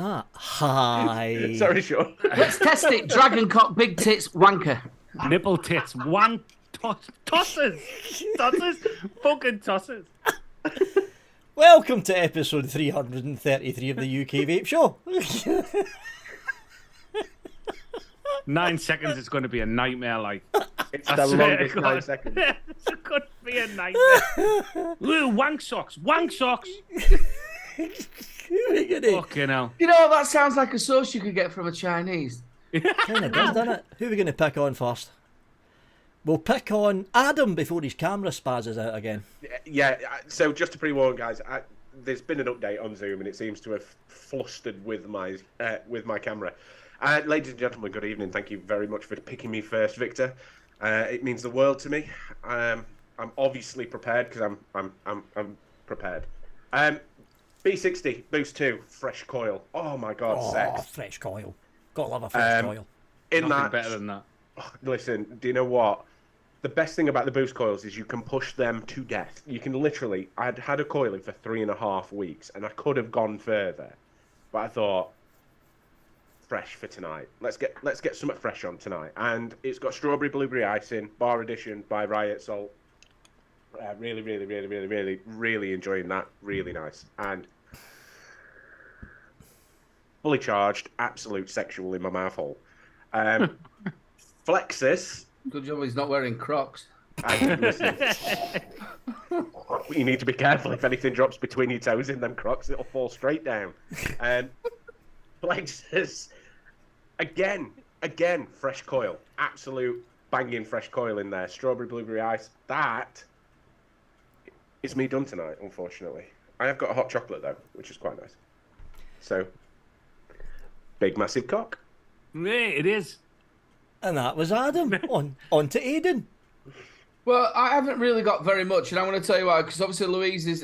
that. Hi. Sorry, Sean. Let's test it. Dragon cock, big tits, wanker. Nipple tits, tossers, fucking tossers. Welcome to episode 333 of the UK Vape Show. 9 seconds is going to be a nightmare, like. It's the longest 9 seconds. It's going to be a nightmare. Ooh, wank socks. Fucking hell. You know, that sounds like a sauce you could get from a Chinese. Kind of does, doesn't it? Who are we going to pick on first? We'll pick on Adam before his camera spazzes out again. Yeah, so just to pre-warn, guys, there's been an update on Zoom, and it seems to have flustered with my camera. Ladies and gentlemen, good evening. Thank you very much for picking me first, Victor. It means the world to me. I'm obviously prepared because I'm prepared. B60 Boost 2 fresh coil. Oh my God, sex. Fresh coil. Gotta love a fresh coil. Nothing better than that. Listen, do you know what? The best thing about the boost coils is you can push them to death. You can literally. I'd had a coiling for 3.5 weeks, and I could have gone further, but I thought, fresh for tonight. Let's get something fresh on tonight, and it's got strawberry blueberry icing, bar edition by Riot Salt. Really enjoying that. Really nice and fully charged. Absolute sexual in my mouth hole. Flexus. Good job he's not wearing Crocs. Listen, you need to be careful. If anything drops between your toes in them Crocs, it'll fall straight down. Flexus. Again, fresh coil. Absolute banging fresh coil in there. Strawberry blueberry ice. That is me done tonight, unfortunately. I have got a hot chocolate, though, which is quite nice. So, big, massive cock. Yeah, it is. And that was Adam. on to Aidan. Well, I haven't really got very much, and I want to tell you why. Because obviously Louise is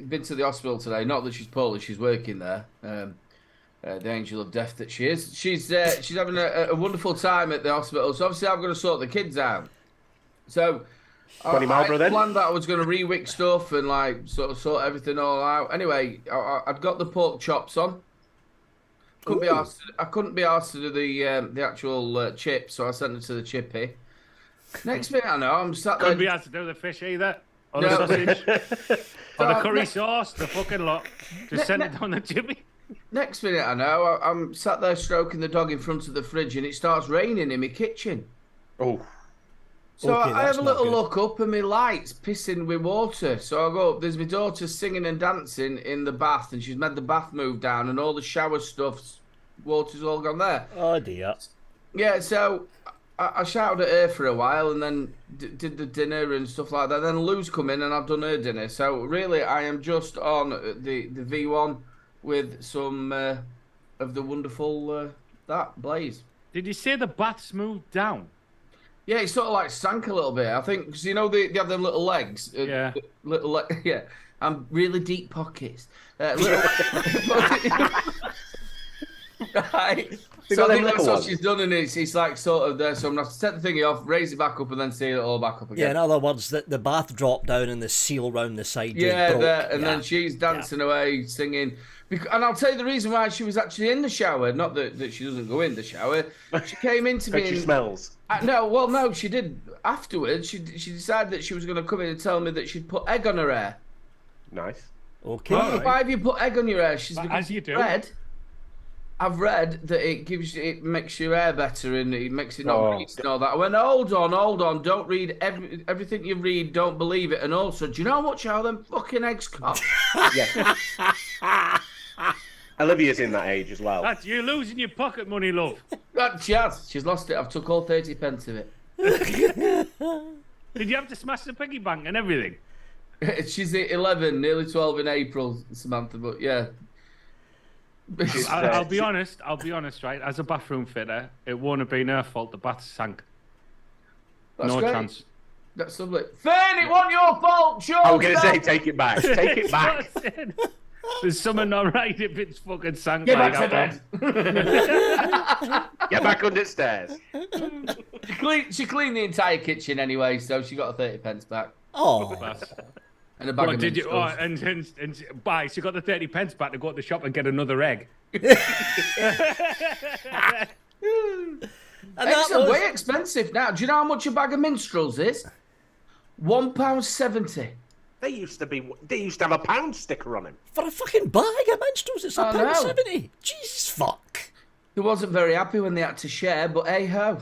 been to the hospital today. Not that she's poorly, she's working there. The angel of death that she is. She's having a wonderful time at the hospital. So obviously I'm going to sort the kids out. So I planned that I was going to re-wick stuff and like sort everything all out. Anyway, I'd got the pork chops on. I couldn't be asked to do the actual chip, so I sent it to the chippy. Next thing I know, I'm sat there. Couldn't be asked to do the fish either. Or the sausage. Or the curry sauce, the fucking lot. Just send it down the chippy. Next minute I know, I'm sat there stroking the dog in front of the fridge and it starts raining in my kitchen. Oh. So okay, I have a little good. look up and my light's pissing with water. So I go up, there's my daughter singing and dancing in the bath and she's made the bath move down and all the shower stuff's water's all gone there. Oh dear. Yeah, so I shouted at her for a while and then did the dinner and stuff like that. Then Lou's come in and I've done her dinner. So really I am just on the V1 with some of the wonderful that Blaze. Did you say the bath's moved down? Yeah, it sort of like sank a little bit. I think because you know they have them little legs. Yeah. Yeah. And really deep pockets. Right. So I think that's what she's done, and it's like sort of there. So I'm gonna have to set the thingy off, raise it back up, and then seal it all back up again. Yeah, in other words, the bath dropped down and the seal round the side. Yeah, then she's dancing away, singing. And I'll tell you the reason why she was actually in the shower. Not that she doesn't go in the shower. She came into me. She smells. No, she did afterwards. She decided that she was going to come in and tell me that she'd put egg on her hair. Nice. Okay. Why have you put egg on your hair? She's as you do. I've read that it makes your hair better and it makes it not bleach and all that. I went, hold on, don't read everything you read, don't believe it. And also, do you know how much how them fucking eggs cost? Yeah. Olivia's in that age as well. That's you losing your pocket money, love. She's lost it. I've took all 30 pence of it. Did you have to smash the piggy bank and everything? She's at 11, nearly 12 in April, Samantha, but yeah. I'll be honest, right? As a bathroom fitter, it won't have been her fault the bath sank. That's no great. chance. That's lovely. Fern, it wasn't your fault, sure. I was going to say, take it back. Take it back. There's something not right if it's fucking sank. Get back to bed. Get back under the stairs. She cleaned the entire kitchen anyway, so she got a 30 pence back. Oh. And a bag of did you? stuff. And she got the 30 pence back to go to the shop and get another egg. And It's that was, way expensive now. Do you know how much a bag of minstrels is? £1.70. They used to have a pound sticker on him. for a fucking bag of minstrels, it's I know. £1.70. Jesus fuck. They wasn't very happy when they had to share, but hey ho.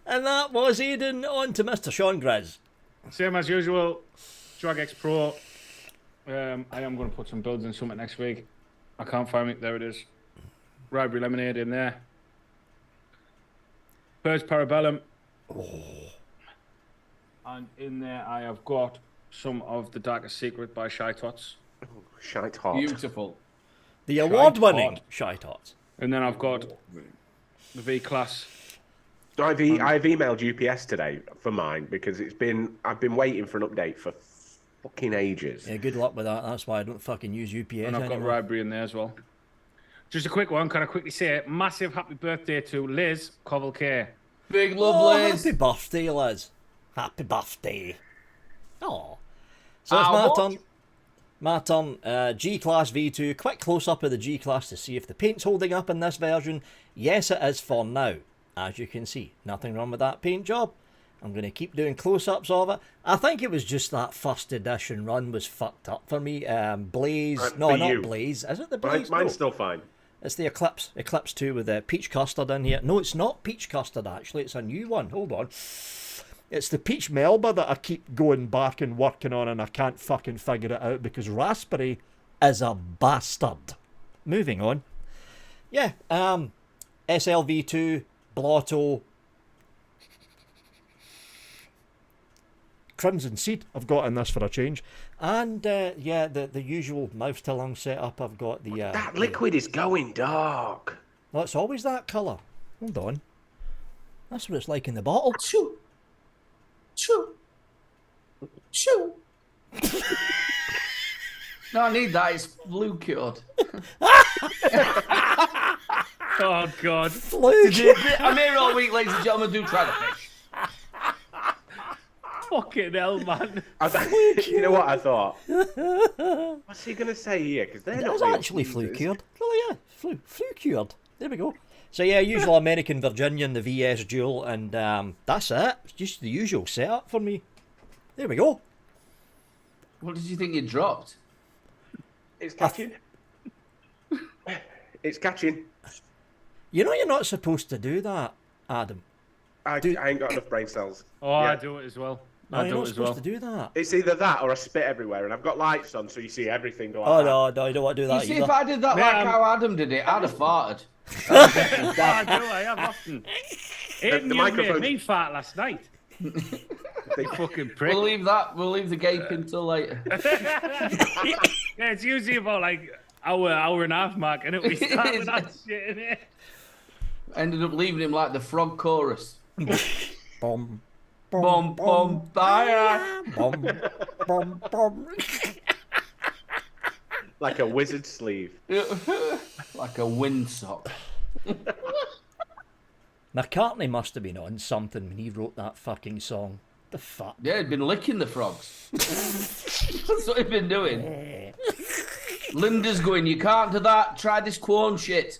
And that was Aidan. On to Mr. Sean Grizz. Same as usual, Drag X Pro. I am going to put some builds in something next week. I can't find it. There it is. Ribery Lemonade in there. Birds Parabellum. And in there I have got some of The Darkest Secret by Shy Tots. Shite hot. Beautiful. The award-winning Hot. Shy Tots. And then I've got the V-Class. I've emailed UPS today for mine because I've been waiting for an update for fucking ages. Yeah, good luck with that. That's why I don't fucking use UPS And I've got anymore. Ribery in there as well. Just a quick one, can I quickly say massive happy birthday to Liz Covilcare. Big love, Oh, Liz. happy birthday, Liz. Happy birthday. Oh. So it's What? my turn. My turn. G-Class V2. Quick close-up of the G-Class to see if the paint's holding up in this version. Yes, it is for now. As you can see. Nothing wrong with that paint job. I'm going to keep doing close-ups of it. I think it was just that first edition run was fucked up for me. Blaze. No, for not you. Blaze. Is it the Blaze? Mine's No. still fine. It's the Eclipse. Eclipse 2 with the peach custard in here. No, it's not peach custard, actually. It's a new one. Hold on. It's the peach Melba that I keep going back and working on, and I can't fucking figure it out because raspberry is a bastard. Moving on. Yeah, SLV2, Blotto, Crimson Seed I've got in this for a change. And, yeah, the usual mouth to lung setup. I've got the... That liquid is going dark. No, it's always that colour. Hold on. That's what it's like in the bottle. Shoo. Shoo. Shoo. No, I need that. It's blue cured. Oh, God. I'm here all week, ladies and gentlemen. Do try the fish. Fucking hell, man. You know what I thought? What's he going to say here? Because they're It not was real actually cheeses. flu cured. Oh yeah, flu cured. There we go. So yeah, usual American Virginian, the VS Dual, and that's it. It's just the usual setup for me. There we go. What did you think you dropped? It's catching. It's catching. You know you're not supposed to do that, Adam. I ain't got enough brain cells. Oh, I Yeah. do it as well. No, I you're do not it as supposed well. to do that. It's either that or I spit everywhere, and I've got lights on, so you see everything go Oh like no, you don't want to do You that see, either. if I did that Mate, like I'm- how Adam did it, I'd have farted. I have often. Aiden, the you microphone- made me fart last night. They Fucking prick. We'll leave that. We'll leave the gaping till later. Yeah, it's usually about like hour and a half mark, and we start with that shit in it. Ended up leaving him like the frog chorus. Bum, Bum bum bye. bum, bum, bum. like a wizard sleeve. Like a windsock. McCartney must have been on something when he wrote that fucking song. The fuck? Yeah, he'd been licking the frogs. That's what he'd been doing. Linda's going, you can't do that. Try this quorn shit.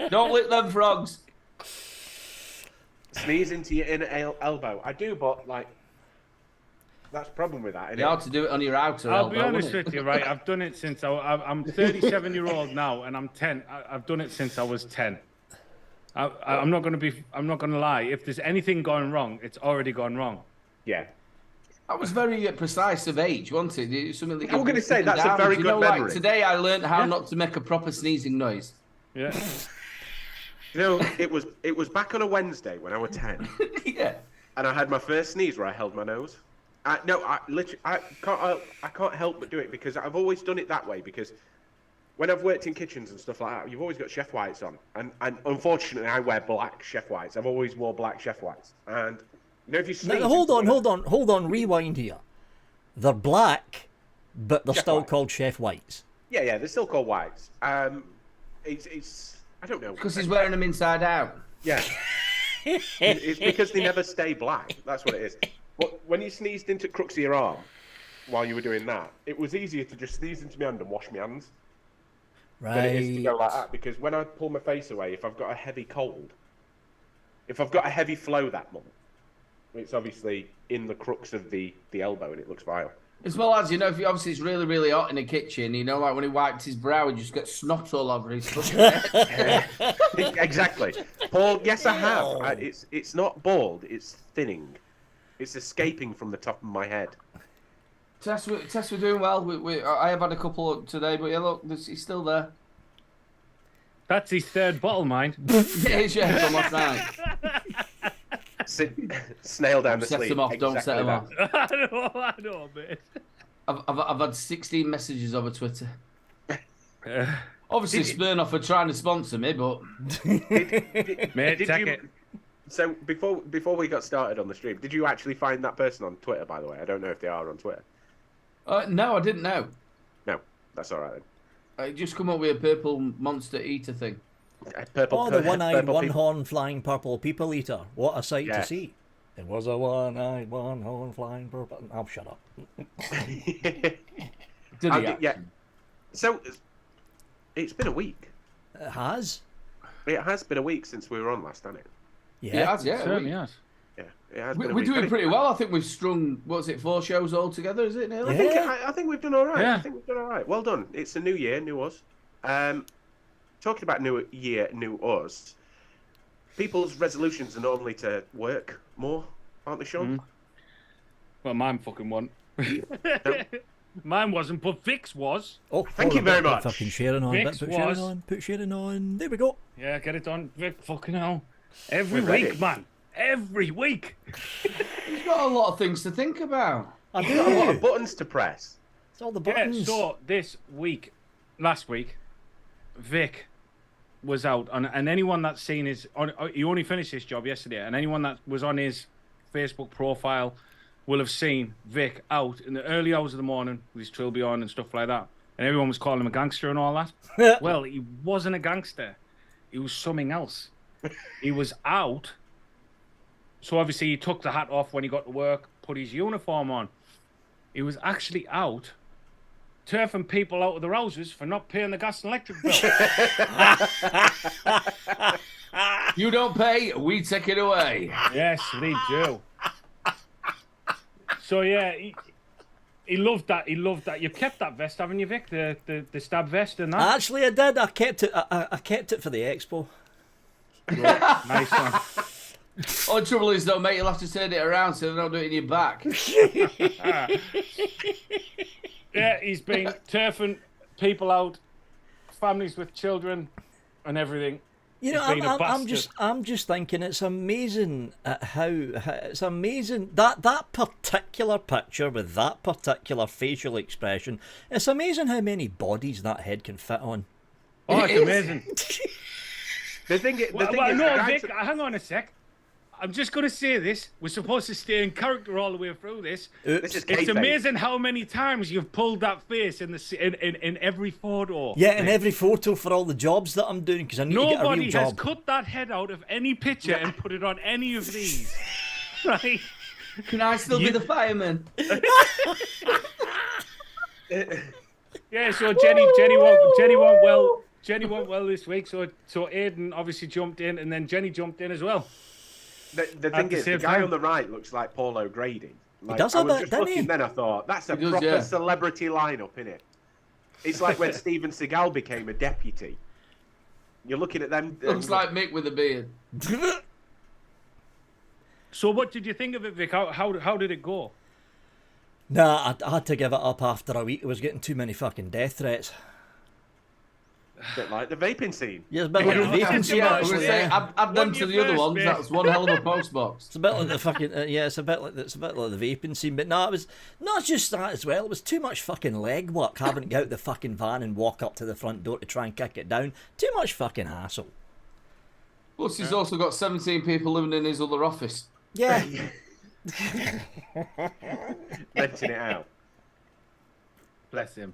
Don't lick them frogs. Sneeze into your inner elbow. I do, but like, that's the problem with that. Isn't You it? ought to do it on your outer I'll elbow. be honest wouldn't with you, right? I've done it since I'm 37-year-old now, and I'm 10. I've done it since I was 10. I'm not going to lie. If there's anything going wrong, it's already gone wrong. Yeah. That was very precise of age, wasn't it? Something that I'm you've gonna been say putting that's a down. very You good know, like, memory. today I learned how not to make a proper sneezing noise. Yeah. You know, it was back on a Wednesday when I was 10, Yeah. and I had my first sneeze where I held my nose. I can't help but do it because I've always done it that way. Because when I've worked in kitchens and stuff like that, you've always got chef whites on, and unfortunately I wear black chef whites. I've always wore black chef whites, and you know if you sneeze. Now, hold on, rewind here. They're black, but they're Chef still white. called Chef Whites. Yeah, they're still called whites. It's I don't know. Because he's wearing them inside out. Yeah. It's because they never stay black. That's what it is. But when you sneezed into the crux of your arm, while you were doing that, it was easier to just sneeze into my hand and wash my hands Right. than it is to go like that. Because when I pull my face away, if I've got a heavy cold, if I've got a heavy flow that month, it's obviously in the crux of the elbow and it looks vile. As well as, if obviously it's really, really hot in the kitchen, like when he wiped his brow, he just gets snot all over his fucking head. Exactly. Paul, yes, I have. It's not bald, it's thinning. It's escaping from the top of my head. Tess, we're doing well. I have had a couple today, but yeah, look, he's still there. That's his third bottle, mind. Yeah, from last night. Snail down the Set sleeve. them off, don't set them off. I know, mate. I've had 16 messages over Twitter. Obviously, Smirnoff are trying to sponsor me, but... Mate, take it. So, before we got started on the stream, did you actually find that person on Twitter, by the way? I don't know if they are on Twitter. No, I didn't know. No, that's all right then. I just come up with a purple monster eater thing. The one-eyed, purple one-horn flying purple people eater. What a sight to see. It was a one-eyed, one-horn flying purple... Oh, shut up. Did he? Yeah. So, it's been a week. It has? It has been a week since we were on last, hasn't it? Yeah. It has, yeah. Certainly has. Yeah, it has been a We're week. doing pretty well. I think we've strung, 4 shows all together, is it, nearly? I think we've done all right. Yeah. I think we've done all right. Well done. It's a new year, new us. Talking about new year, new us, people's resolutions are normally to work more, aren't they, Sean? Well, mine fucking wasn't. Mine wasn't, but Vic's was. Oh, Thank you very much. Fucking sharing on. Vic's Put was. sharing on. Put sharing on. There we go. Yeah, get it done. Vic, fucking hell. Every We're week, ready. man. Every week. He's got a lot of things to think about. I You've got a lot do. of buttons to press. It's all the Yeah, buttons. so this week, last week, Vic was out, and anyone that's seen his, he only finished his job yesterday, and anyone that was on his Facebook profile will have seen Vic out in the early hours of the morning with his trilby on and stuff like that, and everyone was calling him a gangster and all that. Well, he wasn't a gangster. He was something else. He was out. So obviously he took the hat off when he got to work, put his uniform on. He was actually out turfing people out of their houses for not paying the gas and electric bill. You don't pay, we take it away. Yes, they do. So yeah, he loved that. He loved that. You kept that vest, haven't you, Vic? The stab vest and that. Actually, I did. I kept it. I kept it for the expo. Nice one. All the trouble is, though, mate, you'll have to turn it around so they don't do it in your back. Yeah, he's been turfing people out, families with children, and everything. You know, He's been a I'm just thinking it's amazing how it's amazing that particular picture with that particular facial expression. It's amazing how many bodies that head can fit on. Oh, it's amazing. The thing is, No, Vic, hang on a sec. I'm just going to say this. We're supposed to stay in character all the way through this. This is It's kayfabe. amazing how many times you've pulled that face in every photo. Yeah, in every photo for all the jobs that I'm doing because I need to get a real Nobody has job. cut that head out of any picture and put it on any of these. Right? Can I still be the fireman? Yeah, so Jenny went well this week, so Aidan obviously jumped in, and then Jenny jumped in as well. The thing the is, the same guy time. on the right looks like Paul O'Grady. Like, does I a was bit, just doesn't looking, he? then I thought, that's a He does, proper yeah. celebrity lineup, innit? It's like when Steven Seagal became a deputy. You're looking at them. Looks like Mick with a beard. So what did you think of it, Vic? How did it go? Nah, I had to give it up after a week. It was getting too many fucking death threats. a bit like the vaping scene. Yeah, it's a bit like the vaping scene, Yeah, I was actually. gonna say, Yeah. add them What to you the other first, ones. mate? That's one hell of a post box. It's a bit like the fucking it's a bit like the vaping scene, but no, it was not just that as well. It was too much fucking leg work having to get out the fucking van and walk up to the front door to try and kick it down. Too much fucking hassle. Plus, he's also got 17 people living in his other office. Yeah, Renting it out. Bless him.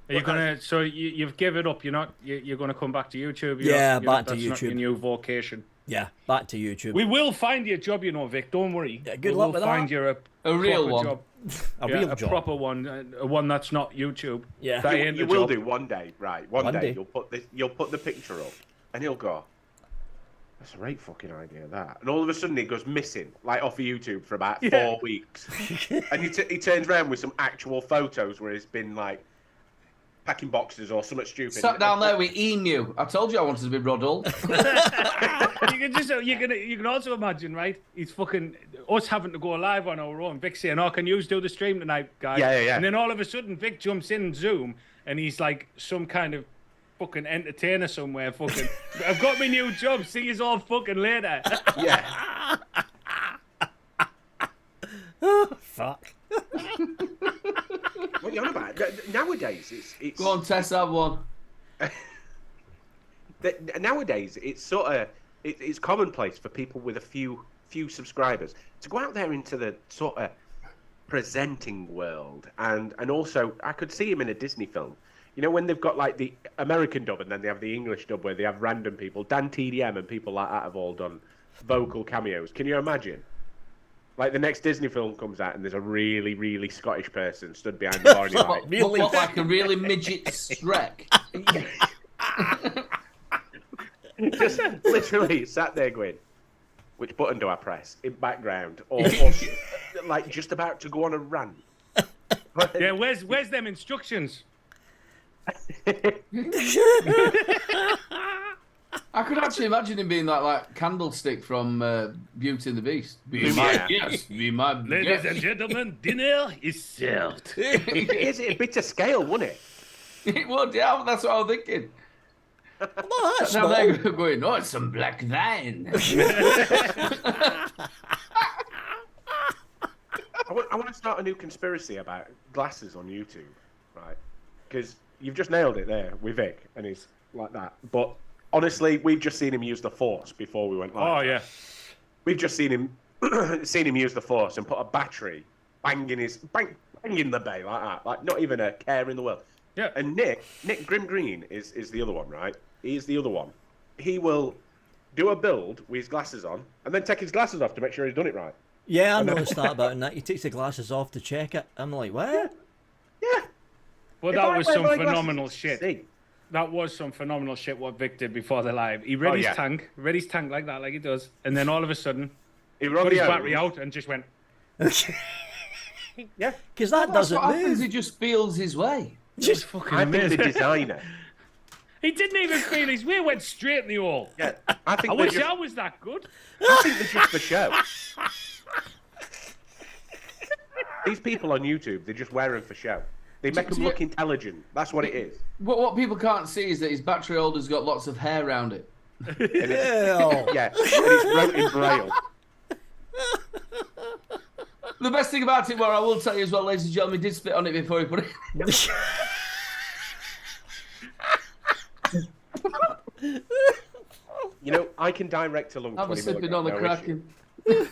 Are you gonna? So you've given up. You're gonna come back to YouTube. Yeah, back to that's not your YouTube. new vocation. yeah. Back to YouTube. We will find you a job, Vic. Don't worry. Yeah, good we luck will with find that. you A real proper one. job. A real a job. proper one, one that's not YouTube. Yeah. That You, ain't you a will job. do one day, right? One One day day. you'll put the picture up, and he'll go, "That's a great fucking idea, that." And all of a sudden, it goes missing, like off of YouTube for about 4 weeks, and he turns around with some actual photos where he's been like packing boxes or something stupid. Sat down there with Emu. I told you I wanted to be Ruddle. You can also imagine, right? He's fucking us having to go live on our own. Vic saying, "Oh, can you do the stream tonight, guys?" Yeah. And then all of a sudden, Vic jumps in Zoom, and he's like some kind of fucking entertainer somewhere. Fucking, I've got my new job. See you all fucking later. Yeah. Fuck. What are you on about? Nowadays, it's Go on, Tess, have one. Nowadays, it's sort of it's commonplace for people with a few subscribers to go out there into the sort of presenting world, and also I could see him in a Disney film. You know, when they've got like the American dub and then they have the English dub where they have random people. Dan TDM and people like that have all done vocal cameos. Can you imagine? Like the next Disney film comes out and there's a really, really Scottish person stood behind the bar and you're like, Really? What, like a really midget Shrek? just literally sat there going, which button do I press in background? Or like just about to go on a rant. Yeah, where's them instructions? I could actually imagine him being like Candlestick from Beauty and the Beast. Be my guest. Be my Ladies guest. and gentlemen, dinner is served. Is it a bit of scale, wouldn't it? It would, yeah. That's what I was thinking. No, that's Now not. they're going, oh, it's some black wine. I want to start a new conspiracy about glasses on YouTube, right? Because you've just nailed it there with Vic, and he's like that. But honestly, we've just seen him use the Force before we went live. Oh yeah. We've just seen him use the Force and put a battery banging the bay like that, like not even a care in the world. Yeah. And Nick Grim Green is the other one, right? He's the other one. He will do a build with his glasses on and then take his glasses off to make sure he's done it right. Yeah, I noticed that about that. He takes the glasses off to check it. I'm like, what? Yeah. Well, If that I was wear some my glasses, phenomenal I can shit. see. That was some phenomenal shit what Vic did before the live. He read his tank like that, like he does, and then all of a sudden, He got got his battery out and just went. Yeah. Because that That's doesn't what happens. move. He just feels his way. Just fucking I think amazing. the designer. He didn't even feel his way. Went straight in the hole. Yeah. I think I they're wish just, I was that good. I think they're just for show. These people on YouTube, they just wear them for show. They make them look intelligent. That's what it is. What people can't see is that his battery holder's got lots of hair around it. And it's, Hell. yeah, and it's wrote in braille. The best thing about it, I will tell you as well, ladies and gentlemen, he did spit on it before he put it in. You know, I can direct a lung. I was 20 sipping on the milligram, Kraken.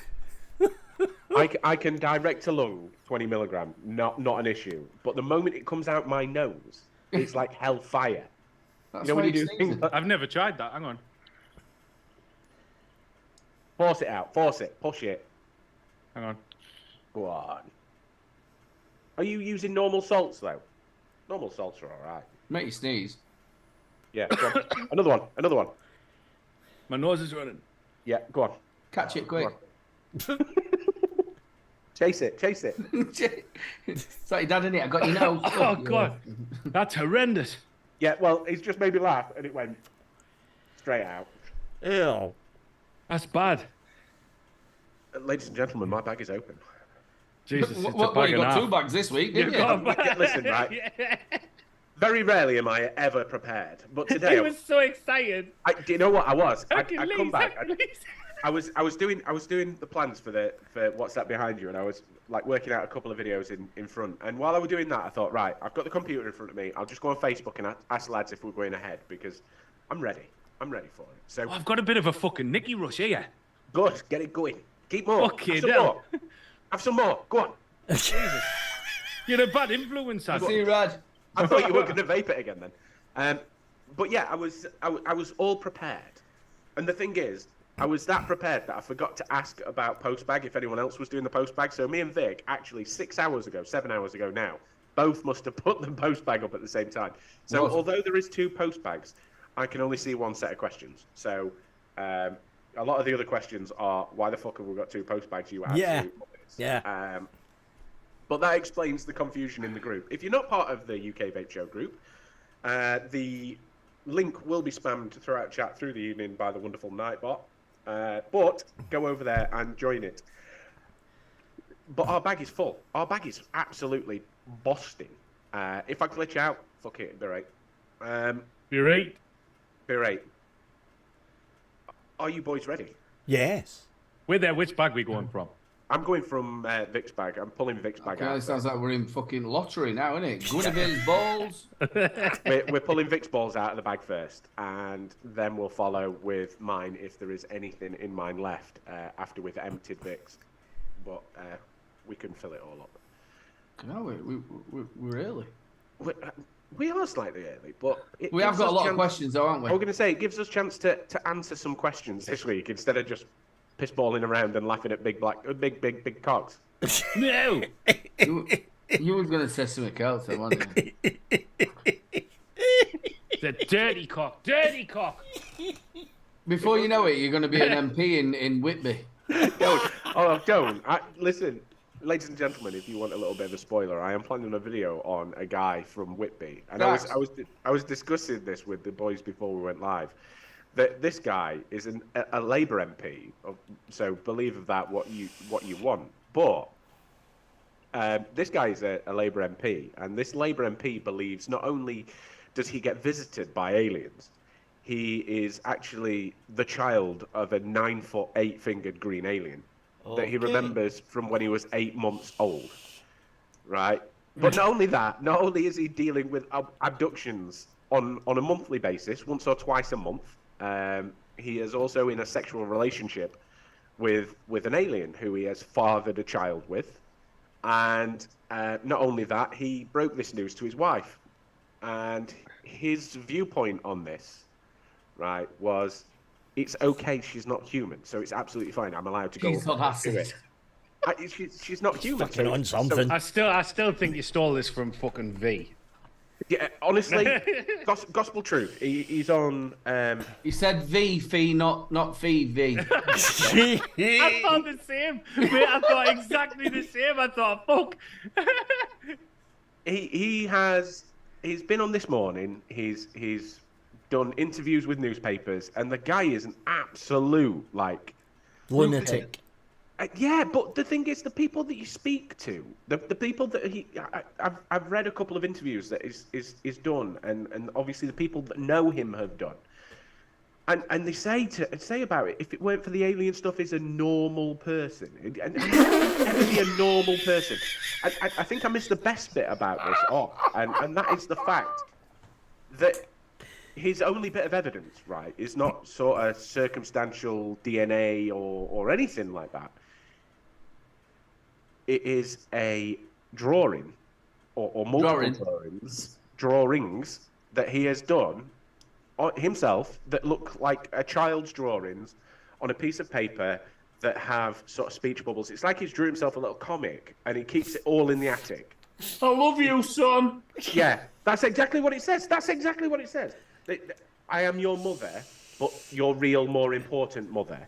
I can direct a lung 20 milligram, not an issue. But the moment it comes out my nose, it's like hellfire. That's You know why when you he do sneezes. things like, I've never tried that. Hang on. force it out, force it, push it. Hang on. Go on. Are you using normal salts though? Normal salts are all right. Make you sneeze. Yeah. Go on. Another one. My nose is running. Yeah. Go on. Catch it quick. Chase it. It's like your dad, innit? I got your nose. Oh God, that's horrendous. Yeah. Well, it's just made me laugh, and it went straight out. Ew. That's bad. Ladies and gentlemen, my bag is open. Jesus, it's a What, bag you and got a 2 bags this week, You didn't you? got a bag. Yeah, listen, right? Very rarely am I ever prepared, but today He was so excited. do you know what I was? I Hercules, come back. Hercules. I was doing the plans for what's that behind you, and I was like working out a couple of videos in front. And while I was doing that, I thought, right, I've got the computer in front of me. I'll just go on Facebook and ask lads if we're going ahead because I'm ready. I'm ready for it. So I've got a bit of a fucking Nicky rush here. good, get it going. Keep more. Fucking Have some hell. more. Have some more. Go on. You're a bad influence, I Adam. see you, Raj. I thought you were going to vape it again then. But yeah, I was all prepared. And the thing is, I was that prepared that I forgot to ask about postbag if anyone else was doing the postbag. So me and Vic, actually 7 hours ago now, both must have put the postbag up at the same time. So although there is 2 postbags, I can only see 1 set of questions. So a lot of the other questions are, why the fuck have we got 2 postbags? You absolute idiots. Yeah. But that explains the confusion in the group. If you're not part of the UK Vape Show group, the link will be spammed throughout chat through the evening by the wonderful Nightbot. But go over there and join it. But our bag is full. Our bag is absolutely busting. If I glitch out, fuck it, be right. Be right. Be right. Are you boys ready? Yes. Where there? Which bag we going from? I'm going from Vic's bag. I'm pulling Vic's bag out. It sounds like we're in fucking lottery now, isn't it? Guinevere's balls. We're pulling Vic's balls out of the bag first, and then we'll follow with mine if there is anything in mine left after we've emptied Vic's. But we can fill it all up. No, we're early. We are slightly early, but we have got a lot of questions, though, haven't we? I was going to say, it gives us a chance to answer some questions this week instead of just pissballing around and laughing at big cocks. No! You were going to say something else, then, weren't you? The dirty cock. Dirty cock! Before you know it, you're going to be an MP in Whitby. Don't. Listen, ladies and gentlemen, if you want a little bit of a spoiler, I am planning a video on a guy from Whitby. And I was discussing this with the boys before we went live. That this guy is a Labour MP, so believe of that what you want. But this guy is a Labour MP, and this Labour MP believes not only does he get visited by aliens, he is actually the child of a 9-foot 8-fingered green alien that he remembers from when he was 8 months old, right? But not only is he dealing with abductions on a monthly basis, once or twice a month. He is also in a sexual relationship with an alien who he has fathered a child with. And not only that, he broke this news to his wife. And his viewpoint on this, right, was it's okay, she's not human, so it's absolutely fine. I'm allowed to go She's not do it. She's not human. Fucking on something. I still think you stole this from fucking V. Yeah, honestly, gospel truth. He's on. He said V, fee, not fee, V. I thought the same. Mate, I thought exactly the same. I thought, fuck. He's been on This Morning. He's done interviews with newspapers, and the guy is an absolute lunatic. Yeah, but the thing is, the people that you speak to, the people that I've read a couple of interviews that is done, and obviously the people that know him have done, and they say about it, if it weren't for the alien stuff, he's a normal person, and ever be a normal person. I think I missed the best bit about this and that is the fact that his only bit of evidence, right, is not sort of circumstantial DNA or anything like that. It is a drawing or multiple drawings that he has done himself that look like a child's drawings on a piece of paper that have sort of speech bubbles. It's like he's drew himself a little comic and he keeps it all in the attic. I love you, son. Yeah, that's exactly what it says. I am your mother, but your real, more important mother.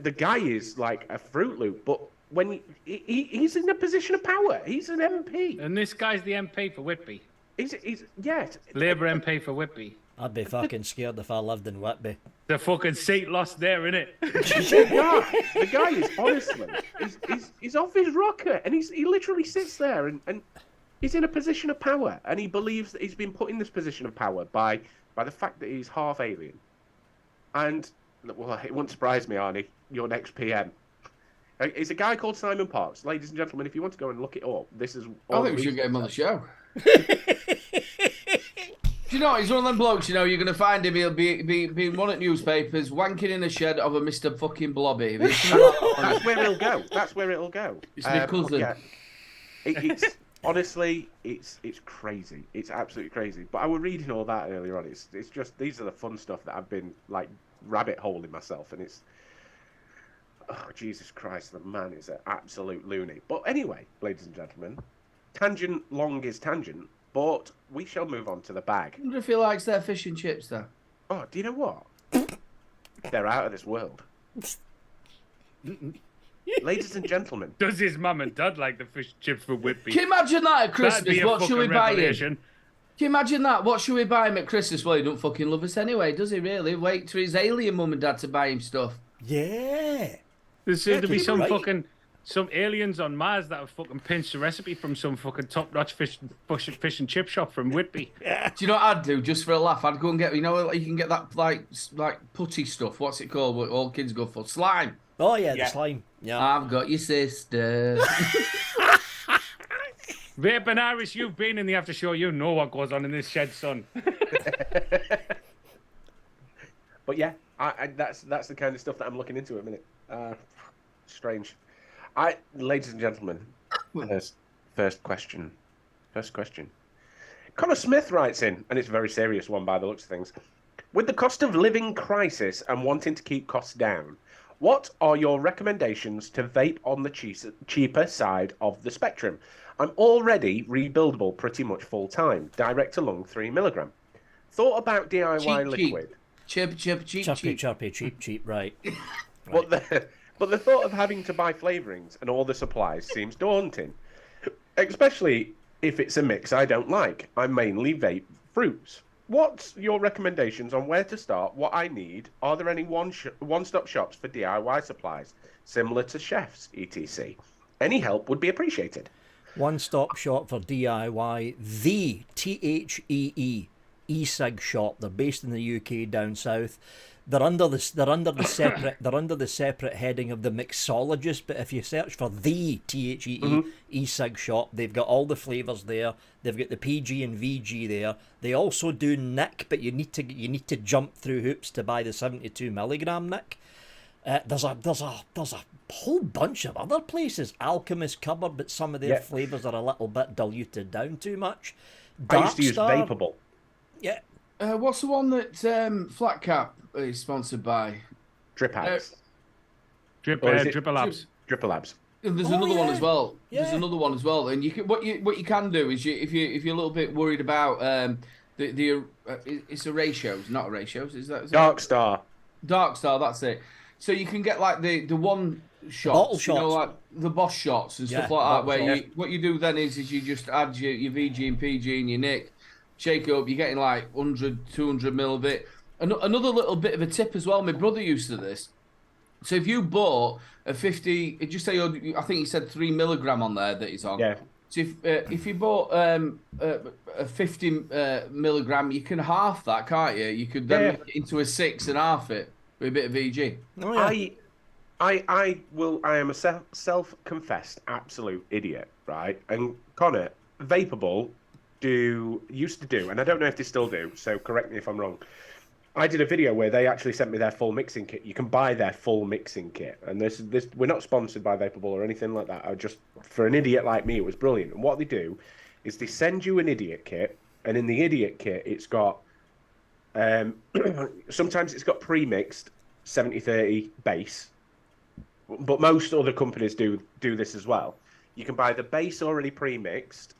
The guy is like a Fruit Loop, but when he's in a position of power, he's an MP. And this guy's the MP for Whitby. He's Labour MP for Whitby. I'd be fucking scared if I lived in Whitby. The fucking seat lost there, innit? The guy is honestly, he's off his rocker, and he literally sits there and he's in a position of power, and he believes that he's been put in this position of power by the fact that he's half alien. And well, it wouldn't surprise me, Arnie, your next PM. It's a guy called Simon Parks. Ladies and gentlemen, if you want to go and look it up, this is... I think we should get him on the show. Do you know, he's one of them blokes, you're going to find him, he'll be one at newspapers, wanking in a shed of a Mr. fucking Blobby. That's where it'll go. It's my cousin. Yeah, it's honestly, it's crazy. It's absolutely crazy. But I was reading all that earlier on. It's just, these are the fun stuff that I've been, like, rabbit holing myself, and Jesus Christ, the man is an absolute loony. But anyway, ladies and gentlemen, tangent long is tangent, but we shall move on to the bag. I wonder if he likes their fish and chips, though. Oh, do you know what? They're out of this world. Ladies and gentlemen. Does his mum and dad like the fish chips for Whitby? Can you imagine that at That'd Christmas? be a What should we fucking buy him? revelation. Can you imagine that? What should we buy him at Christmas? Well, he don't fucking love us anyway, does he really? Wait for his alien mum and dad to buy him stuff. Yeah. There's soon to be you're some right. fucking some aliens on Mars that have fucking pinched the recipe from some fucking top-notch fish and chip shop from Whitby. Do you know what I'd do just for a laugh? I'd go and get, you know, you can get that like putty stuff. What's it called? What all kids go for? Slime. Oh yeah, Yeah. the slime. Yeah. I've got your sister. Vape and Irish, you've been in the after show. You know what goes on in this shed, son. But yeah, that's the kind of stuff that I'm looking into at a minute. Strange. Ladies and gentlemen, first question. Connor Smith writes in, and it's a very serious one by the looks of things. With the cost of living crisis and wanting to keep costs down, what are your recommendations to vape on the cheaper side of the spectrum? I'm already rebuildable pretty much full time, direct to lung 3 milligram. Thought about DIY liquid. Cheap. Cheap, right. But the thought of having to buy flavourings and all the supplies seems daunting, especially if it's a mix I don't like. I mainly vape fruits. What's your recommendations on where to start, what I need? Are there any one-stop shops for DIY supplies, similar to chefs, etc.? Any help would be appreciated. One-stop shop for DIY, the THEE e-cig shop. They're based in the UK down south. They're under the separate heading of the mixologist, but if you search for the THEE e-cig shop, they've got all the flavours there. They've got the PG and VG there. They also do Nick, but you need to jump through hoops to buy the 72 milligram Nick. There's a whole bunch of other places. Alchemist Cupboard, but some of their flavours are a little bit diluted down too much. I used to use Darkstar, Vapeable. Yeah. What's the one that Flat Cap is sponsored by? Drip Ads. Dripper Labs. Dripper Labs. There's another one yeah. as well. Yeah. There's another one as well, and you can what you can do is if you're a little bit worried about it's a ratios, not a ratios. Is that Darkstar. Darkstar? That's it. So you can get like the one shots, Bottle you know, shots. like the boss shots and stuff Yeah, like that. bottle Where shots. what you do then is you just add your VG and PG and your Nick, shake it up. You're getting like 100, 200 mil of it. Another little bit of a tip as well. My brother used to this. So if you bought a 50, just say I think he said 3 milligram on there that he's on. Yeah. So if you bought a 50 milligram, you can half that, can't you? You could then make it into a 6 and half it with a bit of VG. Oh, yeah. I am a self-confessed absolute idiot, right? And Connor, Vapeable used to do, and I don't know if they still do, so correct me if I'm wrong. I did a video where they actually sent me their full mixing kit. You can buy their full mixing kit, and this we're not sponsored by Vapeable or anything like that. For an idiot like me, it was brilliant. And what they do is they send you an idiot kit, and in the idiot kit, it's got sometimes it's got pre-mixed 70-30 base, but most other companies do this as well. You can buy the base already pre-mixed,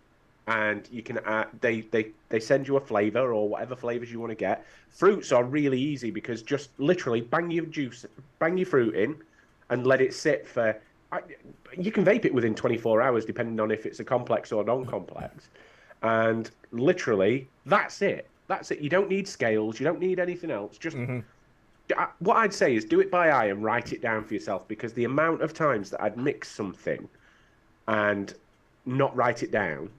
and you can they send you a flavour or whatever flavours you want to get. Fruits are really easy because just literally bang your fruit in and let it sit for... You can vape it within 24 hours depending on if it's a complex or non-complex. And literally, that's it. That's it. You don't need scales. You don't need anything else. Just... What I'd say is do it by eye and write it down for yourself, because the amount of times that I'd mix something and not write it down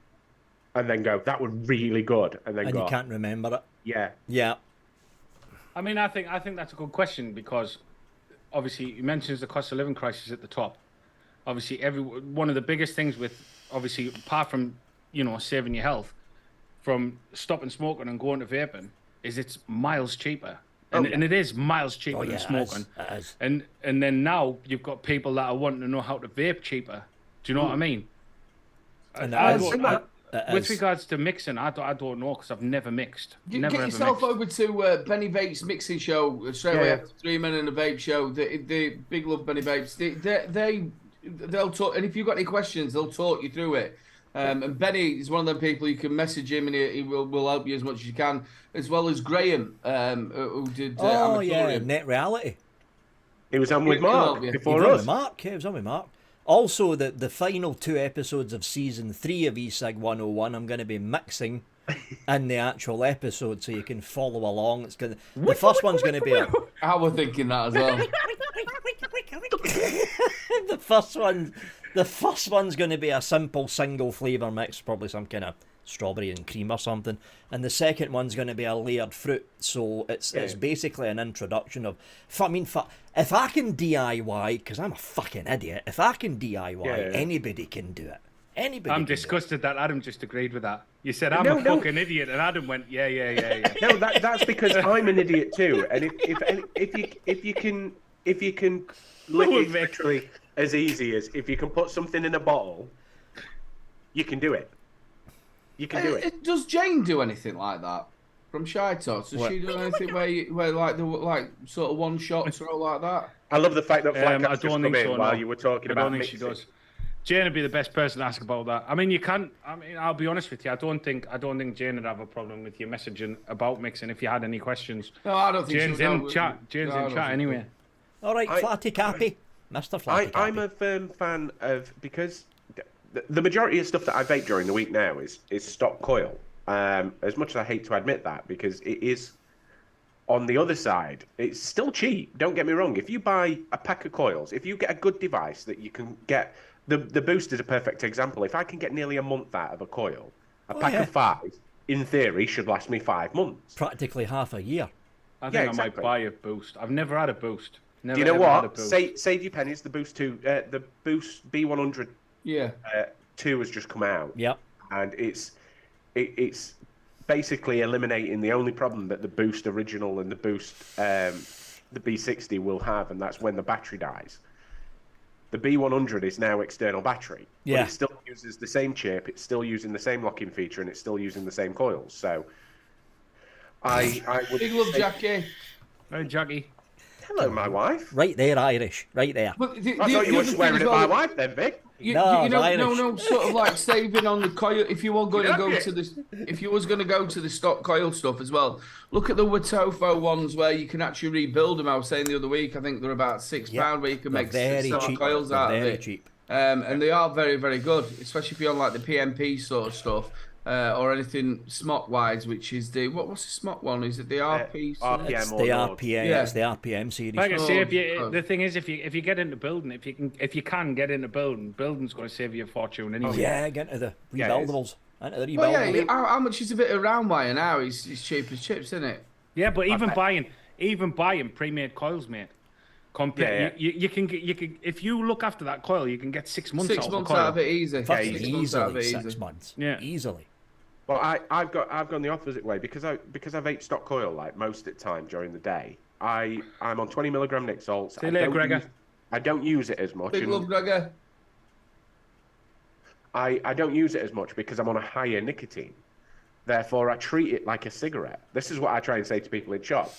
and then go, that was really good, and then And go, you can't remember it. yeah. Yeah. I mean, I think that's a good question, because obviously he mentions the cost of living crisis at the top. Obviously, one of the biggest things with, obviously, apart from, saving your health, from stopping smoking and going to vaping, is it's miles cheaper. And it is miles cheaper than smoking. It is. And then now you've got people that are wanting to know how to vape cheaper. Do you know what I mean? And With regards to mixing, I don't know because I've never mixed. Get Never yourself mixed. over to Benny Vape's mixing show straight away after 3 Men and a Vape show. The big love Benny Vapes. They'll talk, and if you've got any questions, they'll talk you through it. And Benny is one of them people you can message him and he will help you as much as you can, as well as Graham, who did. Net Reality. He was on with Mark before He was on us. with Mark. Yeah, he was on with Mark. Also, the final 2 episodes of season 3 of eSig 101, I'm going to be mixing in the actual episode, so you can follow along. It's gonna. The first one's going to be I was thinking that as well. The first one's going to be a simple single flavour mix, probably some kind of strawberry and cream or something, and the second one's going to be a layered fruit. So it's basically an introduction of. If I can DIY, because I'm a fucking idiot, if I can DIY, anybody can do it. Anybody. I'm disgusted that Adam just agreed with that. You said I'm a fucking idiot, and Adam went, yeah. No, that's because I'm an idiot too. And if you can literally as easy as if you can put something in a bottle, you can do it. You can do it. Does Jane do anything like that from Shy Tots? Does she do anything where like sort of one shots or all like that? I love the fact that Flat I just don't come think in so, while no. you were talking I about don't think mixing. she does. Jane would be the best person to ask about that. I mean, you can't. I mean, I'll be honest with you. I don't think Jane would have a problem with you messaging about mixing if you had any questions. No, I don't think Jane's in chat. Jane's in chat anyway. All right, Flatty Cappy, Mr. Flatty Cappy. I'm a firm fan of, because the majority of stuff that I vape during the week now is stock coil. As much as I hate to admit that, because it is, on the other side, it's still cheap. Don't get me wrong. If you buy a pack of coils, if you get a good device that you can get, the Boost is a perfect example. If I can get nearly a month out of a coil, a pack of 5, in theory, should last me 5 months. Practically half a year. I think I might buy a Boost. I've never had a Boost. Never, Do you know ever had a what? Boost. Save your pennies. The Boost 2, the Boost B100 2 has just come out. Yep. And it's basically eliminating the only problem that the Boost original and the Boost the B60 will have, and that's when the battery dies. The B100 is now external battery, but it still uses the same chip, it's still using the same locking feature, and it's still using the same coils. So I would Big love, Jackie. Hey, Jackie. Hello, my wife. Right there, Irish. Right there. But I thought you were swearing at my wife then, Vic. No, sort of like saving on the coil. If you were going to go to this, if you was going to go to the stock coil stuff as well, look at the Watofo ones where you can actually rebuild them. I was saying the other week, I think they're about £6 where you can make stock coils out of it. Cheap. And they are very, very good, especially if you're on like the PMP sort of stuff. Or anything smock wise, which is the what's the smock one? Is it the RP? RPM It's or the Nord. RPM. Yeah. It's the RPM series. Like I say, the thing is, if you get into building, if you can get into building's going to save you a fortune anyway. Yeah, get into the rebuildables. Into the Well, rebuildables. how much is a bit of round wire now? It's cheap as chips, isn't it? Yeah, but even buying pre-made coils, mate. You can if you look after that coil, you can get 6 months. 6 months out of it easy. Easily 6 months. Yeah, easily. Well, I've gone the opposite way because I vape stock coil like most of the time during the day. I'm on 20 milligram Nick salts. See you later, Gregor. I don't use it as much. Big love, Gregor. I don't use it as much because I'm on a higher nicotine. Therefore, I treat it like a cigarette. This is what I try and say to people in shop.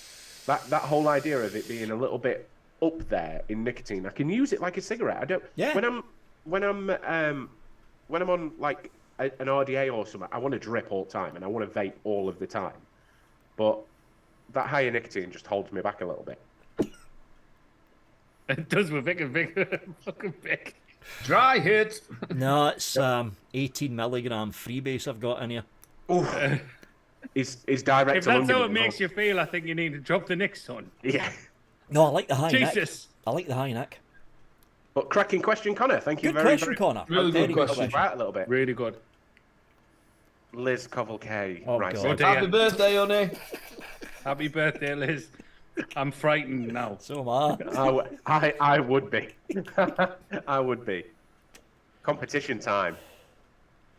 That whole idea of it being a little bit up there in nicotine, I can use it like a cigarette. I don't. Yeah. When I'm on like an RDA or something, I want to drip all the time and I want to vape all of the time. But that higher nicotine just holds me back a little bit. it does with Vic and Vic. Fucking Vic. Dry hit. No, it's 18 milligram freebase I've got in here. Oh, is direct. If that's how it makes you feel, I think you need to drop the next one. Yeah. No, I like the high neck. Jesus. I like the high neck. But cracking question, Connor. Thank you Good very question, much. Connor. Really Very good question. Right a little bit. Really good. Liz Covel-K. Oh, right. God. So Happy birthday, honey. Happy birthday, Liz. I'm frightened now. So am I. I would be. I would be. Competition time.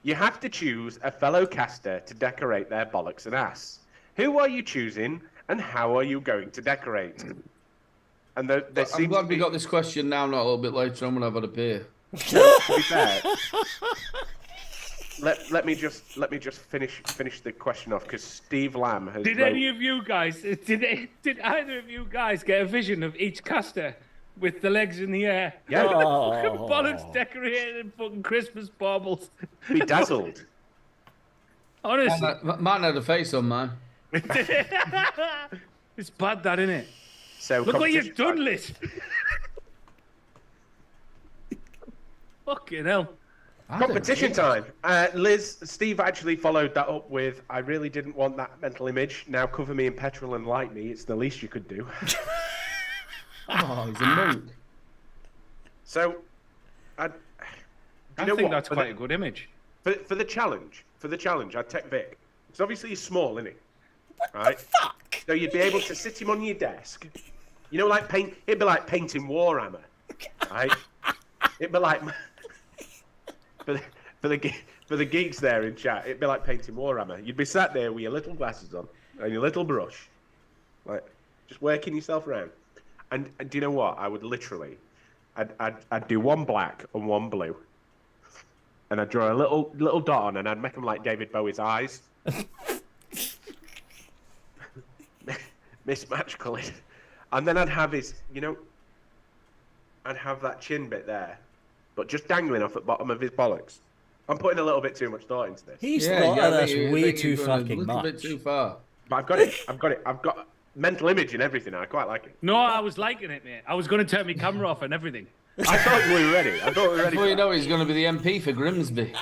You have to choose a fellow caster to decorate their bollocks and ass. Who are you choosing, and how are you going to decorate? And I'm glad we got this question now, not a little bit later on when I've had a beer. To be fair, let me just finish the question off because Steve Lamb has. Did any of you guys? Did either of you guys get a vision of each caster with the legs in the air? Yeah. Fucking bollocks decorated in fucking Christmas baubles. Bedazzled. Honestly, Mine had a face on mine. it's bad, that, isn't it? So Look what you've competition done, Liz. Fucking hell. Competition time. Liz, Steve actually followed that up with, I really didn't want that mental image. Now cover me in petrol and light me. It's the least you could do. Oh, he's a monk. So, I think that's quite a good image. For the challenge, I'd take Vic. Because obviously he's small, isn't he? Right? Fuck! So you'd be able to sit him on your desk. You know, like it'd be like painting Warhammer. Right? It'd be like... For the geeks there in chat, it'd be like painting Warhammer. You'd be sat there with your little glasses on and your little brush, like just working yourself around. And do you know what? I would literally, I'd do one black and one blue, and I'd draw a little dot on, and I'd make them like David Bowie's eyes, mismatch coloured, and then I'd have his, I'd have that chin bit there. But just dangling off the bottom of his bollocks. I'm putting a little bit too much thought into this. He's thought of this way too fucking much. A little bit too far. But I've got it. I've got mental image and everything. I quite like it. No, I was liking it, mate. I was going to turn my camera off and everything. I thought we were ready. Before you know it, he's going to be the MP for Grimsby.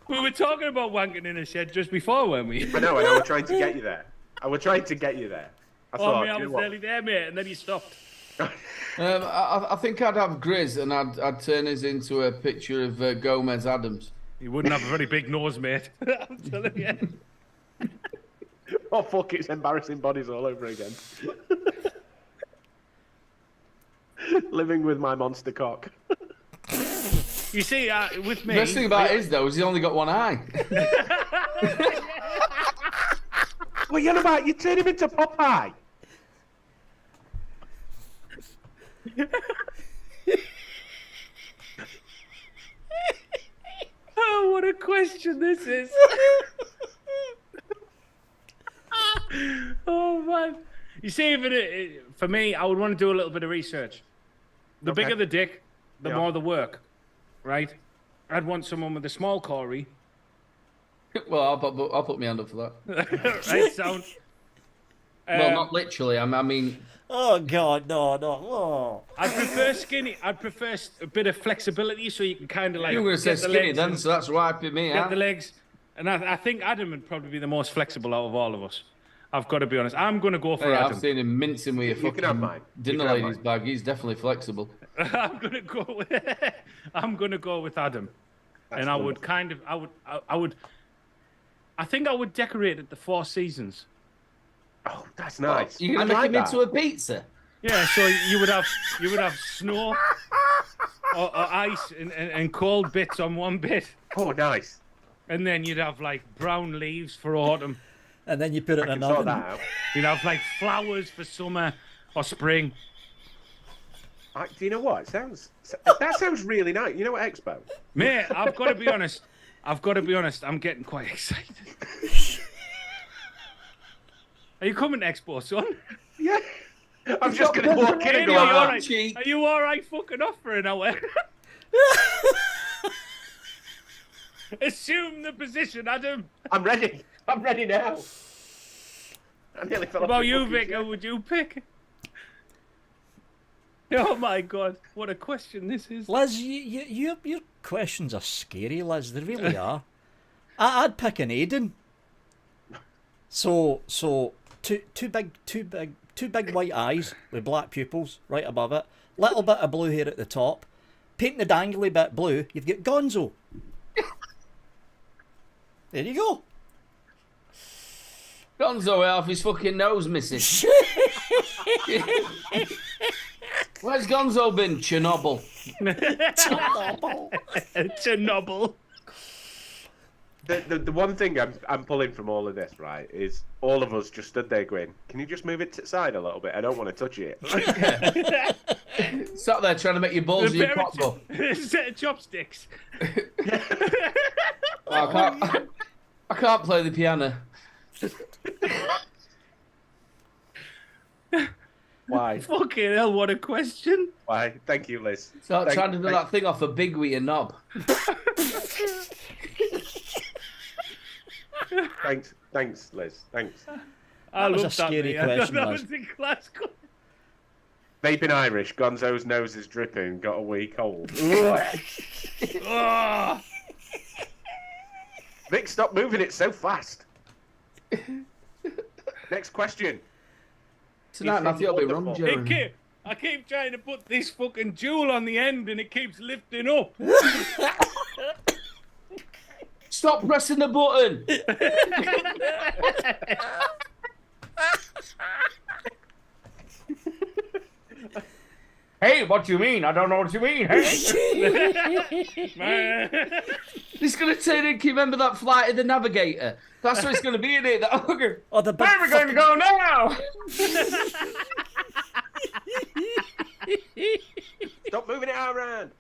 We were talking about wanking in a shed just before, weren't we? I know. We're trying to get you there. I was trying to get you there. I was nearly there, mate, and then you stopped. I think I'd have Grizz and I'd turn his into a picture of Gomez Adams. He wouldn't have a very big nose, mate. I'm telling you. Oh, fuck, it's embarrassing bodies all over again. Living with my monster cock. You see, with me... The best thing about it is, though, is he's only got one eye. What are you on about? You turn him into Popeye. Oh, what a question this is. Oh, man. You see, for me, I would want to do a little bit of research. The bigger the dick, the more the work, right? I'd want someone with a small Corey. Well, I'll put my hand up for that. Right, sound. Well, not literally. I mean... Oh, God, no. Oh. I'd prefer skinny. I'd prefer a bit of flexibility so you can kind of like... You were going to say skinny then, so that's wiping me out. Get the legs. And I think Adam would probably be the most flexible out of all of us. I've got to be honest. I'm going to go for Adam. I've seen him mincing with your fucking dinner lady's bag. He's definitely flexible. I'm going to go with Adam. That's and I would kind of... I think I would decorate it the 4 seasons. Oh, that's nice. You're gonna make him into a pizza? Yeah, so you would have snow or ice and cold bits on one bit. Oh, nice. And then you'd have like brown leaves for autumn. And then you put it in an sort oven. that out. You'd have like flowers for summer or spring. Do you know what? That sounds really nice. You know what, Expo? Mate, I've got to be honest. I'm getting quite excited. Are you coming to Expo, son? Yeah. I'm just going to walk in and go, are you all right fucking off for an hour? Assume the position, Adam. I'm ready. I'm ready now. I nearly fell off. What about you, Vic? Who would you pick? Oh my God, what a question this is. Liz, your questions are scary, Liz. They really are. I'd pick an Aiden. So two big white eyes with black pupils right above it. Little bit of blue hair at the top. Paint the dangly bit blue. You've got Gonzo. There you go. Gonzo half his fucking nose missing. Where's Gonzo been? Chernobyl. Chernobyl. The one thing I'm pulling from all of this, right, is all of us just stood there going, can you just move it to the side a little bit? I don't want to touch it. Sat there trying to make your balls in your cock go. Set of chopsticks. I can't play the piano. Why? Fucking hell, what a question. Why? Thank you, Liz. Start trying to do that thing off a big with your knob. Thanks, Liz. Thanks. I was love a scary that, question, that Liz. was a class question. Vaping Irish, Gonzo's nose is dripping, got a wee cold. Oh, Vic, stop moving it so fast. Next question. Tonight, Matthew, I'll be wrong, Jeremy. I keep trying to put this fucking jewel on the end and it keeps lifting up. Stop pressing the button. Hey, what do you mean? I don't know what you mean. Hey. He's going to turn in, can you remember that Flight of the Navigator? That's what it's going to be in it. That hooker. Oh, the big Where are we going to go now? Stop moving it around.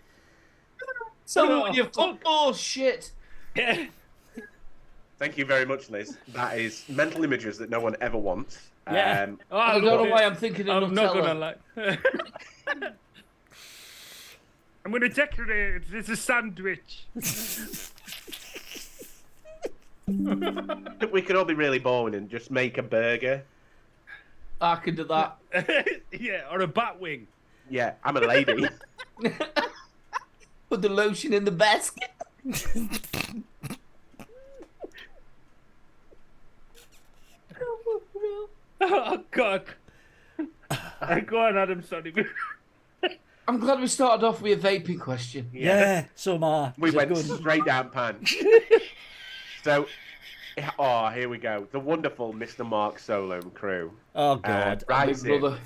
So with your football shit. Thank you very much, Liz. That is mental images that no one ever wants. Yeah. I don't know why I'm thinking of I'm not Nutella. gonna lie. I'm gonna decorate it. It's a sandwich. We could all be really boring and just make a burger. I could do that. Yeah, or a bat wing. Yeah, I'm a lady. Put the lotion in the basket. Oh God. Go on, Adam. Sorry. I'm glad we started off with a vaping question. Yeah, so am I. We Is it went good? straight down pan. So, here we go. The wonderful Mr. Mark Solo and crew. Oh, God. Writes Big brother.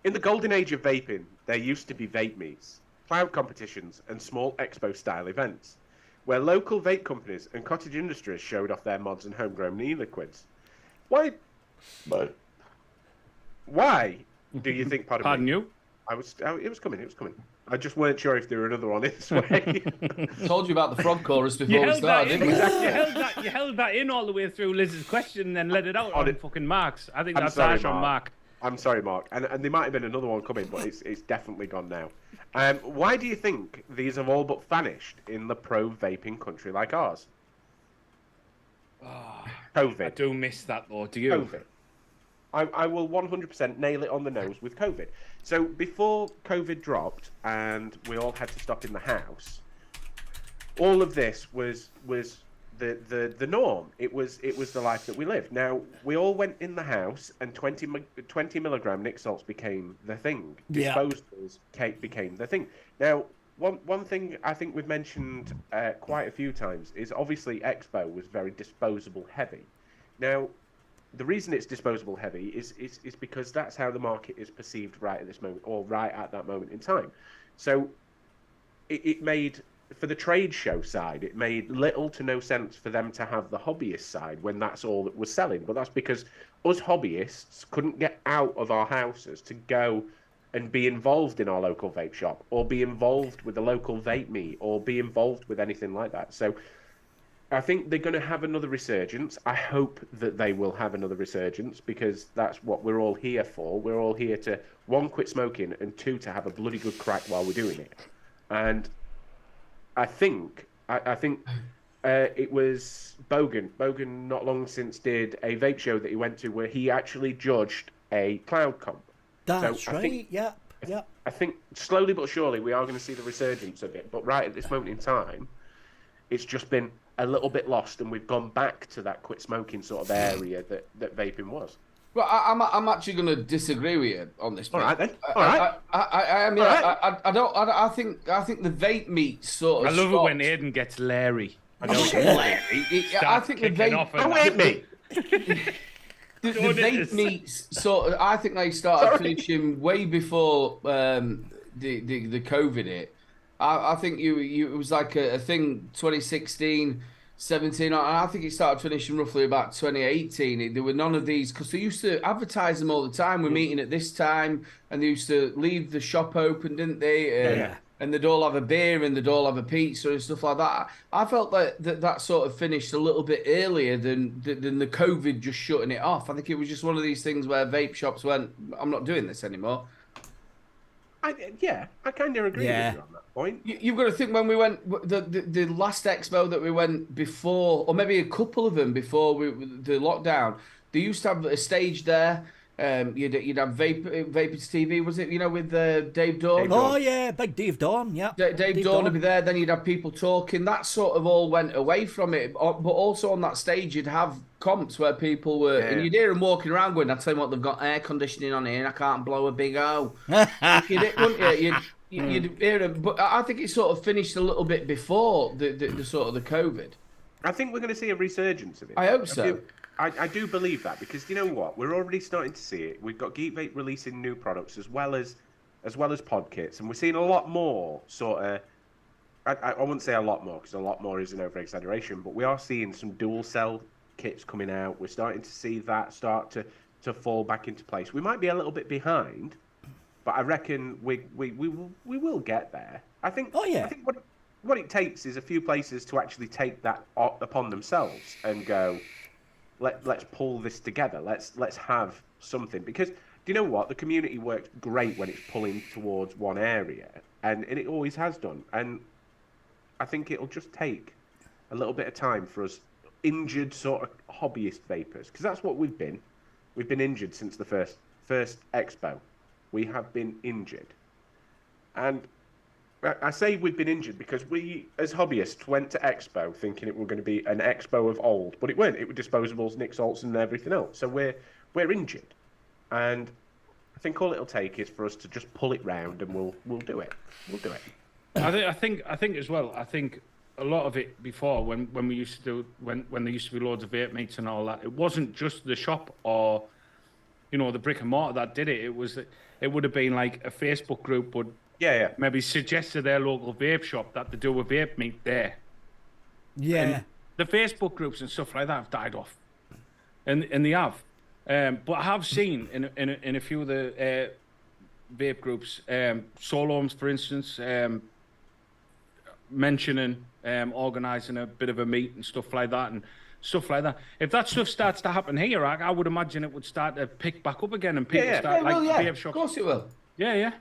in the golden age of vaping, there used to be vape meets, cloud competitions, and small expo-style events, where local vape companies and cottage industries showed off their mods and homegrown e-liquids. Why do you think? Pardon you? It was coming. I just weren't sure if there were another one this way. Told you about the frog chorus before we started, didn't we? You held that in all the way through Liz's question and then let it out on fucking Mark's. I think I'm that's sorry, harsh on Mark. I'm sorry, Mark. And there might have been another one coming, but it's definitely gone now. Why do you think these have all but vanished in the pro-vaping country like ours? COVID. I do miss that though. Do you? COVID. I will 100% nail it on the nose with COVID. So before COVID dropped and we all had to stop in the house, all of this was the norm. It was the life that we lived. Now we all went in the house and 20 milligram Nick salts became the thing. Yeah. Disposables became the thing. Now one thing I think we've mentioned quite a few times is obviously Expo was very disposable heavy. Now, the reason it's disposable heavy is because that's how the market is perceived right at this moment, or right at that moment in time. So it made, for the trade show side, it made little to no sense for them to have the hobbyist side when that's all that was selling. But that's because us hobbyists couldn't get out of our houses to go and be involved in our local vape shop, or be involved with the local vape meet, or be involved with anything like that. So I think they're going to have another resurgence. I hope that they will have another resurgence, because that's what we're all here for. We're all here to, one, quit smoking, and two, to have a bloody good crack while we're doing it. And I think it was Bogan. Bogan not long since did a vape show that he went to where he actually judged a cloud comp. That's So I right. think- Yep. I think slowly but surely we are going to see the resurgence of it. But right at this moment in time, it's just been a little bit lost, and we've gone back to that quit smoking sort of area that vaping was. Well, I'm actually going to disagree with you on this. All right then. I- All right. I mean, All right. I think the vape meat sort I of. love it when stopped. Aiden gets Larry. I know. I think the vape. Off Don't hit me. The Don't vape it? meats sort of, I think they started Sorry. finishing way before the COVID hit. I think it was like a thing 2016, 17, I think it started finishing roughly about 2018. There were none of these because they used to advertise them all the time. We're meeting at this time, and they used to leave the shop open, didn't they? Yeah. And they'd all have a beer and they'd all have a pizza and stuff like that. I felt like that sort of finished a little bit earlier than the COVID just shutting it off. I think it was just one of these things where vape shops went, I'm not doing this anymore. I kind of agree with you on that point. You've got to think when we went the last expo that we went before, or maybe a couple of them before the lockdown. They used to have a stage there. You'd have Vaping TV, was it? With Dave Dawn. Oh yeah, big Dave Dawn. Yeah, Dave Dawn would be there. Then you'd have people talking. That sort of all went away from it. But also on that stage, you'd have comps where people were, and you'd hear them walking around going, "I tell you what, they've got air conditioning on here, and I can't blow a big O." Wouldn't you? You'd hear them. But I think it sort of finished a little bit before the sort of the COVID. I think we're going to see a resurgence of it. I hope so. I do believe that, because you know what, we're already starting to see it. We've got Geek Vape releasing new products as well as pod kits, and we're seeing a lot more sort of. I wouldn't say a lot more, because a lot more is an over exaggeration, but we are seeing some dual cell kits coming out. We're starting to see that start to fall back into place. We might be a little bit behind, but I reckon we will get there. I think. Oh yeah. I think what it takes is a few places to actually take that upon themselves and go, let's pull this together. Let's have something, because do you know what? The community works great when it's pulling towards one area, and it always has done. And I think it'll just take a little bit of time for us injured sort of hobbyist vapors, because that's what we've been. We've been injured since the first expo. We have been injured, and I say we've been injured because we, as hobbyists, went to Expo thinking it was going to be an Expo of old, but it weren't. It was disposables, Nick Salts, and everything else. So we're injured, and I think all it'll take is for us to just pull it round, and we'll do it. We'll do it. I think as well. I think a lot of it before, when we used to do when there used to be loads of vape meets and all that, it wasn't just the shop or the brick and mortar that did it. It would have been like a Facebook group would. Yeah. Maybe suggest to their local vape shop that they do a vape meet there. Yeah. And the Facebook groups and stuff like that have died off, and they have. But I have seen in a few of the vape groups, Solom's, for instance, mentioning organising a bit of a meet and stuff like that. If that stuff starts to happen here, I would imagine it would start to pick back up again, and people start vape shops. Of course it will. Yeah.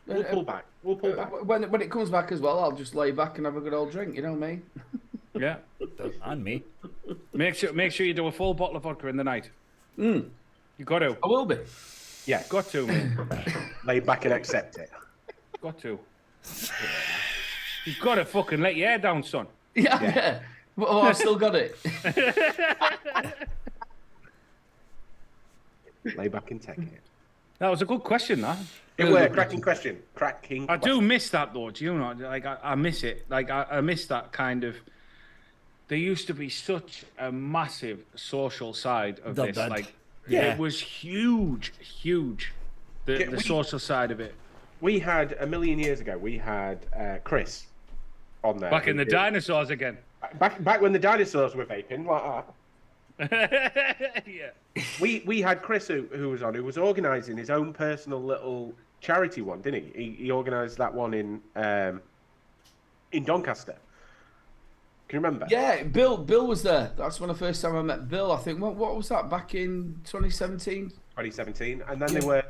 We'll pull back. When it comes back as well, I'll just lay back and have a good old drink. You know me. Yeah. And me. Make sure you do a full bottle of vodka in the night. You got to. I will be. Yeah. Got to, man. Lay back and accept it. Got to. You've got to fucking let your hair down, son. Yeah. Well, I've still got it. Lay back and take it. That was a good question, that. It was a cracking question. I do miss that, though. Do you know? Like, I miss it. Like, I miss that kind of. There used to be such a massive social side of this. Like, it was huge. The social side of it. We had a million years ago. We had Chris on there. Back in the dinosaurs again. Back when the dinosaurs were vaping, like that. Yeah. We had Chris who was on, who was organising his own personal little charity one, didn't he? He organised that one in Doncaster. Can you remember? Yeah, Bill was there. That's when the first time I met Bill. I think what was that, back in 2017? 2017, and then they were.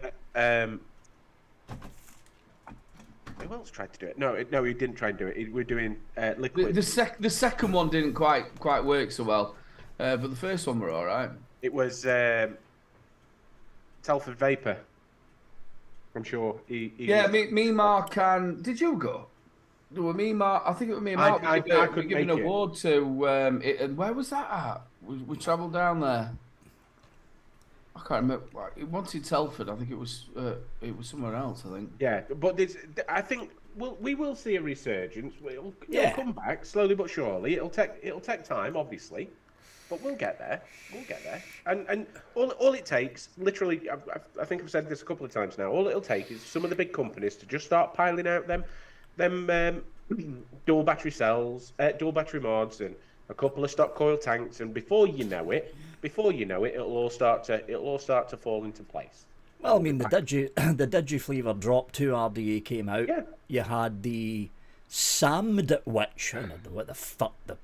Who else tried to do it? No, he didn't try and do it. We're doing liquid. The second one didn't quite work so well, but the first one were all right. It was Telford Vapor. I'm sure he me, Mark, and did you go? There were me, Mark. I think it was me and Mark. I couldn't give an make it. award to. And where was that at? We travelled down there. I can't remember. It wasn't Telford. I think it was somewhere else. I think. Yeah, but I think we will see a resurgence. It'll come back slowly but surely. It'll take time, obviously, but we'll get there. And all it takes, literally, I think I've said this a couple of times now. All it'll take is some of the big companies to just start piling out them dual battery cells, dual battery mods, and a couple of stock coil tanks, and before you know it, it'll all start to fall into place. Well, I mean, the Digi Flavor Drop 2 RDA came out. Yeah. You had the Sammed Witch. I don't know what the fuck the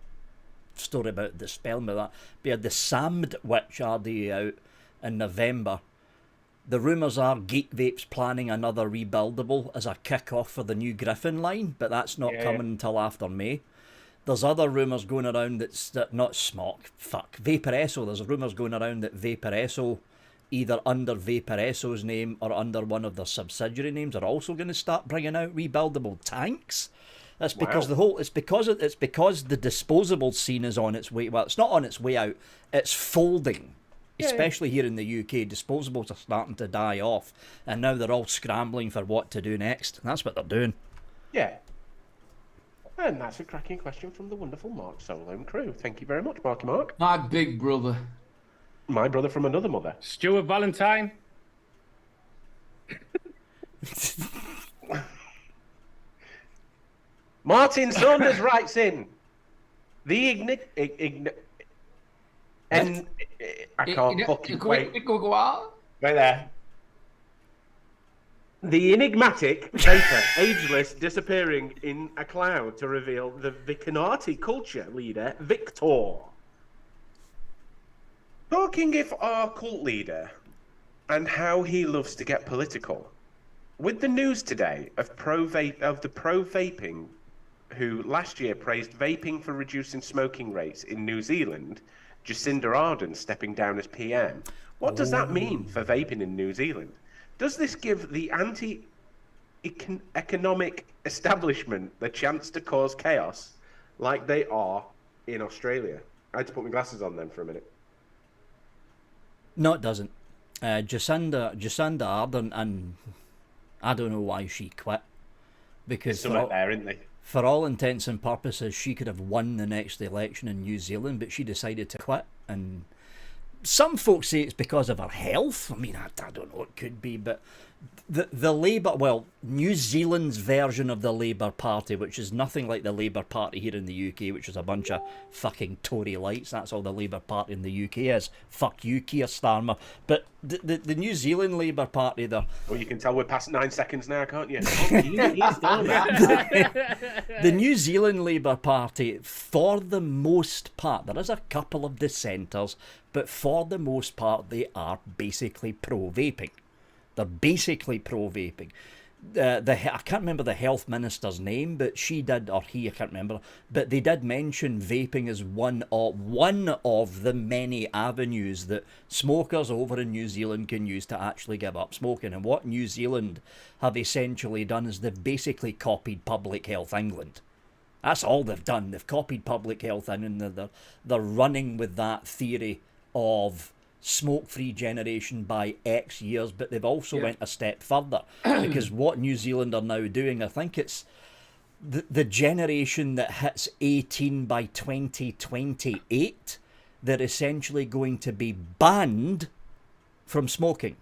story about the spelling of that. But you had the Sammed Witch RDA out in November. The rumours are Geek Vape's planning another rebuildable as a kick-off for the new Griffin line, but that's not coming until after May. There's other rumours going around that not Smock, Vaporesso. There's rumours going around that Vaporesso, either under Vaporesso's name or under one of their subsidiary names, are also going to start bringing out rebuildable tanks. That's because it's because the disposable scene is on its way. Well, it's not on its way out. It's folding. Especially here in the UK, disposables are starting to die off, and now they're all scrambling for what to do next. And that's what they're doing. Yeah. And that's a cracking question from the wonderful Mark Solo and crew. Thank you very much, Marky Mark. My big brother. My brother from another mother. Stuart Valentine. Martin Saunders writes in, I can't fucking wait. Right there. The enigmatic vapor, ageless, disappearing in a cloud to reveal the Vicinati culture leader, Victor. Talking of our cult leader and how he loves to get political. With the news today of the pro-vaping who last year praised vaping for reducing smoking rates in New Zealand, Jacinda Ardern stepping down as PM. What does that mean for vaping in New Zealand? Does this give the anti-economic establishment the chance to cause chaos like they are in Australia? I had to put my glasses on then for a minute. No, it doesn't. Jacinda Ardern, and I don't know why she quit. Because for all intents and purposes, she could have won the next election in New Zealand, but she decided to quit. And some folks say it's because of her health. I mean, I don't know, it could be, but the Labour, well, New Zealand's version of the Labour Party, which is nothing like the Labour Party here in the UK, which is a bunch of fucking Tory lights. That's all the Labour Party in the UK is. Fuck you, Keir Starmer. But the New Zealand Labour Party there... Well, you can tell we're past 9 seconds now, can't you? The New Zealand Labour Party, for the most part, there is a couple of dissenters, but for the most part, they are basically pro-vaping. They're basically pro-vaping. I can't remember the health minister's name, but she did, or he, I can't remember, but they did mention vaping as one of the many avenues that smokers over in New Zealand can use to actually give up smoking. And what New Zealand have essentially done is they've basically copied Public Health England. That's all they've done. They've copied Public Health England. They're running with that theory of smoke-free generation by X years, but they've also went a step further because what New Zealand are now doing, I think it's the generation that hits 18 by 2028, they're essentially going to be banned from smoking.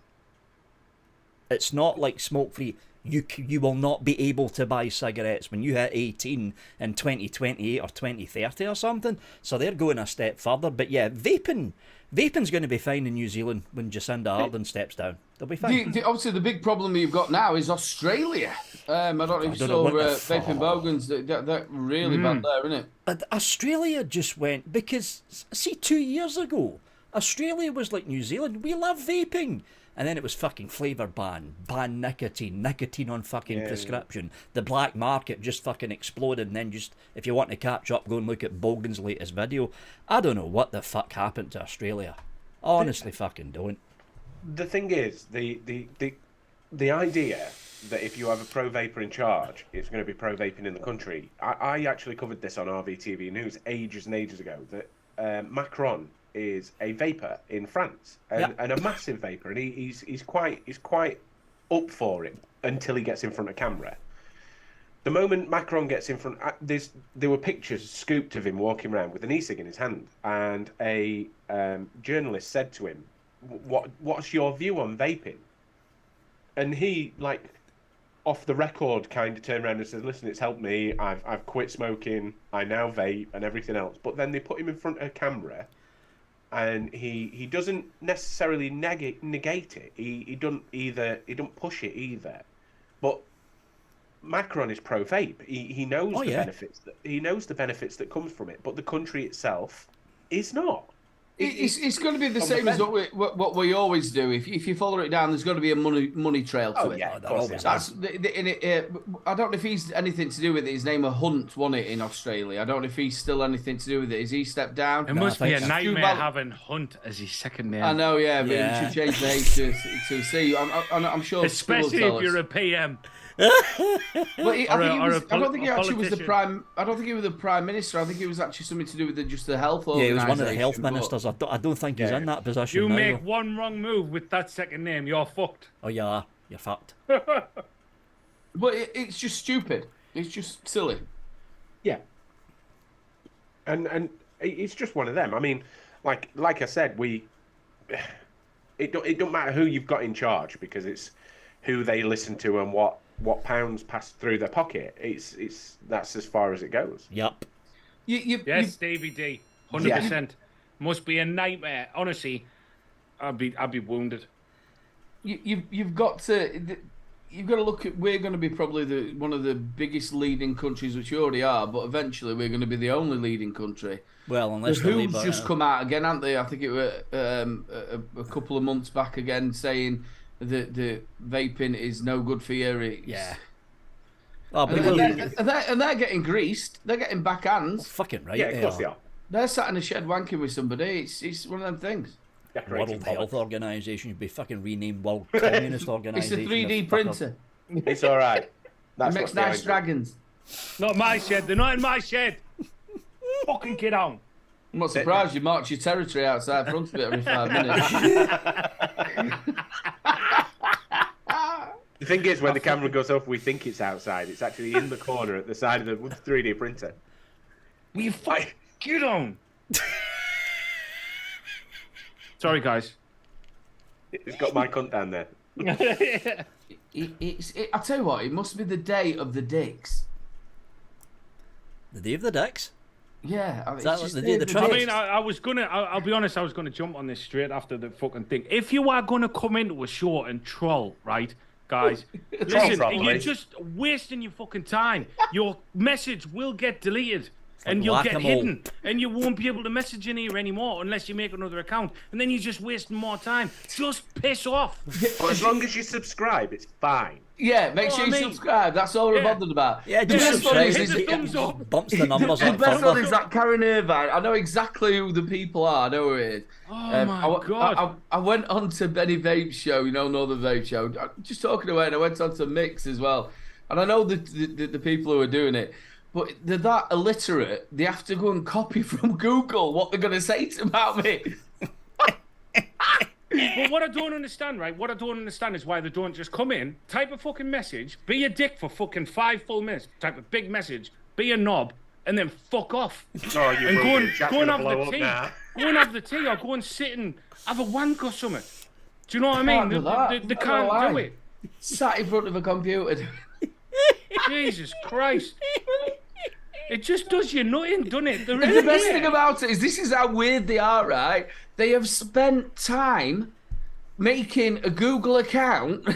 It's not like smoke-free. You will not be able to buy cigarettes when you hit 18 in 2028 or 2030 or something. So they're going a step further. But yeah, vaping's going to be fine in New Zealand when Jacinda Ardern steps down. They'll be fine. Obviously, the big problem you've got now is Australia. I don't know if you saw Vaping Bogans. They're really bad there, isn't it? Australia just went, because, see, 2 years ago, Australia was like New Zealand. We love vaping. And then it was fucking flavour ban nicotine on fucking prescription. The black market just fucking exploded, and then just, if you want to catch up, go and look at Bogan's latest video. I don't know what the fuck happened to Australia. I honestly fucking don't. The thing is, the idea that if you have a pro-vapor in charge, it's going to be pro-vaping in the country. I actually covered this on RVTV News ages and ages ago, that Macron is a vapor in France, and a massive vapor, and he's quite up for it until he gets in front of camera. The moment Macron gets in front, there were pictures scooped of him walking around with an e-cig in his hand, and a journalist said to him, "What's your view on vaping?" And he, like, off the record kind of turned around and said, "Listen, it's helped me. I've quit smoking. I now vape and everything else." But then they put him in front of a camera, and he doesn't necessarily negate it. He don't push it either. But Macron is pro vape. He knows benefits. He knows the benefits that comes from it. But the country itself is not. It's going to be the same as what we always do. If you follow it down, there's going to be a money trail to it. Yeah, of course. I don't know if he's anything to do with it. His name, Hunt, won it in Australia. I don't know if he's still anything to do with it. Has he stepped down? It must be a nightmare having Hunt as his second name. I know, yeah, but he should change the H to C. I'm sure. Especially if you're a PM. But I don't think he actually was the prime. I don't think he was the prime minister. I think it was actually something to do with just the health organisation. Yeah, he was one of the health ministers. I don't think he's in that position. You now, make one wrong move with that second name, you're fucked. Oh yeah, you're fucked. But it's just stupid. It's just silly. Yeah. And it's just one of them. I mean, like I said, it don't matter who you've got in charge, because it's who they listen to and what pounds pass through their pocket. That's as far as it goes. Yep. Yes, Davey D, 100%. Must be a nightmare. Honestly, I'd be wounded. You've got to look at. We're going to be probably one of the biggest leading countries, which we already are, but eventually we're going to be the only leading country. Well, unless the WHO's just come out again, haven't they? I think it was a couple of months back again, saying that the vaping is no good for you. Yeah. Oh, and they're getting greased. They're getting backhands. Fucking right. Yeah, of course they are. They're sat in a shed wanking with somebody. It's one of them things. World Health Organization should be fucking renamed World Communist Organization. It's a 3D printer. It's all right. It makes nice dragons. Not my shed. They're not in my shed. Fucking get on. I'm not surprised you march your territory outside front of it every 5 minutes. The thing is, when the camera goes off, we think it's outside. It's actually in the corner at the side of the 3D printer. Will you fuck? Get on. Sorry, guys. It's got my cunt down there. I tell you what, it must be the day of the dicks. The day of the dicks? Yeah, I mean, that was the day of the trade. I mean, I'll be honest, I was gonna jump on this straight after the fucking thing. If you are gonna come into a show and troll, right, guys, listen, you're just wasting your fucking time. Your message will get deleted. And you'll get hidden, and you won't be able to message in here anymore unless you make another account, and then you're just wasting more time. Just piss off. But as long as you subscribe, it's fine. Yeah, make sure you subscribe. That's all we're bothered about. Yeah, just subscribe. Up. Bumps the numbers up. The best one is that Karen Irvine. I know exactly who the people are. I know who it is. Oh my God. I went on to Benny Vape's show, Northern Vape show, just talking away, and I went on to Mix as well. And I know the people who are doing it. But they're that illiterate, they have to go and copy from Google what they're going to say about me. But what I don't understand, right? What I don't understand is why they don't just come in, type a fucking message, be a dick for fucking 5 full minutes, type a big message, be a knob, and then fuck off. Oh, and go and have the tea. Go and have the tea, or go and sit and have a wank or something. Do you know what I mean? They can't do it. Sat in front of a computer. Jesus Christ. It just does you nothing, doesn't it? The best thing about it is this is how weird they are, right? They have spent time making a Google account.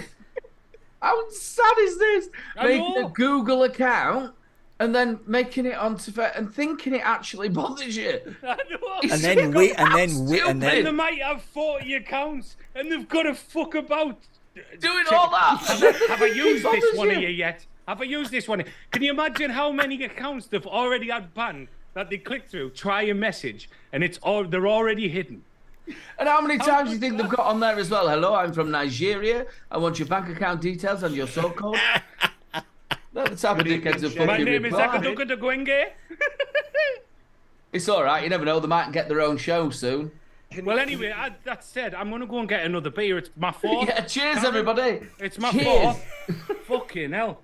How sad is this? Making a Google account and then making it onto and thinking it actually bothers you. I know. And then wait, and then they might have 40 accounts and they've got to fuck about doing all that. Have I used this one here yet? Have I used this one? Can you imagine how many accounts they've already had banned that they click through, try a message, and they're already hidden? And how many times do you think they've got on there as well? Hello, I'm from Nigeria. I want your bank account details and your SOC code. They're the type of dickheads who fucking My name is Akaduka de Gwenge. It's all right. You never know. They might get their own show soon. Well, anyway, that said, I'm going to go and get another beer. It's my fourth. Yeah, cheers, everybody. It's my fourth. Fucking hell.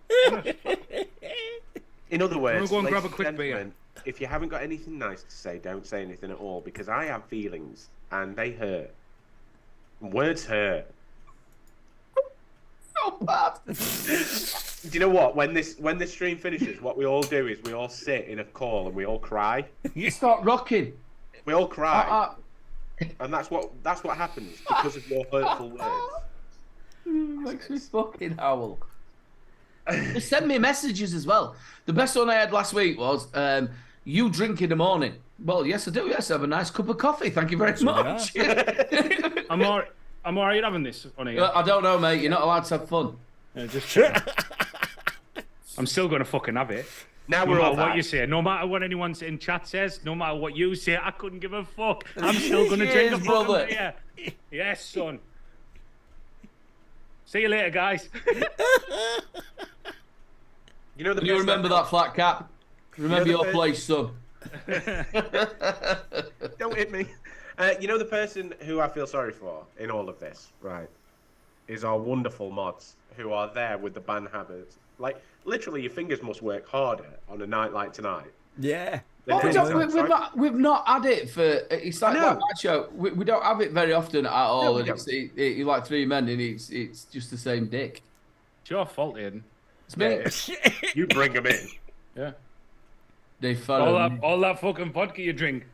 In other words, go and grab a quick beer. If you haven't got anything nice to say, don't say anything at all, because I have feelings, and they hurt. Words hurt. So bad. Do you know what? When this stream finishes, what we all do is we all sit in a call and we all cry. You start rocking. We all cry, and that's what happens because of your hurtful words. Makes me fucking howl. Just send me messages as well. The best one I had last week was, you drink in the morning. Well, yes, I do. Yes, I have a nice cup of coffee. Thank you very much. I'm all right having this on here. I don't know, mate. You're not allowed to have fun. Just I'm still going to fucking have it. Now No we're all matter what back. you say, no matter what anyone in chat says, no matter what you say, I couldn't give a fuck. I'm still going to drink a Cheers, fucking brother. beer. Yes, son. See you later, guys. You know the You best remember that flat cap? Remember You know the your best- place, son. Don't hit me. You know the person who I feel sorry for in all of this, right, is our wonderful mods who are there with the ban habits. Like, literally, your fingers must work harder on a night like tonight. Yeah. Well, we've not had it for. It's like No. that match show. We don't have it very often at all, we and you're like three men, and it's just the same dick. It's your fault, Aiden. It's me. You bring them in. Yeah. They follow me. All that fucking vodka you drink.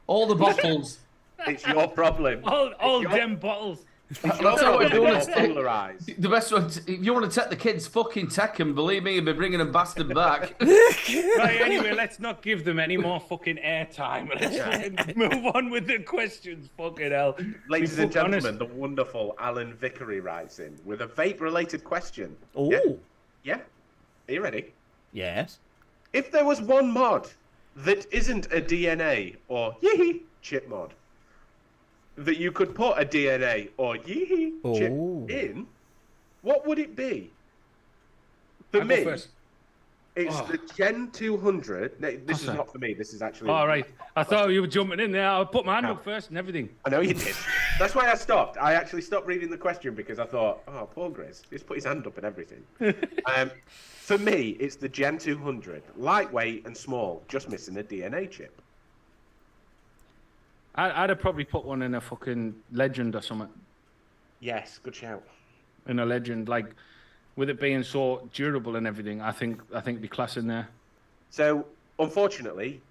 All the bottles. It's your problem. All them bottles. It's your That's what we're problem. doing. You're polarized. The best one, if you want to take the kids, fucking take them. Believe me, you'll be bringing them bastard back. Right, anyway, let's not give them any more fucking airtime. Let's move on with the questions. Fucking hell. Ladies Be and fucking gentlemen, the wonderful Alan Vickery writes in with a vape-related question. Oh. Yeah? Are you ready? Yes. If there was one mod that isn't a DNA or yee chip mod, that you could put a DNA or yee chip Oh. in, what would it be? For I'll go me, first. it's the Gen 200. No, this is that? not for me. This is actually. All right. I thought you were jumping in there. I'll put my hand up first and everything. I know you did. That's why I stopped. I actually stopped reading the question because I thought, oh, poor Grizz. He's put his hand up and everything. For me, it's the Gen 200. Lightweight and small, just missing a DNA chip. I'd have probably put one in a fucking Legend or something. Yes, good shout. In a Legend, like with it being so durable and everything, I think be class in there. So, unfortunately,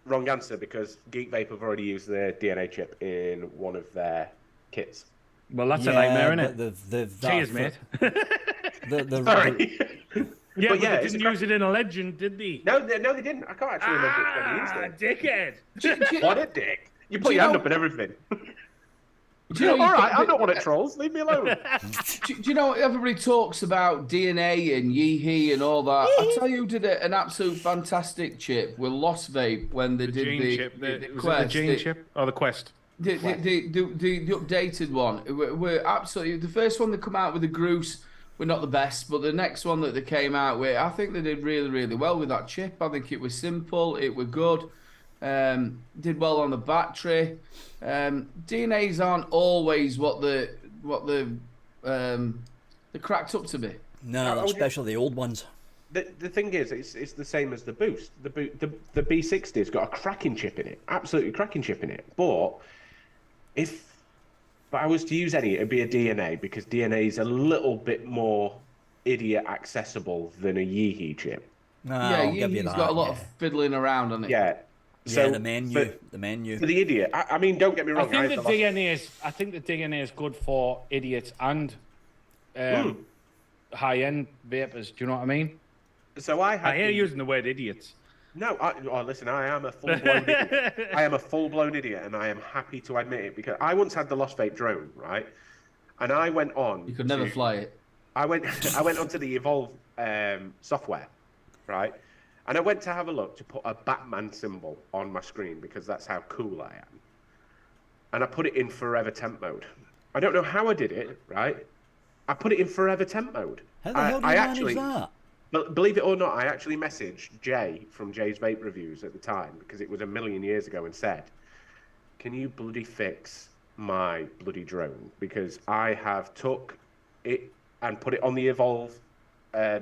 wrong answer because Geek Vape have already used their DNA chip in one of their kits. Well, that's a nightmare, isn't but it? they've Cheers, mate. Sorry. Yeah, but yeah, they it's didn't a use it in a Legend, did they? No, they didn't. I can't actually remember when they used it. Dickhead. What a dick. You put you your hand know- up and everything. Do you know, All right, I'm not one of trolls. Leave me alone. do you know everybody talks about DNA and Yeehee and all that? I tell you who did an absolute fantastic chip with Lost Vape when they did Gene the chip. the Was it the Quest. Gene chip or the Quest? The updated one. We're absolutely the first one that come out with the Groose were not the best, but the next one that they came out with, I think they did really, really well with that chip. I think it was simple, it were good, did well on the battery. DNAs aren't always what they're cracked up to be. No, especially the old ones. The thing is, it's the same as the Boost. The B60's got a cracking chip in it, absolutely cracking chip in it. But if I was to use any, it'd be a DNA because DNA is a little bit more idiot accessible than a Yeehee chip. No, Yeah, I'll give you he's that. got a lot yeah. of fiddling around on it. Yeah. Yeah, the menu. For the idiot, I mean, don't get me I wrong. think the DNA is good for idiots and high-end vapors. Do you know what I mean? So I had. I hear you using the word idiots. No, listen, I am a full-blown idiot. I am a full-blown idiot, and I am happy to admit it because I once had the Lost Vape drone, right? And I went on. You could never fly it. I went onto the Evolve software, right? And I went to have a look to put a Batman symbol on my screen because that's how cool I am. And I put it in forever temp mode. I don't know how I did it, right? I put it in forever temp mode. How the hell do you manage that? But believe it or not, I actually messaged Jay from Jay's Vape Reviews at the time because it was a million years ago and said, can you bloody fix my bloody drone? Because I have took it and put it on the Evolve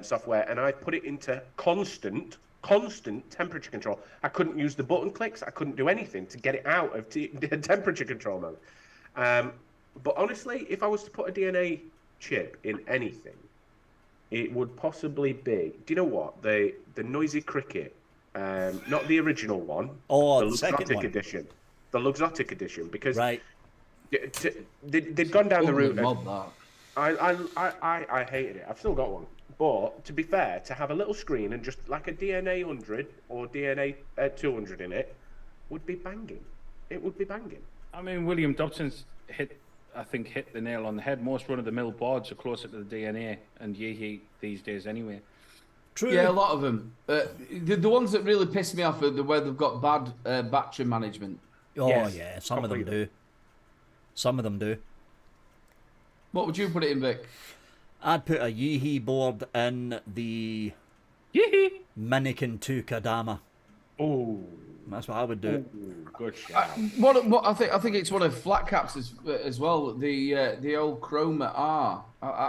software and I put it into constant temperature control. I couldn't use the button clicks. I couldn't do anything to get it out of temperature control mode. But honestly, if I was to put a DNA chip in anything, it would possibly be. Do you know what the Noisy Cricket? Not the original one. Oh, the the second Luxottic one. edition. The Luxottic edition, because Right. they'd gone down the Ugly route. mob, that. I hated it. I've still got one. But to be fair, to have a little screen and just like a DNA 100 or DNA 200 in it would be banging. It would be banging. I mean, William Dobson's hit the nail on the head. Most run-of-the-mill boards are closer to the DNA and Yeehee these days anyway. True. Yeah, a lot of them. The ones that really piss me off are the where they've got bad battery management. Oh, Yes, yeah. Some of them completely. do. Some of them do. What would you put it in, Vic? I'd put a Yeehee board in the Yeehee! Minikin 2 Kadama. Oh, That's what I would do. good shout. What I think it's one of flat caps as well. The old Chroma R.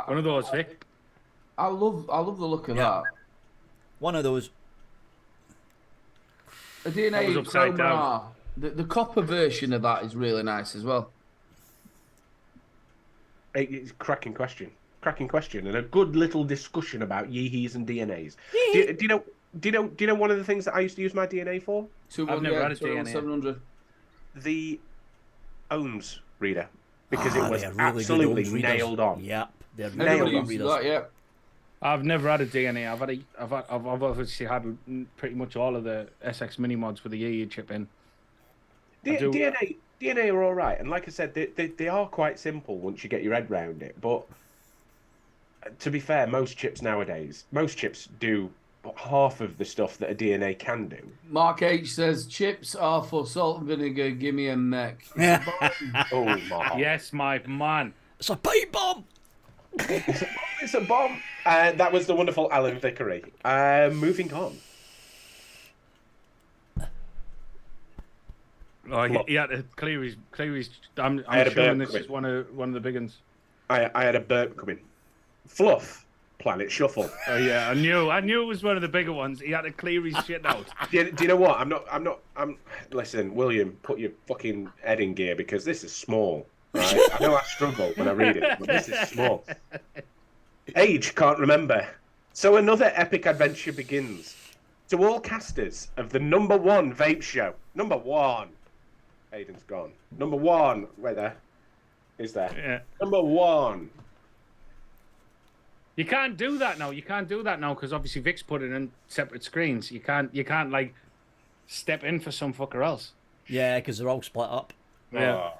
One of those, Vic. I love the look of Yeah. that. One of those. A DNA That was upside Chroma down. R. The copper version of that is really nice as well. It's a cracking question, and a good little discussion about Yeehees and DNAs. Do you know one of the things that I used to use my DNA for? I've never had a DNA. 700. The ohms reader, because it was they're really good absolutely ohms readers. nailed on. Yep. They're Nailed Everybody on. good uses readers. that, yeah. I've never had a DNA. I've obviously had pretty much all of the SX mini mods with the Yeehee chip in. I do- DNA are all right, and like I said, they are quite simple once you get your head round it. But to be fair, most chips do half of the stuff that a DNA can do. Mark H says chips are for salt and vinegar. Give me a Mech. Oh my! Yes, my man. It's a pipe bomb! It's a bomb. That was the wonderful Alan Vickery. Moving on. Oh, he had to clear his. I'm I had a assuming burp this is one of the big ones. I had a burp coming. Fluff. Planet Shuffle. Oh yeah, I knew it was one of the bigger ones. He had to clear his shit out. Do you know what? Listen, William, put your fucking head in gear, because this is small. Right? I know I struggle when I read it, but this is small. Age can't remember. So another epic adventure begins. To all casters of the #1 vape show. #1. Aiden's gone. #1. Wait there. Is there? Yeah. #1. You can't do that now. You can't do that now because obviously Vic's put it in separate screens. You can't like step in for some fucker else. Yeah, because they're all split up. Yeah.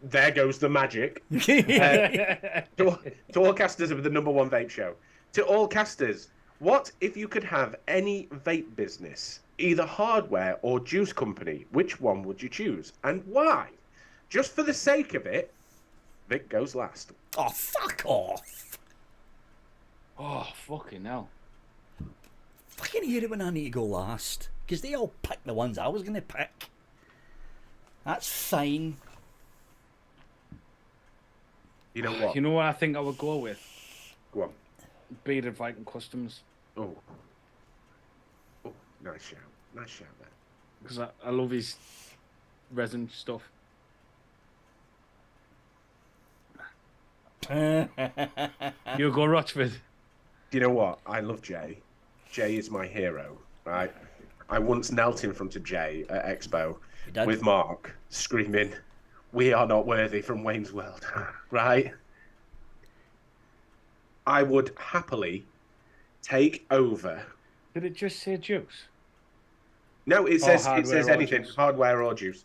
There goes the magic. To all casters of the #1 vape show. To all casters, what if you could have any vape business, either hardware or juice company? Which one would you choose and why? Just for the sake of it, Vic goes last. Oh, fuck off! Oh fucking hell! Fucking hear it when I need to go last. Because they all picked the ones I was going to pick. That's fine. You know what? You know what I think I would go with? Go on. Bearded Viking Customs Oh, nice shout. Nice shout there. because I love his resin stuff. You go Rochford. Do you know what? I love Jay. Jay is my hero, right? I once knelt in front of Jay at Expo You did? with Mark, screaming, "We are not worthy" from Wayne's World, right? I would happily take over. Did it just say juice? No, it says hardware or anything, juice. hardware or juice.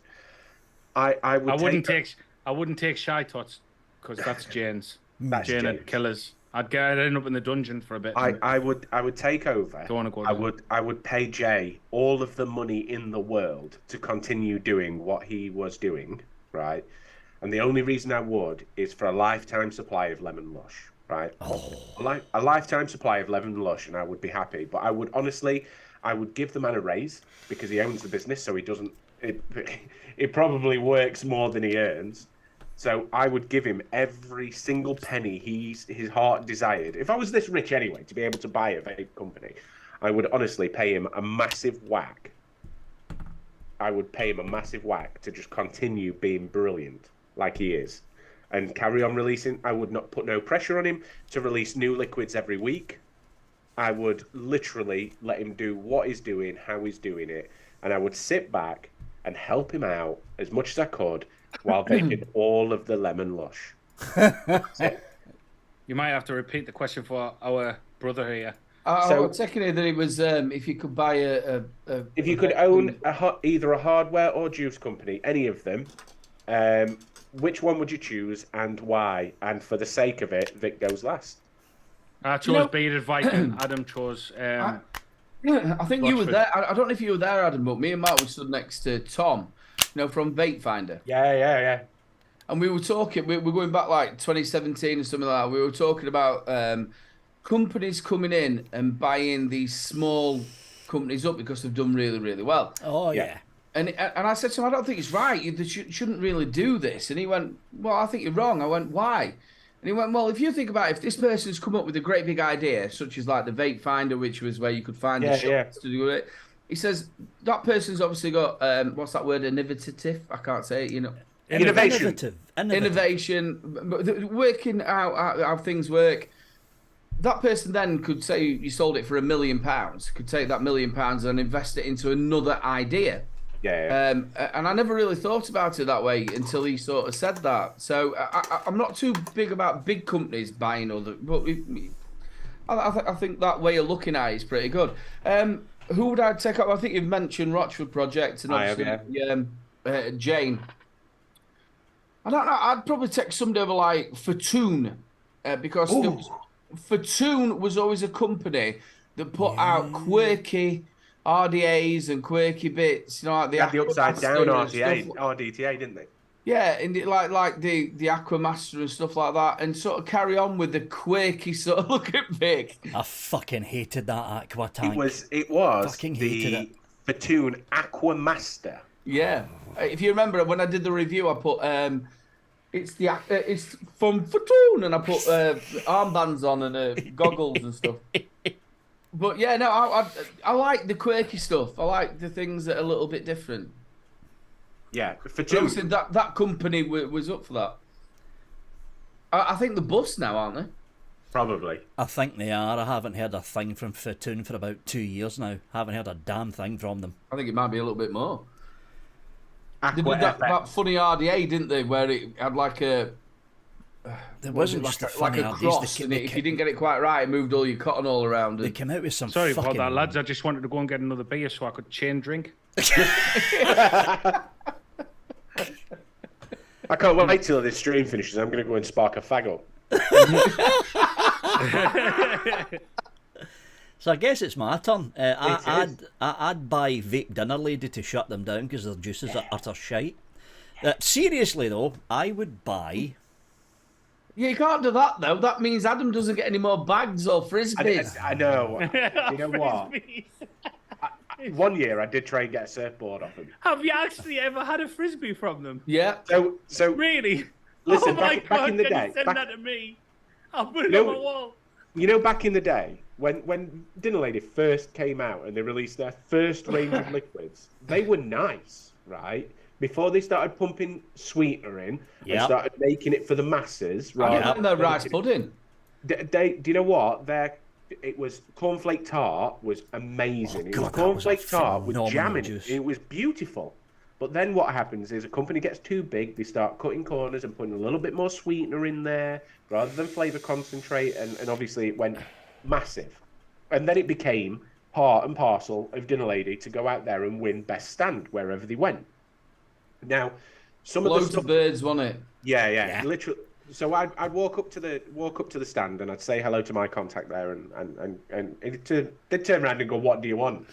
I wouldn't take Shy Tots because that's Jane's. That's Jane Jane's. at Killers. I'd end up in the dungeon for a bit. I would take over. Don't wanna go I there. would pay Jay all of the money in the world to continue doing what he was doing, right? And the only reason I would is for a lifetime supply of Lemon Lush, right? A lifetime supply of Lemon Lush, and I would be happy. But I would honestly, I would give the man a raise because he owns the business, so he doesn't. It probably works more than he earns. So I would give him every single penny his heart desired. If I was this rich anyway, to be able to buy a vape company, I would honestly pay him a massive whack. I would pay him a massive whack to just continue being brilliant like he is. and carry on releasing. I would not put no pressure on him to release new liquids every week. I would literally let him do what he's doing, how he's doing it, and I would sit back and help him out as much as I could while vaping all of the lemon lush. You might have to repeat the question for our brother here. I was checking here that it was if you could buy if you could own either a hardware or juice company, any of them, which one would you choose and why? And for the sake of it, Vic goes last. I chose bearded Viking. Adam chose. I think you were there. I don't know if you were there, Adam, but me and Mark were stood next to Tom, from Vape Finder. Yeah. And we were talking. We're going back like 2017 or something like that. We were talking about companies coming in and buying these small companies up because they've done really, really well. Oh yeah. And I said to him, I don't think it's right. You shouldn't really do this. And he went, well, I think you're wrong. I went, why? And he went, well, if you think about it, if this person's come up with a great big idea, such as like the Vape Finder, which was where you could find the shops to do it, he says that person's obviously got what's that word? Innovative. I can't say it. Innovation. Working out how things work. That person then could say you sold it for £1 million. Could take that £1 million and invest it into another idea. Yeah. And I never really thought about it that way until he sort of said that. So I'm not too big about big companies buying other, but I think that way of looking at it is pretty good. Who would I take up? I think you've mentioned Rochford Project and obviously Jane. I don't know. I'd probably take somebody over like Fatoon because Fatoon was always a company that put out quirky RDAs and quirky bits, like the upside down RDTA, didn't they? Yeah, and like the Aquamaster and stuff like that, and sort of carry on with the quirky sort of look at Vic. I fucking hated that Aqua tank. It was fucking the Fatoon Aquamaster. Yeah, if you remember when I did the review, I put it's from Fatoon, and I put armbands on and goggles and stuff. But yeah, no, I like the quirky stuff. I like the things that are a little bit different. Yeah, Fatoon. That company was up for that. I think the bus now, aren't they? Probably. I think they are. I haven't heard a thing from Fatoon for about 2 years now. Haven't heard a damn thing from them. I think it might be a little bit more. Aqua They did that funny RDA, didn't they? Where it had like a... There wasn't just like a cross, and if you didn't get it quite right, it moved all your cotton all around. They came out with some Sorry fucking... about that, lads. I just wanted to go and get another beer so I could chain drink. I can't wait till this stream finishes. I'm going to go and spark a fag up. So I guess it's my turn. I'd buy Vape Dinner Lady to shut them down because their juices are utter shite. Seriously though, I would buy... Yeah, you can't do that though. That means Adam doesn't get any more bags or frisbees. I know. You know what? One year I did try and get a surfboard off him. Have you actually ever had a frisbee from them? Yeah. So really? Listen, oh my back God, in the can day, you send that to me? I'll put it No. on my wall. you know, back in the day when Dinner Lady first came out and they released their first range of liquids, they were nice, right? Before they started pumping sweetener in and started making it for the masses, right? I the rice pudding. Do you know what? It was cornflake tart was amazing. It was cornflake tart with jam in it. It was beautiful. But then what happens is a company gets too big, they start cutting corners and putting a little bit more sweetener in there rather than flavour concentrate, and obviously it went massive. And then it became part and parcel of Dinner Lady to go out there and win best stand wherever they went. Now, some loads of the stuff, of birds, wasn't it? Yeah, literally. So I'd walk up to the stand and I'd say hello to my contact there, and they'd turn around and go, "What do you want?"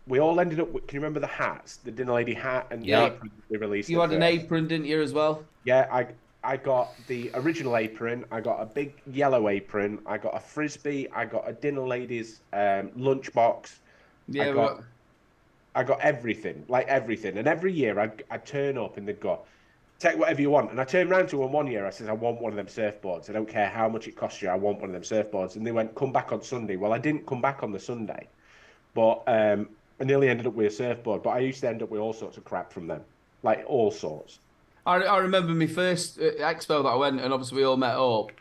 We all ended up with, can you remember the hats, the Dinner Lady hat and the apron they released? You had an apron, didn't you, as well? Yeah, I got the original apron. I got a big yellow apron. I got a frisbee. I got a Dinner Lady's lunchbox. Yeah, I got everything, like everything. And every year I'd turn up and they'd go, "Take whatever you want." And I turned around to them one year. I said, "I want one of them surfboards. I don't care how much it costs you. I want one of them surfboards." And they went, "Come back on Sunday." Well, I didn't come back on the Sunday, but I nearly ended up with a surfboard. But I used to end up with all sorts of crap from them, like all sorts. I remember my first expo that I went, and obviously we all met up.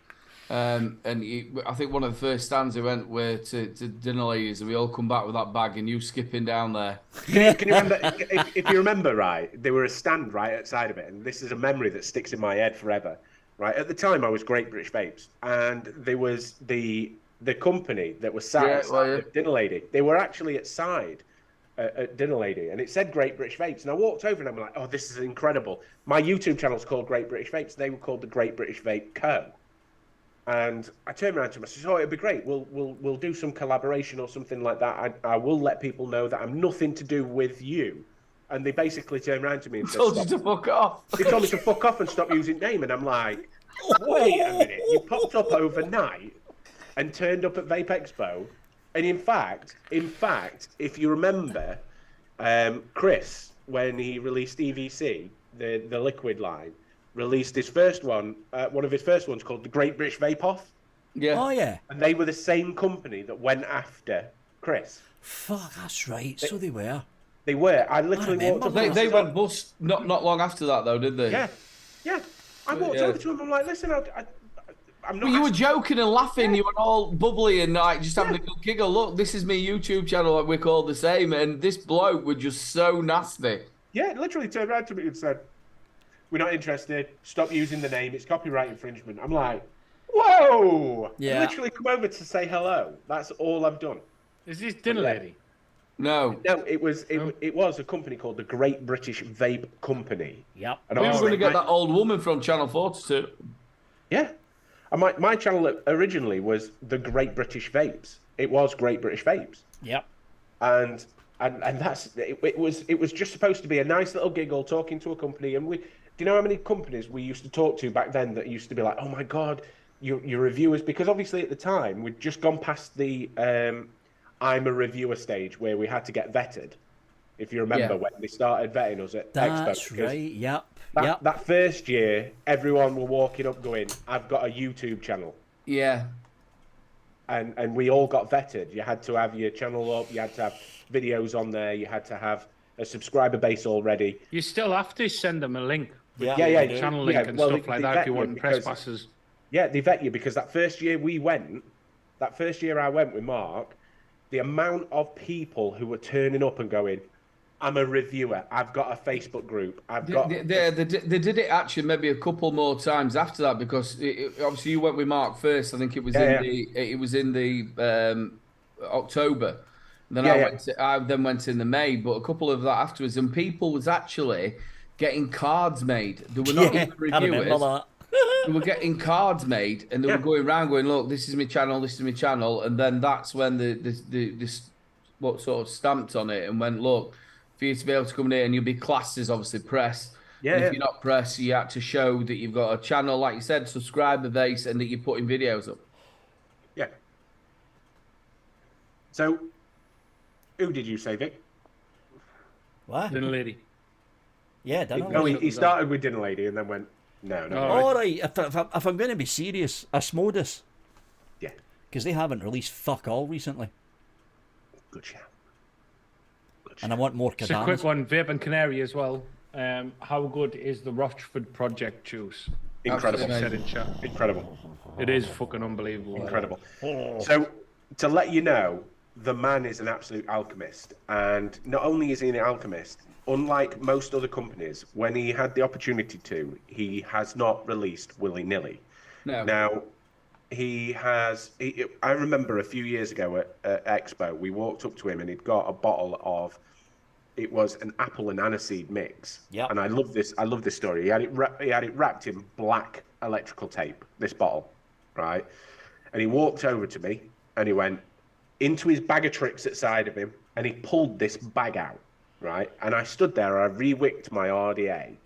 I think one of the first stands we went were to dinner ladies, and we all come back with that bag, and you skipping down there. Can you remember? If you remember, right, there were a stand right outside of it, and this is a memory that sticks in my head forever. Right, at the time, I was Great British Vapes, and there was the company that was sat outside of Dinner Lady. They were actually at Dinner Lady, and it said Great British Vapes. And I walked over, and I'm like, "Oh, this is incredible!" My YouTube channel's called Great British Vapes. They were called the Great British Vape Co. And I turned around to them. I said, "Oh, it'd be great. We'll do some collaboration or something like that. I will let people know that I'm nothing to do with you." And they basically turned around to me and said, "Told you to fuck off." They told me to fuck off and stop using name. And I'm like, "Wait a minute! You popped up overnight and turned up at Vape Expo." And in fact, if you remember, Chris, when he released EVC, the liquid line, released his first one, one of his first ones called the Great British Vape Off. Yeah. Oh, yeah. And they were the same company that went after Chris. Fuck, that's right. So they were. They were. I literally walked up. They went bust not long after that, though, did they? Yeah. Yeah. I walked over to him. I'm like, "Listen, I'm not." But you were joking and laughing. You were all bubbly and like just having a good giggle. Look, this is my YouTube channel. Like, we're called the same. And this bloke was just so nasty. Yeah, literally turned around to me and said, "We're not interested. Stop using the name. It's copyright infringement." I'm like, "Whoa!" Yeah. I literally come over to say hello. That's all I've done. Is this Dinner Lady? No. No, it was a company called the Great British Vape Company. Yep. And We were going to get that old woman from Channel 4 to. Yeah. And my channel originally was the Great British Vapes. It was Great British Vapes. Yep. And that's it was just supposed to be a nice little giggle talking to a company. And do you know how many companies we used to talk to back then that used to be like, "Oh my God, your reviewers," because obviously at the time we'd just gone past the I'm a reviewer stage where we had to get vetted. If you remember when they started vetting us at Expo. That's right. Yep. That first year, everyone were walking up going, "I've got a YouTube channel." Yeah. And we all got vetted. You had to have your channel up. You had to have videos on there. You had to have a subscriber base already. You still have to send them a link. Yeah. Channel link and stuff like that if you want press passes. Yeah, they vet you because that first year I went with Mark, the amount of people who were turning up and going, "I'm a reviewer. I've got a Facebook group. I've got." They did it actually maybe a couple more times after that because obviously you went with Mark first. I think it was in the October. And then I then went in the May, but a couple of that afterwards, and people was actually getting cards made. They were not even reviewers. They were getting cards made, and they were going around going, "Look, this is my channel. This is my channel." And then that's when this what sort of stamped on it and went, "Look, for you to be able to come in here, and you'll be classed as obviously press. Yeah. If you're not press, you have to show that you've got a channel, like you said, subscriber base, and that you're putting videos up." Yeah. So, who did you say, Vic? What? Dinner Lady. Yeah, Dinner No, Lady. he started with Dinner Lady and then went, no. All right. If I'm going to be serious, Asmodus. Yeah. Because they haven't released fuck all recently. Good shout. And I want more Just a Kadans. quick one. Vape and Canary as well. How good is the Rochford Project juice? Incredible. Said in chat. Incredible. It is fucking unbelievable. Incredible. So, to let you know, the man is an absolute alchemist. And not only is he an alchemist, unlike most other companies, when he had the opportunity to, he has not released willy-nilly. No. Now, I remember a few years ago at Expo, we walked up to him and he'd got a bottle of, it was an apple and aniseed mix. Yeah. And I love this story. He had it wrapped in black electrical tape, this bottle, right? And he walked over to me and he went into his bag of tricks at side of him and he pulled this bag out, right? And I stood there, I re-wicked my RDA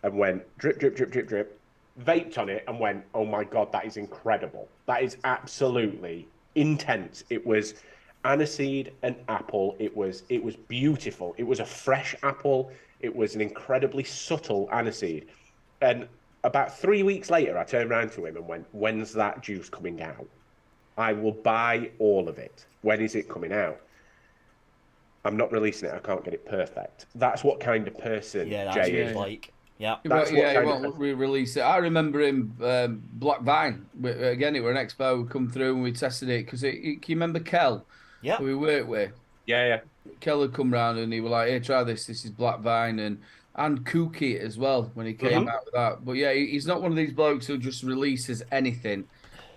and went drip, drip, drip, drip, drip, vaped on it and went, "Oh my God, that is incredible. That is absolutely intense." It was aniseed and apple. It was beautiful. It was a fresh apple. It was an incredibly subtle aniseed. And about 3 weeks later, I turned around to him and went, "When's that juice coming out? I will buy all of it. When is it coming out?" I'm not releasing it. I can't get it perfect. That's what kind of person Yeah, that's Jay what is. it's like. Yeah. That's He what kind won't of- re-release it. I remember him, Black Vine. Again, it were an expo. We come through and we tested it because can you remember Kel, Yeah. who we worked with? Yeah. Kel had come round and he was like, "Here, try this. This is Black Vine and Kooky as well when he came out with that." But yeah, he's not one of these blokes who just releases anything.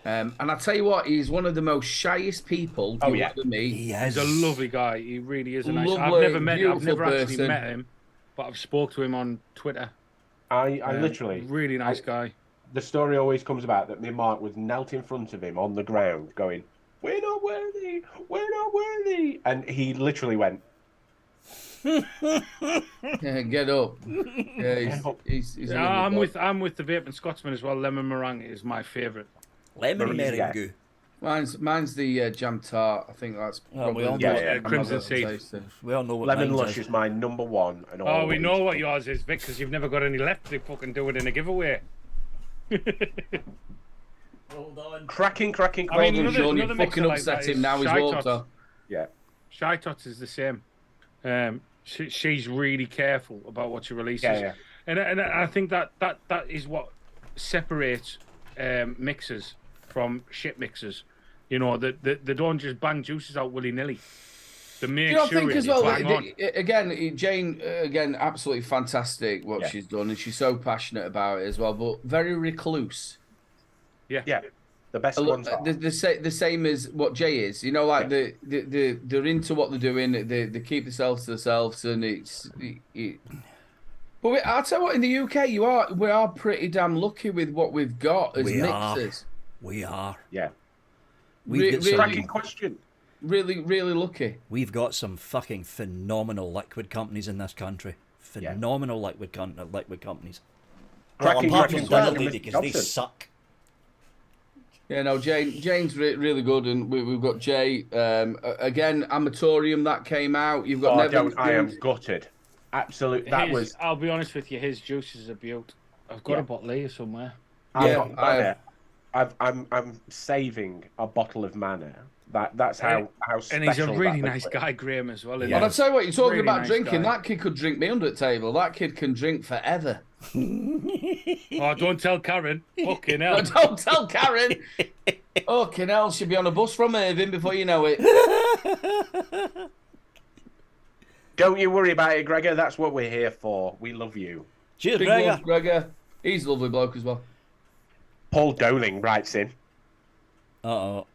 And I tell you what, he's one of the most shyest people you'll ever meet. He is. He's a lovely guy. He really is a nice. I've Lovely, never met him. I've beautiful never actually person. met him, but I've spoke to him on Twitter. I literally Really nice guy. The story always comes about that me and Mark was knelt in front of him on the ground going, "We're not worthy, we're not worthy," and he literally went, Yeah, get up. Yeah, he's a lovely bloke. I'm with the Vaping Scotsman as well. Lemon meringue is my favourite. Lemon Yeah. meringue. Mine's the jam tart. I think that's Oh, we probably all the know most it. Crimson memorable Seed. taste. We all know what "Lemon mine's Lush is my number one." And Oh, we always- know what yours is, Vic, because you've never got any left to fucking do it in a giveaway. Hold on. cracking. I mean, Well done, another- Sean, you another fucking mixer like upset that him is now. He's Shy walked Tots. off. Yeah. Shy Tots is the same. She's really careful about what she releases, Yeah. and I think that is what separates mixers from shit mixers. You know, they don't just bang juices out willy nilly. They make You know, I sure think it's as well, bang on. again, Jane, absolutely fantastic what Yeah. she's done, and she's so passionate about it as well, but very recluse. Yeah. The best ones are. The same as what Jay is, you know, like they're into what they're doing. They keep themselves to themselves, and But I'll tell you what, in the UK, we are pretty damn lucky with what we've got as We are. mixers. We are. Yeah. We've got some, Cracking question. Really, really lucky. we've got some fucking phenomenal liquid companies in this country. Phenomenal liquid companies. Cracking Apart from question, Dunley, Mr. because they Johnson. suck. Yeah, no, Jane's really good, and we've got Jay. Again, Amatorium that came out. You've got Oh, Neville's I am juice. gutted. Absolute. That was. I'll be honest with you, his juice is a beaut. I've got Yeah. a bottle here somewhere. Yeah, I'm saving a bottle of mana. That's how special. And he's a really that nice liquid guy, Graham, as well. Isn't And he? I'll tell you what, you're talking Really about nice drinking. guy. That kid could drink me under the table. That kid can drink forever. Oh, don't tell Karen. Fucking hell. Don't tell Karen. Oh, hell, she'll be on a bus from Irving before you know it. Don't you worry about it, Gregor. That's what we're here for. We love you. Cheers, Big Gregor. love, Gregor. He's a lovely bloke as well. Paul Doling writes in. Uh-oh.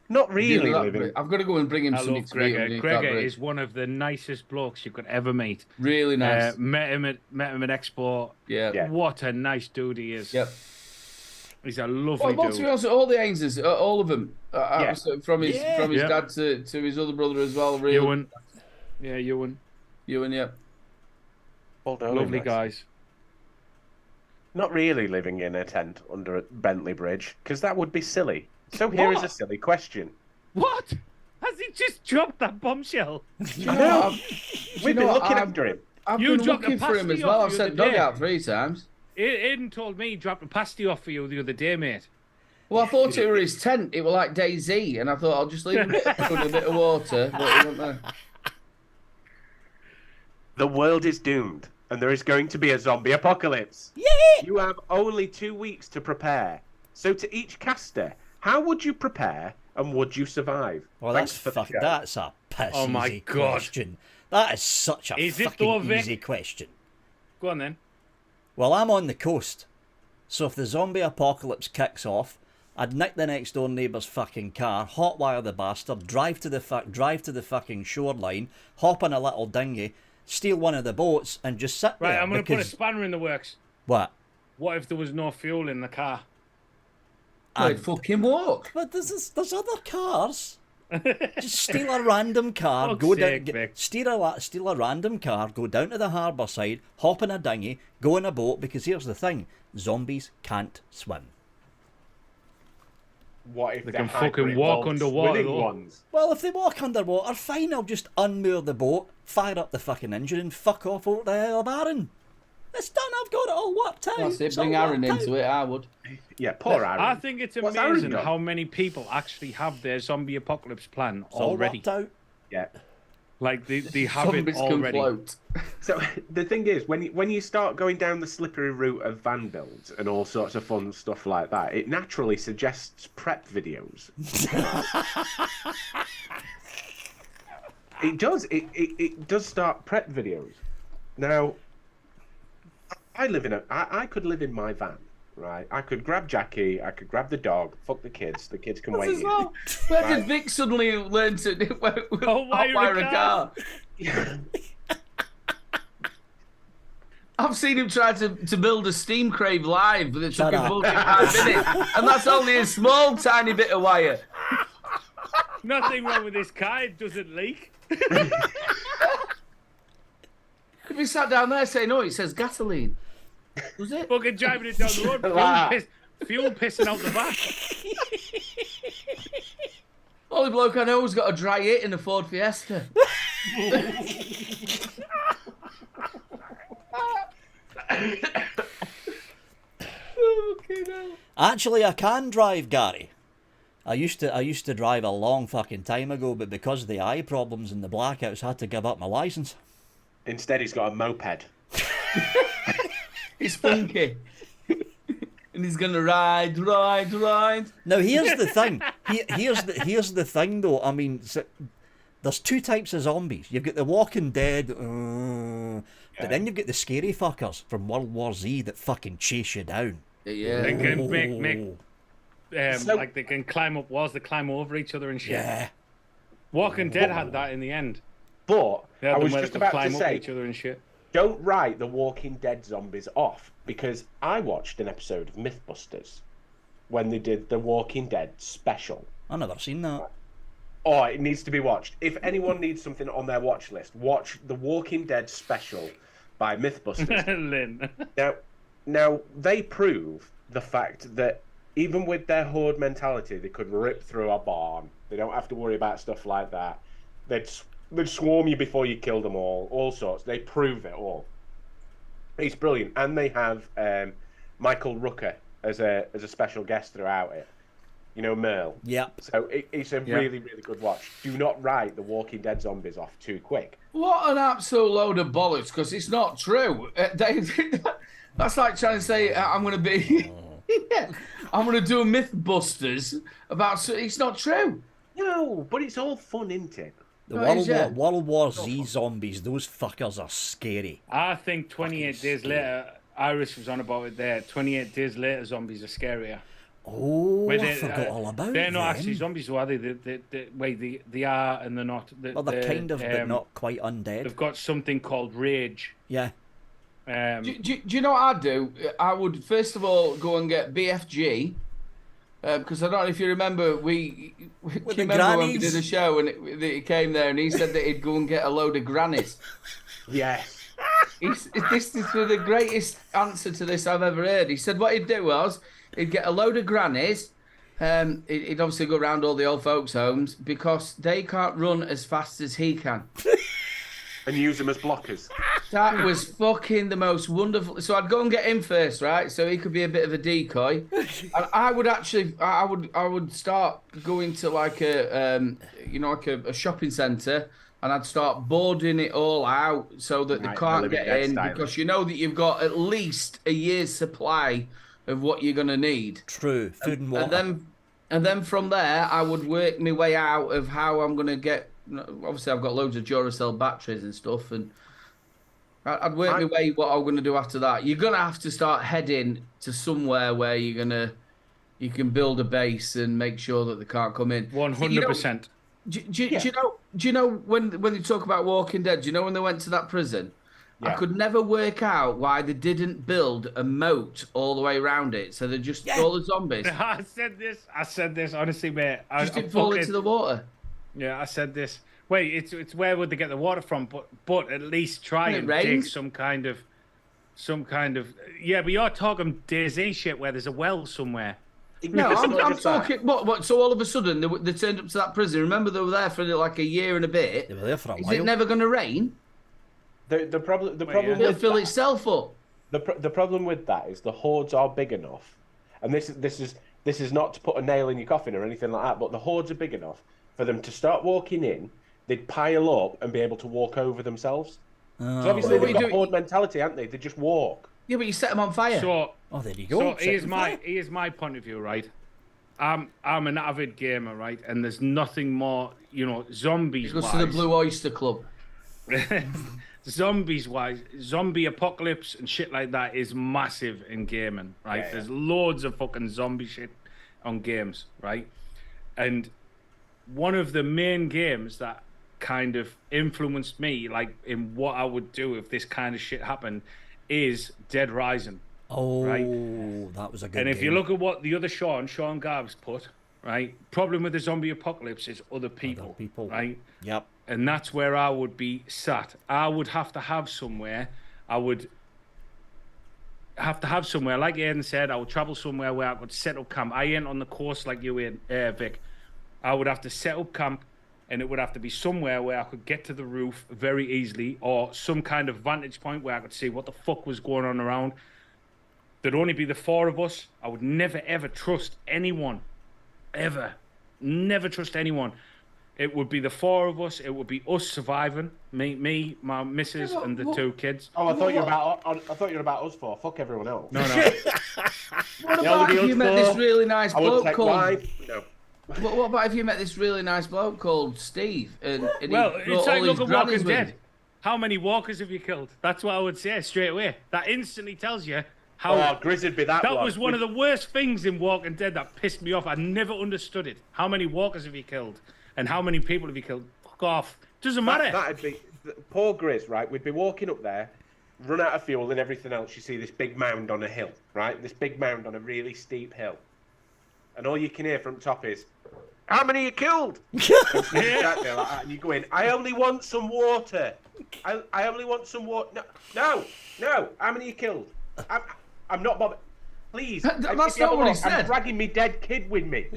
Not really That living. bit. I've got to go and bring him I something love to eat Gregor. underneath that Gregor bridge. is one of the nicest blokes you could ever meet. Really nice. Met him at Expo. yeah. Yeah. What a nice dude he is. Yep. He's a lovely Well, to be dude. honest, all the Ainses, all of them, from his Yeah. dad to his other brother as well. Really, Ewan. Yeah, Ewan. Ewan, yeah. Paul Doling, Lovely nice. guys. Not really living in a tent under a Bentley Bridge, because that would be silly. So here is a What? silly question. What? Has he just dropped that bombshell? I know. We've been looking after him. I've You been dropped looking the for him as pasty well. off I've the sent other Doug day. out 3 times. Aiden told me he dropped a pasty off for you the other day, mate. Well, I thought it were his tent. It were like DayZ, and I thought I'll just leave a bit of food, a bit of water. But he wasn't there. The world is doomed, and there is going to be a zombie apocalypse. Yeah. You have only 2 weeks to prepare. So to each caster, how would you prepare and would you survive? Well, Thanks that's for the show. that's a piss Oh my easy God. question. That is such a Is it fucking though, Vic? easy question. Go on then. Well, I'm on the coast, so if the zombie apocalypse kicks off, I'd nick the next door neighbour's fucking car, hotwire the bastard, drive to the fucking shoreline, hop on a little dinghy, steal one of the boats, and just sit Right, there. I'm going to put a because- spanner in the works. What? What if there was no fuel in the car? I'd fucking walk. But there's other cars. Just steal a random car, Fuck's go sake, down, Vic. steal a random car, go down to the harbour side, hop in a dinghy, go in a boat. Because here's the thing: zombies can't swim. What if They they're can fucking hybrid walk ones, underwater, swimming though. ones? Well, if they walk underwater, fine. I'll just unmoor the boat, fire up the fucking engine, and fuck off over the hell of Aaron. It's done. I've got it all worked out. That's it. It's all Bring Aaron worked into out. it. I would. Yeah, poor Aaron. I think it's What's Aaron amazing done? how many people actually have their zombie apocalypse plan It's all already. worked out. Yeah. Like they have it Zombies can already. float. So the thing is, when you start going down the slippery route of van builds and all sorts of fun stuff like that, it naturally suggests prep videos. It does. It does start prep videos. Now, I could live in my van, right? I could grab Jackie. I could grab the dog. Fuck the kids. The kids can wait. As well. Where did Vic suddenly learn to hotwire a car? I've seen him try to build a steam crave live, but it took him 45 minutes, and that's only a small, tiny bit of wire. Nothing wrong with this car. It doesn't leak. If we sat down there saying, "Oh, it says gasoline," was it? Fucking driving it down the road, fuel pissing out the back. Only bloke I know who's got a dry hit in a Ford Fiesta. Actually, I can drive, Gary. I used to drive a long fucking time ago, but because of the eye problems and the blackouts, I had to give up my license. Instead, he's got a moped. He's funky. And he's gonna ride. Now here's the thing. Here's the thing though. I mean, there's two types of zombies. You've got the Walking Dead, but then you've got the scary fuckers from World War Z that fucking chase you down. Yeah. They can make like they can climb up walls, they climb over each other and shit. Yeah. Walking Dead had that in the end. But They had I them was where just they could about climb to up say, each other and shit. don't write the Walking Dead zombies off, because I watched an episode of Mythbusters when they did the Walking Dead special. I've never seen that. Oh, it needs to be watched. If anyone needs something on their watch list, watch the Walking Dead special by Mythbusters. Lynn. Now they prove the fact that even with their horde mentality, they could rip through a barn. They don't have to worry about stuff like that. They'd swarm you before you kill them all sorts. They prove it all. It's brilliant, and they have Michael Rooker as a special guest throughout it. You know, Merle. Yeah. So it's a really, really good watch. Do not write the Walking Dead zombies off too quick. What an absolute load of bollocks, because it's not true. That's like trying to say, I'm going to be... yeah, I'm going to do a Mythbusters about... It's not true. No, but it's all fun, isn't it? The World War Z zombies, those fuckers are scary. I think 28 days later, Iris was on about it there. 28 days later, zombies are scarier. Oh, I forgot all about They're not them. actually zombies, though, are they? They are and they're not. Well, they're kind of, but not quite undead. They've got something called rage. Yeah. Do you know what I'd do? I would, first of all, go and get BFG. Because I don't know if you remember, we remember when we did a show and he came there and he said that he'd go and get a load of grannies. Yes. This is the greatest answer to this I've ever heard. He said what he'd do was he'd get a load of grannies. He'd obviously go around all the old folks' homes because they can't run as fast as he can. And use them as blockers. That was fucking the most wonderful. So I'd go and get him first, right? So he could be a bit of a decoy. And I would start going to like a shopping centre, and I'd start boarding it all out so that they can't get in, because you know that you've got at least a year's supply of what you're gonna need. True, food and water. And then from there, I would work my way out of how I'm gonna get. Obviously, I've got loads of Duracell batteries and stuff, and I'd work my way what I'm going to do after that. You're going to have to start heading to somewhere where you can build a base and make sure that they can't come in. 100%. Do you know when they talk about Walking Dead? Do you know when they went to that prison? Yeah. I could never work out why they didn't build a moat all the way around it, so they're just all the zombies. I said this honestly, mate. Just didn't fall into the water. Yeah, I said this. Wait, it's where would they get the water from? But at least try and dig some kind of. Yeah, but you're talking DayZ shit where there's a well somewhere. No, I'm talking. What? So all of a sudden they turned up to that prison. Remember they were there for like a year and a bit. They were there for a while. Is it never going to rain? The problem. It'll fill itself up. The problem with that is the hordes are big enough, and this is not to put a nail in your coffin or anything like that. But the hordes are big enough for them to start walking in, they'd pile up and be able to walk over themselves. Oh, So obviously Well, they've what got do you- horde mentality, haven't they? They just walk. Yeah, but you set them on fire. So, oh, there you go. so Set them fire. here's my point of view, right? I'm an avid gamer, right? And there's nothing more, zombies It goes wise. to the Blue Oyster Club. Zombies wise, zombie apocalypse and shit like that is massive in gaming, right? Yeah. There's loads of fucking zombie shit on games, right? And one of the main games that kind of influenced me, like in what I would do if this kind of shit happened, is Dead Rising. Oh, Right. that was a good And if you game. look at what the other Sean Garbs put, right? Problem with the zombie apocalypse is other people, right? Yep. And that's where I would be sat. I would have to have somewhere. I would have to have somewhere, like Aidan said, I would travel somewhere where I could set up camp. I ain't on the coast like you, Vic. I would have to set up camp, and it would have to be somewhere where I could get to the roof very easily, or some kind of vantage point where I could see what the fuck was going on around. There'd only be the four of us. I would never, ever trust anyone. Ever. Never trust anyone. It would be the four of us. It would be us surviving. Me, my missus, and the two kids. Oh, I thought you were about us four. Fuck everyone else. No. What about if you met this really nice I wouldn't bloke take called... wine. No. What about if you met this really nice bloke called Steve? And Well, he brought it's like all look his at Walking grannies with Dead. him? How many walkers have you killed? That's what I would say straight away. That instantly tells you how... Oh, Grizz would be that one. That was one of the worst things in Walking Dead that pissed me off. I never understood it. How many walkers have you killed? And how many people have you killed? Fuck off. Doesn't matter. That'd be poor Grizz, right? We'd be walking up there, run out of fuel and everything else. You see this big mound on a hill, right? This big mound on a really steep hill, and all you can hear from top is, "How many you killed?" And you go in. I only want some water. I only want some water. No. How many you killed? I'm not bothered. Please. That's if not you have a what he look, said. I'm dragging me dead kid with me.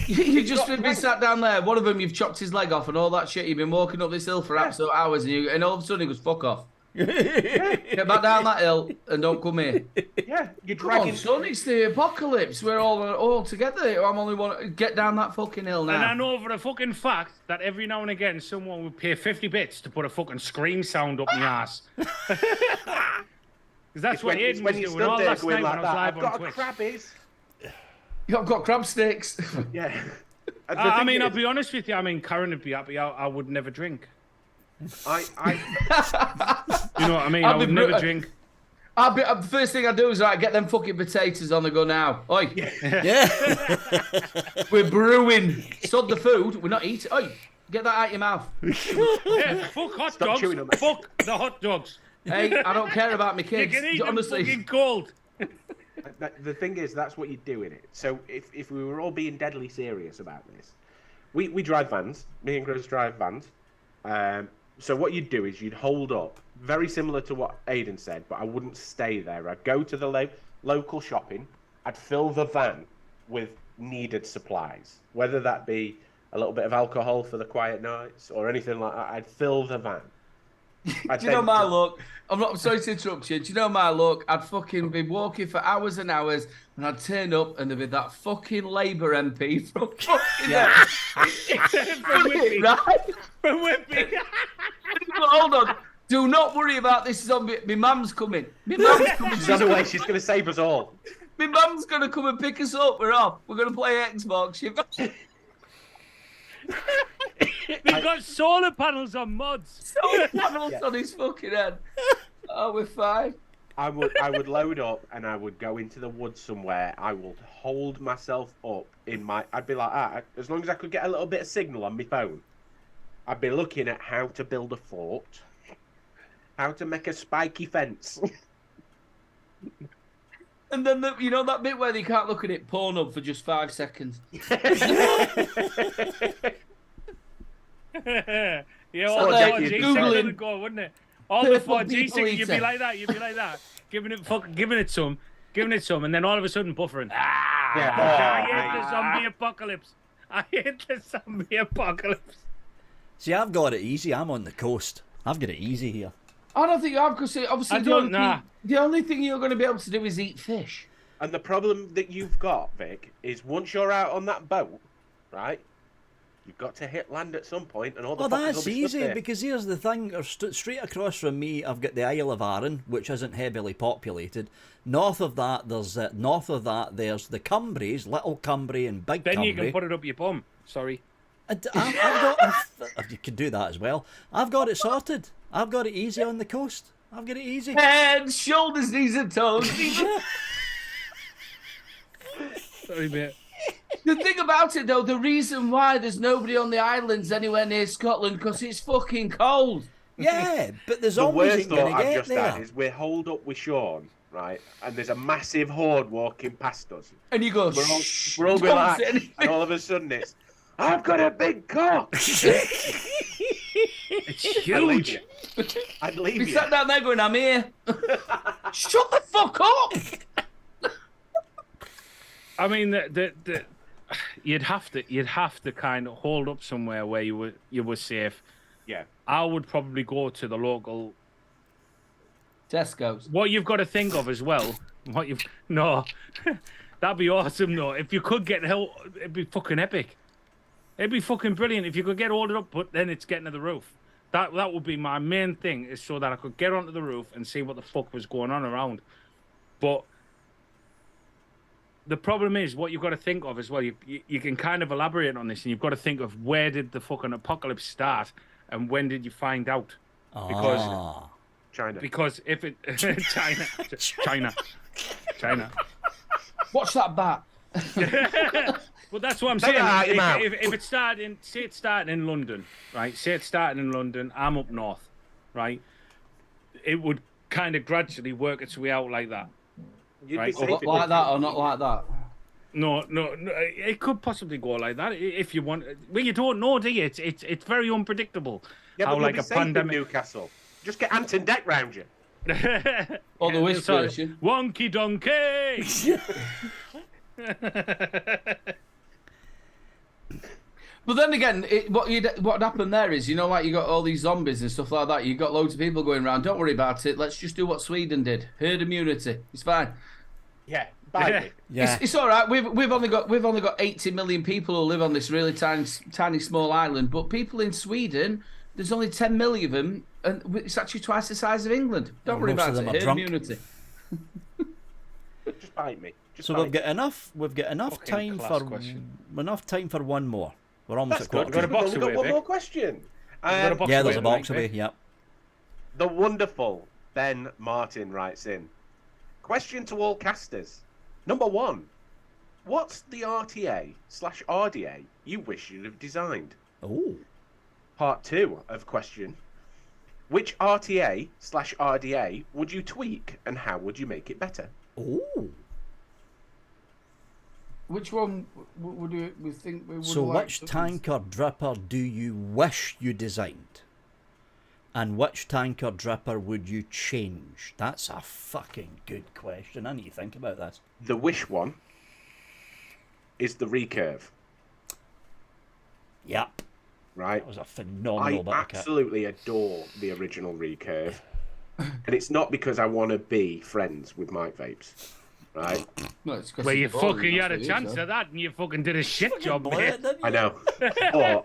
You just been sat down there. One of them, you've chopped his leg off and all that shit. You've been walking up this hill for absolute hours, and all of a sudden he goes, "Fuck off." Get back down that hill and don't come here. Yeah, you're Come on, dragging. son, it's the apocalypse. We're all together. I'm only want to get down that fucking hill now. And I know for a fucking fact that every now and again someone would pay 50 bits to put a fucking scream sound up my ass. Because that's what Aidan was you doing all last night when I was I've live got on a Twitch. crabbies. You've got crab sticks. Yeah. I mean, I'll be honest with you. I mean, Karen would be happy. I would never drink. I You know what I mean? I'll I would be never bru- drink. The first thing I do is get them fucking potatoes on the go now. Oi, Yeah. we're brewing. Sod the food. We're not eating. Oi, get that out your mouth. Yeah, fuck hot Stop dogs. chewing on that. Fuck the hot dogs. Hey, I don't care about my You kids. can eat them Honestly. fucking cold. The thing is, that's what you do in it. So if we were all being deadly serious about this, we drive vans. Me and Grizz drive vans. So what you'd do is you'd hold up, very similar to what Aidan said, but I wouldn't stay there. I'd go to the local shopping. I'd fill the van with needed supplies, whether that be a little bit of alcohol for the quiet nights or anything like that. I'd fill the van. Do you know my luck? I'm sorry to interrupt you. Do you know my luck? I'd fucking be walking for hours and hours, and I'd turn up, and there'd be that fucking Labour MP from fucking From Whitby. right? From Whitby. Hold on. Do not worry about this. My mum's coming. My mum's coming. She's on her way. She's going to save us all. My mum's gonna come and pick us up. We're off. We're gonna play Xbox. They've got solar panels on mods. Solar panels on his fucking head. Oh, we're fine. I would load up and I would go into the woods somewhere. I would hold myself up in my. I'd be like, as long as I could get a little bit of signal on my phone, I'd be looking at how to build a fort, how to make a spiky fence. And then you know that bit where they can't look at it Pornhub for just 5 seconds. Yeah, all the like 4G Googling. signal would go, wouldn't it? All the Purple 4G people signal, you'd be eater. like that. You'd be like that, giving it some, and then all of a sudden buffering. I hate the zombie apocalypse. I hate the zombie apocalypse. See, I've got it easy. I'm on the coast. I've got it easy here. I don't think you have, because obviously the only thing you're going to be able to do is eat fish. And the problem that you've got, Vic, is once you're out on that boat, right? You've got to hit land at some point, and all the Oh, fuckers will that's be easy, stood there. because here's the thing. Straight across from me, I've got the Isle of Arran, which isn't heavily populated. North of that, there's the Cumbries, Little Cumbria and Big Then Cumbria. you can put it up your bum. Sorry. You can do that as well. I've got it sorted. I've got it easy on the coast. I've got it easy. Head, shoulders, knees, and toes. Sorry, mate. The thing about it, though, the reason why there's nobody on the islands anywhere near Scotland, because it's fucking cold. Yeah, but the The zombies worst ain't going thought to I've get just had there. is we're holed up with Sean, right? And there's a massive horde walking past us. And you go, We're all, shh, we're all don't relaxed, say anything. and all of a sudden it's, I've got a big cock. It's I'd leave huge. you. I'd leave We you. sat down there going, I'm here. Shut the fuck up. I mean, you'd have to kind of hold up somewhere where you were safe. Yeah. I would probably go to the local. Tesco's. What you've got to think of as well. That'd be awesome though. If you could get help, it'd be fucking epic. It'd be fucking brilliant if you could get all it up, but then it's getting to the roof. That would be my main thing, is so that I could get onto the roof and see what the fuck was going on around. But the problem is, what you've got to think of as well, you can kind of elaborate on this, and you've got to think of where did the fucking apocalypse start, and when did you find out? Because if it China. Watch that bat. Well, that's what I'm Take saying. it out your mouth. If it's starting, say it's starting in London, right? Say it's starting in London. I'm up north, right? It would kind of gradually work its way out like that. You'd Right. be safe if Like it- that or not like that? No, it could possibly go like that if you want. Well, you don't know, do you? It's very unpredictable. Yeah, how but like you'll a be safe in pandemic. Newcastle. Just get Anton Deck round you. Or the Wish Sorry. version. Wonky donkey. But then again, what happened there is, like you got all these zombies and stuff like that. You got loads of people going around. Don't worry about it. Let's just do what Sweden did. Herd immunity. It's fine. Yeah. Bye. Yeah. It's all right. We've only got 80 million people who live on this really tiny small island. But people in Sweden, there's only 10 million of them, and it's actually twice the size of England. Don't worry most about of it. them are Herd drunk. immunity. Just bite me. Just So bite we've got enough. We've got enough Fucking time class for question. one more. We're almost That's at good. quarter. Got a box We've got away, one Vic. more question. got a box Yeah, there's away, a box mate, away. Vic. Yep. The wonderful Ben Martin writes in. Question to all casters. Number 1. What's the RTA/RDA you wish you'd have designed? Oh. Part 2 of question. Which RTA/RDA would you tweak and how would you make it better? Oh. Which one would we think we would So like which to- tank or dripper do you wish you designed? And which tank or dripper would you change? That's a fucking good question. I need to think about this. The wish one is the recurve, Yep. right? That was a I phenomenal bit of kit. absolutely adore the original recurve. And it's not because I want to be friends with Mike Vapes, right? No, it's 'cause Well, you it's boring, fucking had a that's what it chance is, of that, and you fucking did a shit job, Blew mate. it, didn't you? I know.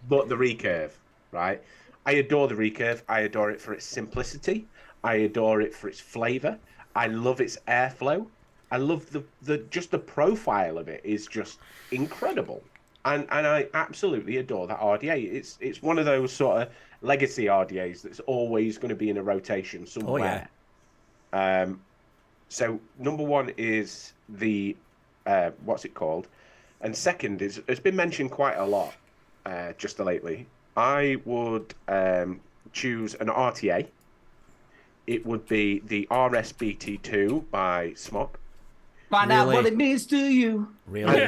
But the recurve, right? I adore the recurve. I adore it for its simplicity. I adore it for its flavour. I love its airflow. I love the just the profile of it is just incredible. And I absolutely adore that RDA. It's one of those sort of legacy RDAs that's always going to be in a rotation somewhere. So number 1 is the what's it called, and second is it's been mentioned quite a lot just lately. I would choose an RTA. It would be the RSBT2 by Smok. Find out Really? what it means to you. Really?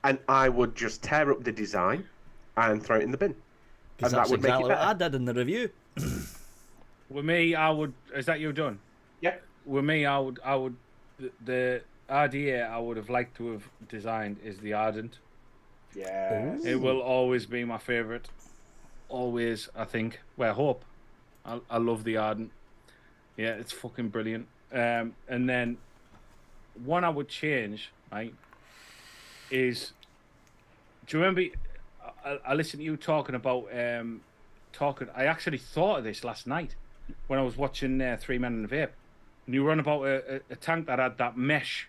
And I would just tear up the design and throw it in the bin. Because And that that's would make it exactly what better. I did in the review. With me, I would. Is that you done? Yeah. With me, I would. The RDA I would have liked to have designed is the Ardent. Yeah. It will always be my favourite. Always, I think. Well, I hope. I love the Ardent. Yeah, it's fucking brilliant. And then one I would change, right, is Do you remember? I listened to you talking about I actually thought of this last night when I was watching 3 Men and a Vape. And you were on about a tank that had that mesh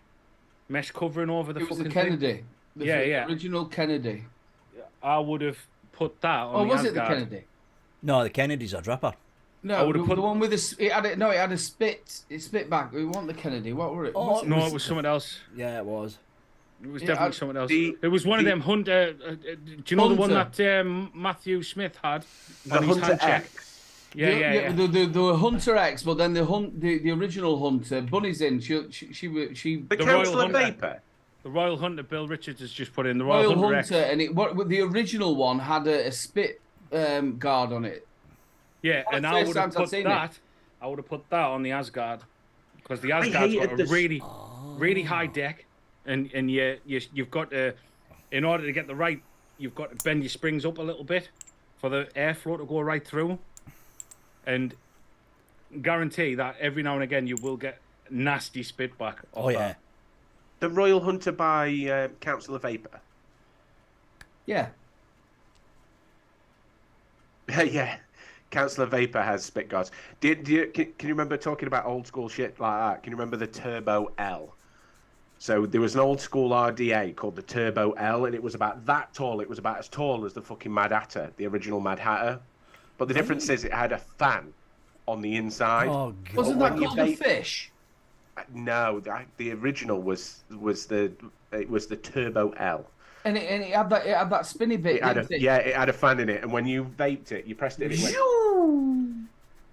covering over the It was fucking the Kennedy. thing. Yeah. Original Kennedy. I would have put that on. Oh, the was it the Asgard. Kennedy? No, the Kennedy's a dripper. No, would've the put- one with it had a spit. It spit back. We want the Kennedy. What were it? Oh, What's it? No, it was something else. Yeah, it was. It was Yeah, definitely something else. the- It was one of the- them Hunter. Do you know the one Hunter. that Matthew Smith had The on his Hunter hand check? X. Yeah. The Hunter X, but then the original Hunter, Bunny's in. She The The Council Royal of Hunter. Vapor. The Royal Hunter. Bill Richards has just put in the Royal Royal Hunter, X. and the original one had a spit guard on it. Yeah, One and of the I first would have times I've put seen that. I would have put that on the Asgard because the Asgard's hated got a this. really high deck, and you've got to, in order to get the right, you've got to bend your springs up a little bit for the airflow to go right through, and guarantee that every now and again you will get nasty spit back. Oh yeah. The Royal Hunter by Council of Vapor. Yeah. Yeah. Council of Vapor has spit guards. Can you remember talking about old school shit like that? Can you remember the Turbo L? So there was an old school RDA called the Turbo L, and it was about that tall. It was about as tall as the fucking Mad Hatter, the original Mad Hatter. But the difference is it had a fan on the inside. Oh god. Wasn't when that you called a vape- fish? No, the original was the Turbo L. And it had that spinny bit. It had didn't it? it had a fan in it, and when you vaped it, you pressed it, and it went.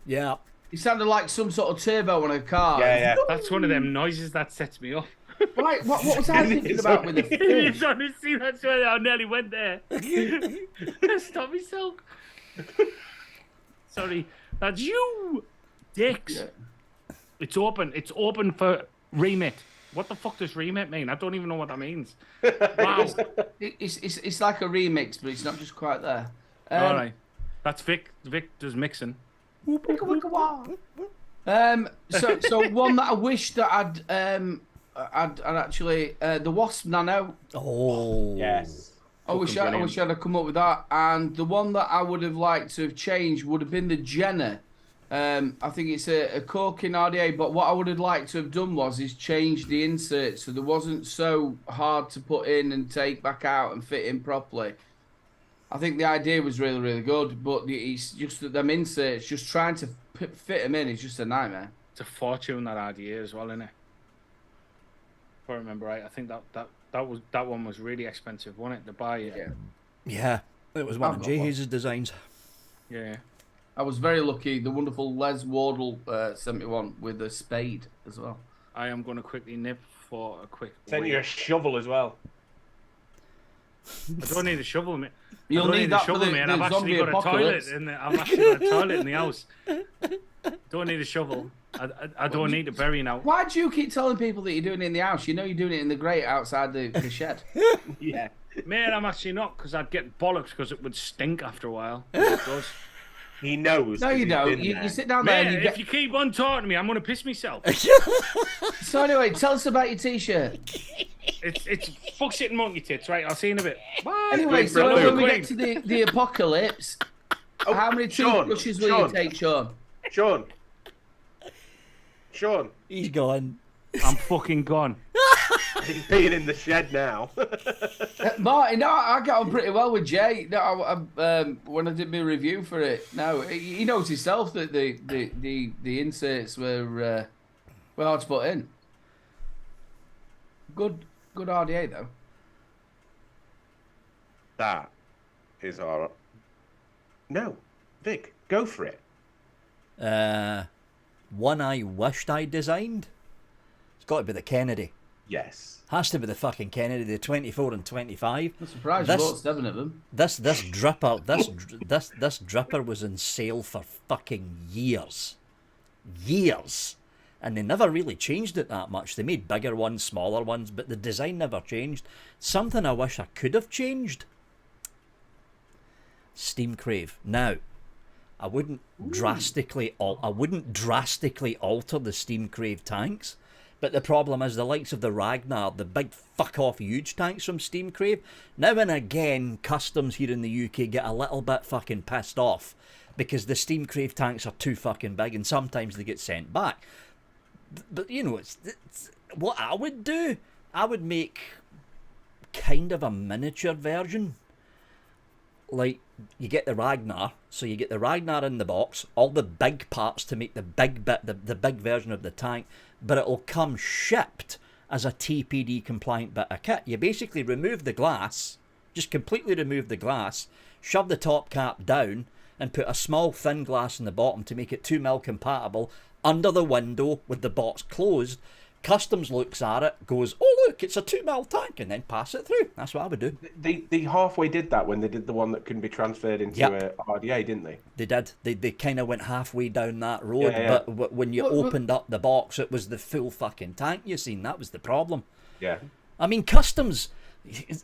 Yeah. It sounded like some sort of turbo on a car. Yeah. That's one of them noises that sets me off. Right, what was I thinking It's about with the fish? It's honestly, that's why I nearly went there. I stopped myself. Sorry, that's you, dicks. Yeah. It's open. It's open for remit. What the fuck does remit mean? I don't even know what that means. Wow. It's like a remix, but it's not just quite there. All right. That's Vic. Vic does mixing. So one that I wish that I'd actually the Wasp Nano. Oh. Yes. I wish I'd have come up with that. And the one that I would have liked to have changed would have been the Jenner. I think it's a corking RDA, but what I would have liked to have done is change the insert so there wasn't so hard to put in and take back out and fit in properly. I think the idea was really, really good, but it's just that them inserts, just trying to fit them in is just a nightmare. It's a fortune, that idea as well, isn't it? If I remember right, I think that one was really expensive, wasn't it, to buy it? Yeah. Yeah. It was one I've of got one. Hayes' designs. Yeah. I was very lucky. The wonderful Les Wardle sent me one with a spade as well. I am going to quickly nip for a quick. Send you a shovel as well. I don't need a shovel, mate. You'll I don't need a that for shovel, the, mate. the I've actually zombie got apocalypse. I've actually got a toilet in the house. Don't need a shovel. I don't need to bury now. Why do you keep telling people that you're doing it in the house? You know you're doing it in the grate outside the shed. Yeah. Mate, I'm actually not, because I'd get bollocks because it would stink after a while. It does. He knows. No, 'cause you he's don't. been You there. sit down there Mate, and you if get... you keep on talking to me, I'm going to piss myself. So anyway, tell us about your t-shirt. It's fuck shit and monkey tits, right? I'll see you in a bit. Bye. Anyway, Wait, so Brother when we Queen. get to the apocalypse, Oh, how many Sean, toothbrushes will you Sean. take, Sean? Sean, He's gone. I'm fucking gone. he's being in the shed now. Martin, no, I got on pretty well with Jay. No, when I did my review for it, no, he knows himself that the inserts were hard to put in. Good RDA though. That is our. No, Vic, go for it. One I wished I designed. It's got to be the Kennedy. Yes. Has to be the fucking Kennedy, the 24 and 25. I'm surprised This- you bought 7 of them. This dripper, this dripper was in sale for fucking years, and they never really changed it that much. They made bigger ones, smaller ones, but the design never changed. Something I wish I could have changed. Steam Crave. Now, I wouldn't drastically alter the Steam Crave tanks, But the problem is the likes of the Ragnar, the big fuck-off huge tanks from Steam Crave, now and again customs here in the UK get a little bit fucking pissed off because the Steam Crave tanks are too fucking big and sometimes they get sent back. But, you know, it's what I would do, I would make kind of a miniature version. Like, you get the Ragnar, so you get the Ragnar in the box, all the big parts to make the big bit, the big version of the tank, but it'll come shipped as a TPD compliant bit of kit. You basically remove the glass, just completely remove the glass, shove the top cap down, and put a small thin glass in the bottom to make it 2mm compatible under the window with the box closed. Customs looks at it, goes, oh look, it's a 2mm tank, and then pass it through. That's what I would do. They halfway did that when they did the one that couldn't be transferred into a RDA, didn't they? They did. They kind of went halfway down that road, Yeah. but when you opened up the box, it was the full fucking tank you seen. That was the problem. Yeah. I mean, customs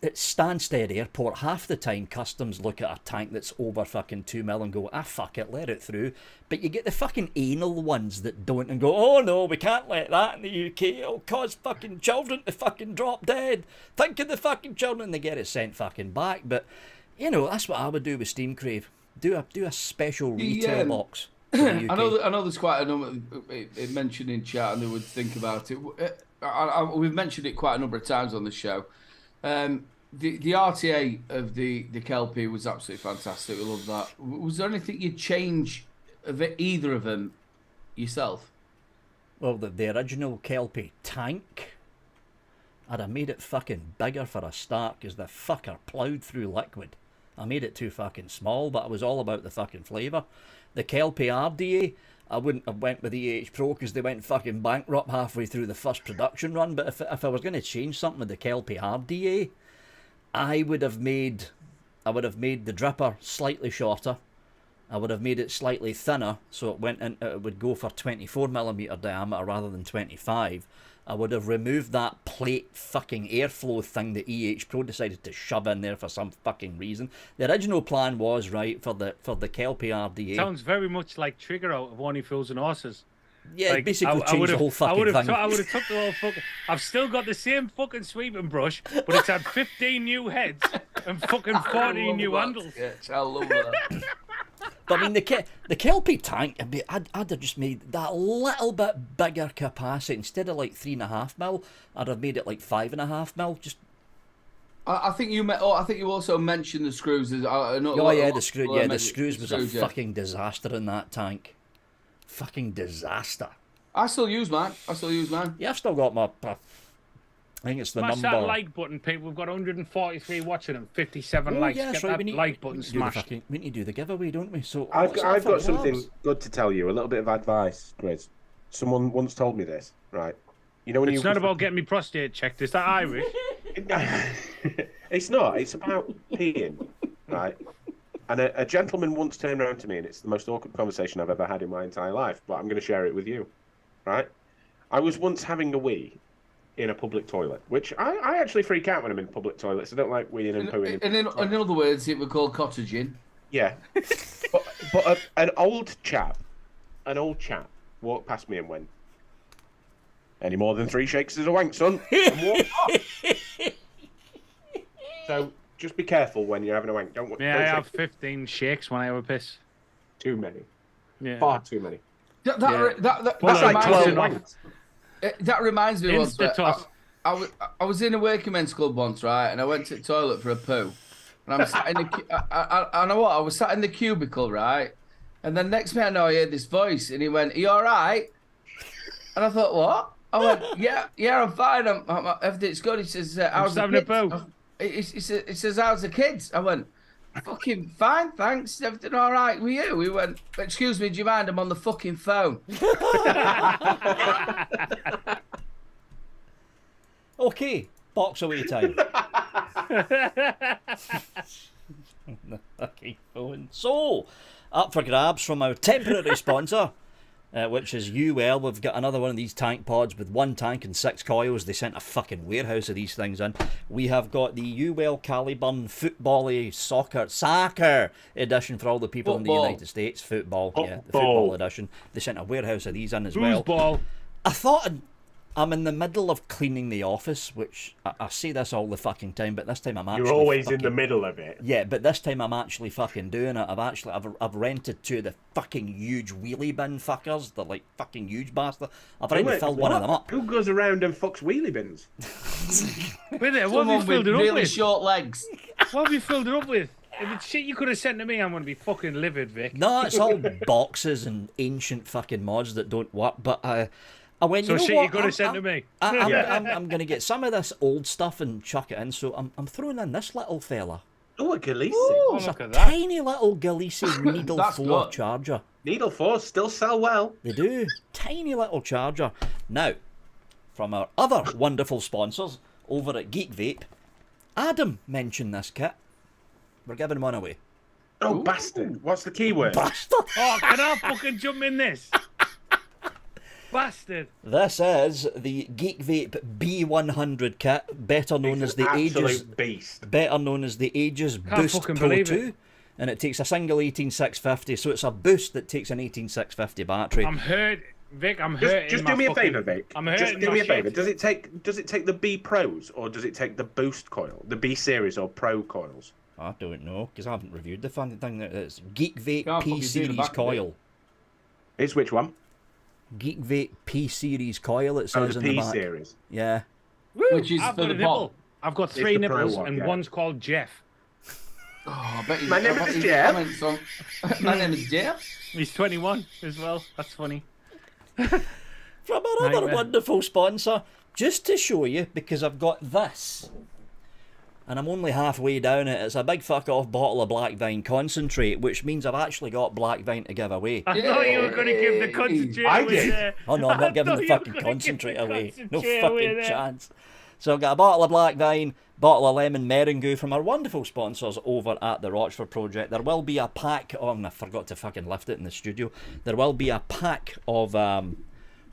at Stansted Airport, half the time customs look at a tank that's over fucking 2mm and go, fuck it, let it through. But you get the fucking anal ones that don't and go, oh no, we can't let that in the UK, it'll cause fucking children to fucking drop dead. Think of the fucking children, they get it sent fucking back. But, you know, that's what I would do with Steam Crave. Do a special retail box. I know there's quite a number it mentioned in chat and they would think about it. We've mentioned it quite a number of times on the show. The RTA of the Kelpie was absolutely fantastic. We love that. Was there anything you'd change of either of them yourself? Well, the original Kelpie tank, I'd have made it fucking bigger for a start because the fucker ploughed through liquid. I made it too fucking small, but it was all about the fucking flavour. The Kelpie RDA, I wouldn't have went with the Pro because they went fucking bankrupt halfway through the first production run. But if I was going to change something with the Kelpie RDA, I would have made the dripper slightly shorter. I would have made it slightly thinner, so it would go for 24mm diameter rather than 25. I would have removed that plate fucking airflow thing that Pro decided to shove in there for some fucking reason. The original plan was, right, for the Kelpie RDA. Sounds very much like Trigger out of Only Fools and Horses. Yeah, like, basically changed the whole fucking thing. I would have took the whole fucking... I've still got the same fucking sweeping brush, but it's had 15 new heads and fucking 14 new handles. Yeah, I love that. But I mean, the Kelpie tank, I'd have just made that little bit bigger capacity. Instead of like 3.5mm, I'd have made it like 5.5mm. Just. I think you also mentioned the screws. The screws was a fucking disaster in that tank. Fucking disaster. I still use mine. Yeah, I've still got my. I think it's the Smash number. that like button, people. We've got 143 watching and 57 likes. Yeah, Get right. that like button smashed. We need to do the giveaway, don't we? So I've got something good to tell you. A little bit of advice, Grizz. Someone once told me this, right? You know when it's not about getting me prostate checked. Is that Irish? It's not. It's about peeing, right? And a gentleman once turned around to me, and it's the most awkward conversation I've ever had in my entire life, but I'm going to share it with you, right? I was once having a wee in a public toilet, which I actually freak out when I'm in public toilets. I don't like weeing and pooing. In other words, it would call cottaging. Yeah. but an old chap walked past me and went, any more than 3 shakes is a wank, son. And walked off. So just be careful when you're having a wank. Don't I have 15 shakes when I have a piss. Too many. Yeah. Far too many. That's like 12 wanks. That reminds me once. I was in a working men's club once, right? And I went to the toilet for a poo. And I'm sat in the I know what? I was sat in the cubicle, right? And then next minute I know I heard this voice, and he went, "Are you all right?" And I thought, "What?" I went, "Yeah, I'm fine. Everything's good." He says, "How's the having kids?" a poo. He says, "How's the kids?" I went, "Fucking fine, thanks. Everything all right with you?" We went, "Excuse me, do you mind? I'm on the fucking phone." Okay, box away time. Okay, phone. So, up for grabs from our temporary sponsor, which is UL. We've got another one of these tank pods with 1 tank and 6 coils. They sent a fucking warehouse of these things in. We have got the UL Caliburn football soccer edition for all the people in the United States. Football, yeah, the football edition. They sent a warehouse of these in as well. Ball. I thought I'm in the middle of cleaning the office, which I say this all the fucking time, but this time I'm actually You're always fucking, in the middle of it. Yeah, but this time I'm actually fucking doing it. I've rented two of the fucking huge wheelie bin fuckers. They're like fucking huge bastard. I've already filled one of them up. Who goes around and fucks wheelie bins? Wait there, what have Someone you filled with it up really with? short legs. What have you filled it up with? If it's shit you could have sent to me, I'm going to be fucking livid, Vic. No, it's all boxes and ancient fucking mods that don't work. But I went, So you know shit what? you could have sent to me. I'm going to get some of this old stuff and chuck it in. So I'm throwing in this little fella. Oh, a Galisi. Oh, It's look a at that. tiny little Galisi Needle That's 4 good. charger. Needle 4 still sell well. They do. Tiny little charger. Now, from our other wonderful sponsors over at Geek Vape, Adam mentioned this kit. We're giving one away. Oh, bastard. What's the keyword? Bastard! Oh, can I fucking jump in this? Bastard. This is the Geek Vape B100 kit, better known as the Aegis, absolute beast. better known as the Aegis Boost fucking Pro believe 2. it. And it takes a single 18650, so it's a boost that takes an 18650 battery. I'm hurt. Vic, I'm hurt. Just do me a favour, Vic. I'm Just hurting do my me a favour. shit. Does it take the B Pros or does it take the Boost coil, the B series or Pro coils? I don't know, because I haven't reviewed the funny thing. It's Geek Vape Can't P fucking see the Series back of it. coil. It's which one? Geek Vape P Series coil, it Oh, says the in the P back. series. Yeah. Woo, Which is I've for got the a nipple. pot. I've got It's 3 the pro nipples one, and yeah. one's called Jeff. Oh, I bet My name is Jeff. My name is Jeff. He's 21 as well. That's funny. From our other Nightmare. wonderful sponsor, just to show you, because I've got this. And I'm only halfway down it. It's a big fuck off bottle of Black Vine concentrate, which means I've actually got Black Vine to give away. I thought you were going to give the concentrate I away did. there. Oh no, I'm not I giving thought the you were fucking gonna give concentrate the away. No concentrate away fucking there. chance. So I've got a bottle of Black Vine, bottle of lemon meringue from our wonderful sponsors over at the Rochford Project. There will be a pack of, I forgot to fucking lift it in the studio. There will be a pack of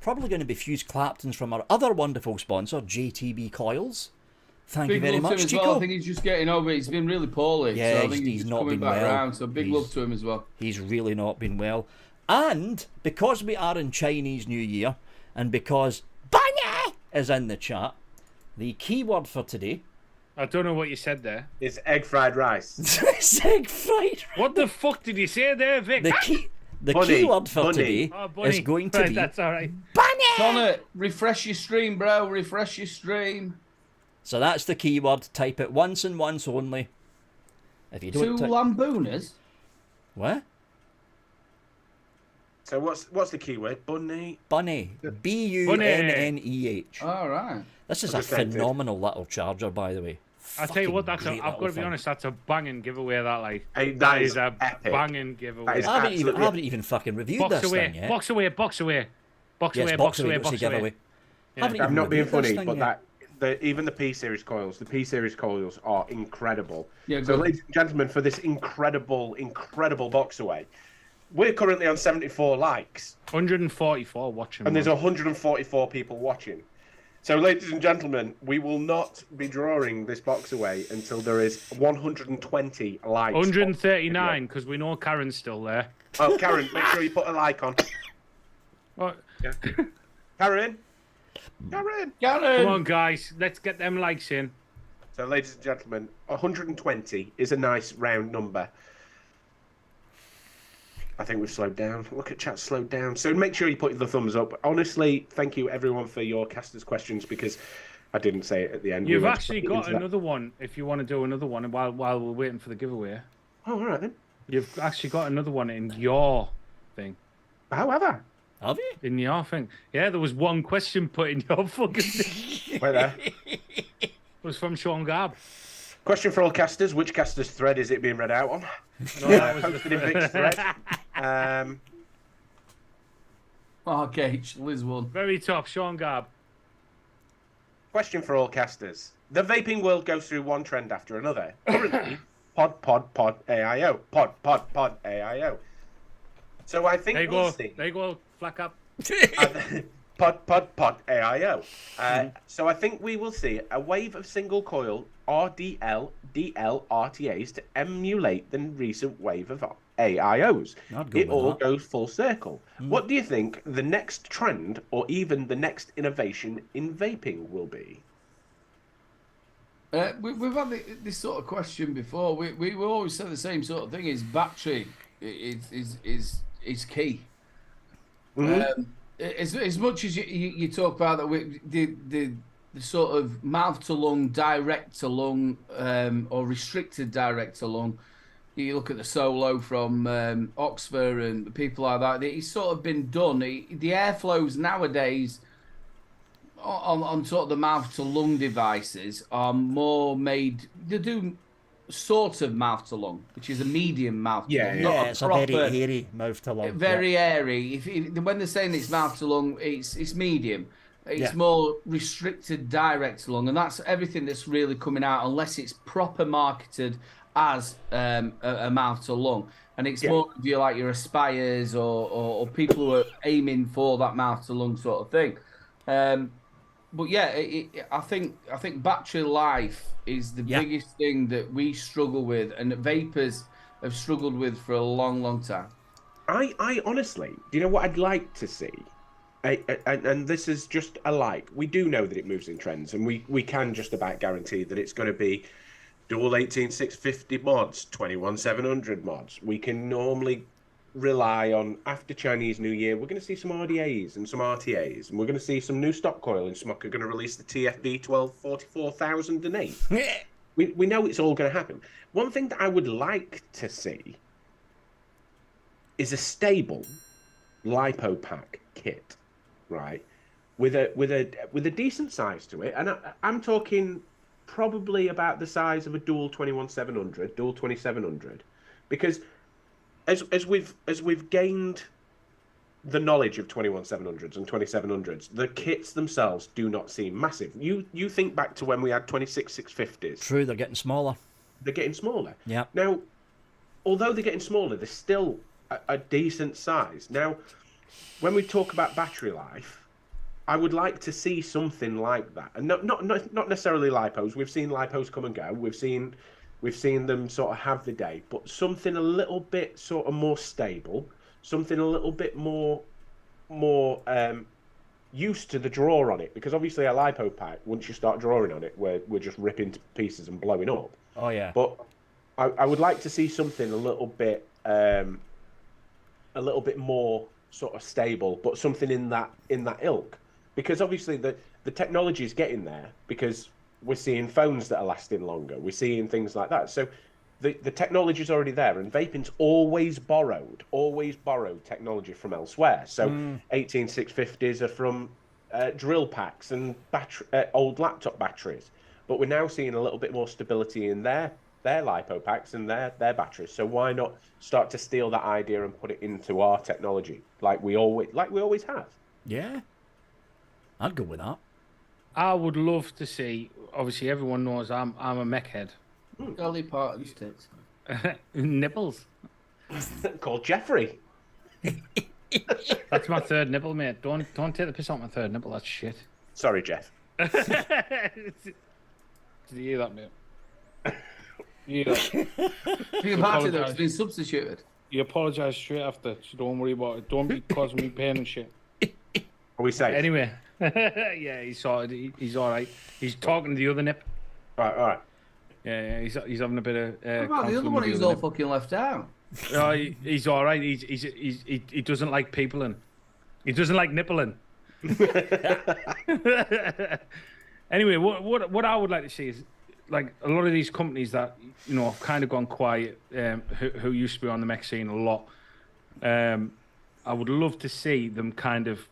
probably going to be fused Claptons from our other wonderful sponsor, JTB Coils. Thank you Big very love to much, him as Chico. well. I think he's just getting over it. He's been really poorly. Yeah, so I he's- think he's just not coming been back well. around. So big He's- love to him as well. He's really not been well. And because we are in Chinese New Year, and because Bunny is in the chat, the keyword for today I don't know what you said there. It's egg fried rice. is egg fried. What the fuck did you say there, Vic? The Bunny, keyword for bunny. today Oh, bunny. is going to Right, be That's all right. Bunny. Connor, refresh your stream, bro. Refresh your stream. So that's the keyword. Type it once and once only. If you Two don't, Lambooners. what? So what's the keyword? Bunny. Bunny. B-U-N-N-E-H. All right. This is I a just sent it. phenomenal little charger, by the way. I'll tell you what, Fucking great I've little got to be thing. honest, that's a banging giveaway, that, like. Hey, that is a epic. banging giveaway. That is I absolutely- haven't even fucking reviewed Box this away, thing yet. box away, box away. Box Yes, away, box away, box giveaway. away. Yeah. Haven't I'm even not being reviewed this funny, thing but yet. even the P series coils, the P series coils are incredible. Yeah, so, good. ladies and gentlemen, for this incredible box away, we're currently on 74 likes, 144 watching. and there's man. 144 people watching. So, ladies and gentlemen, we will not be drawing this box away until there is 120 likes. 139, because we know Karen's still there. Oh, Karen, make sure you put a like on. What? Yeah. Karen. Karen. Come Karen. on, guys, let's get them likes in. So, ladies and gentlemen, 120 is a nice round number. I think we've slowed down. Look at chat slowed down. So make sure you put the thumbs up. Honestly, thank you everyone for your casters questions because I didn't say it at the end. We You've went actually straight got into that. another one if you want to do another one while we're waiting for the giveaway. Oh, all right then. You've actually got another one in your thing. However, Have you? In your thing. Yeah, there was one question put in your fucking thing. right there. It was from Sean Garb. Question for all casters: which caster's thread is it being read out on? No, that was Posted in Vic's thread. Okay, Liz won. Very top, Sean Garb. Question for all casters: the vaping world goes through one trend after another. Currently, pod AIO, pod AIO. So I think There you we'll go. see. There you go. Flack up. AIO. So I think we will see a wave of single coil RDL, DL, RTAs to emulate the recent wave of AIOs. It all goes full circle. What do you think the next trend or even the next innovation in vaping will be? We've had this sort of question before. We always say the same sort of thing: is battery is key. As much as you talk about that, the sort of mouth to lung, direct to lung, or restricted direct to lung. You look at the solo from Oxford and people like that. It's sort of been done. The airflows nowadays on sort of the mouth to lung devices are more made. They do sort of mouth to lung, which is a medium mouth to lung. Yeah, it's proper, a very airy mouth to lung. Very airy. When they're saying it's mouth to lung, it's medium. It's more restricted direct to lung, and that's everything that's really coming out, unless it's proper marketed as a mouth to lung, and it's more of your aspires or people who are aiming for that mouth to lung sort of thing. But yeah, I think battery life is the biggest thing that we struggle with, and that vapors have struggled with for a long, long time. I honestly, do you know what I'd like to see? And this is just a like. We do know that it moves in trends, and we can just about guarantee that it's going to be dual 18650 mods, 21700 mods. We can normally rely on, after Chinese New Year, we're going to see some RDAs and some RTAs, and we're going to see some new stock coil, and Smock are going to release the TFB 1244,008. we know it's all going to happen. One thing that I would like to see is a stable lipo pack kit, right, with a decent size to it, and I'm talking probably about the size of a dual 21700, dual 2700, because as we've gained the knowledge of 21700s and 2700s, the kits themselves do not seem massive. You think back to when we had 26650s. True, they're getting smaller. They're getting smaller. Yeah. Now, although they're getting smaller, they're still a decent size. Now, when we talk about battery life, I would like to see something like that, and not necessarily lipos. We've seen lipos come and go. We've seen them sort of have the day, but something a little bit sort of more stable, something a little bit more used to the draw on it, because obviously a lipo pack, once you start drawing on it, we're just ripping to pieces and blowing up. Oh yeah. But I would like to see something a little bit more sort of stable, but something in that ilk. Because obviously the technology is getting there, because we're seeing phones that are lasting longer. We're seeing things like that. So the technology is already there, and vaping's always borrowed technology from elsewhere. So 18650s are from drill packs and old laptop batteries. But we're now seeing a little bit more stability in their lipo packs and their batteries. So why not start to steal that idea and put it into our technology like we always have? Yeah. I'd go with that. I would love to see. Obviously, everyone knows I'm a mech head. Dolly Parton's tits. Nipples. Called Jeffrey. That's my third nipple, mate. Don't take the piss out my third nipple. That's shit. Sorry, Jeff. Did you hear that, mate? Yeah. Think about it, though. It's been substituted. You apologise straight after, so don't worry about it. Don't be causing me pain and shit. Are we safe? Anyway, yeah, he's all right. He's talking to the other nip. All right. Yeah, he's having a bit of. What about the other one who's all fucking left out? He's all right. He doesn't like peopling. He doesn't like nippling. Anyway, what I would like to see is, like, a lot of these companies that, you know, have kind of gone quiet, who used to be on the mech scene a lot. I would love to see them kind of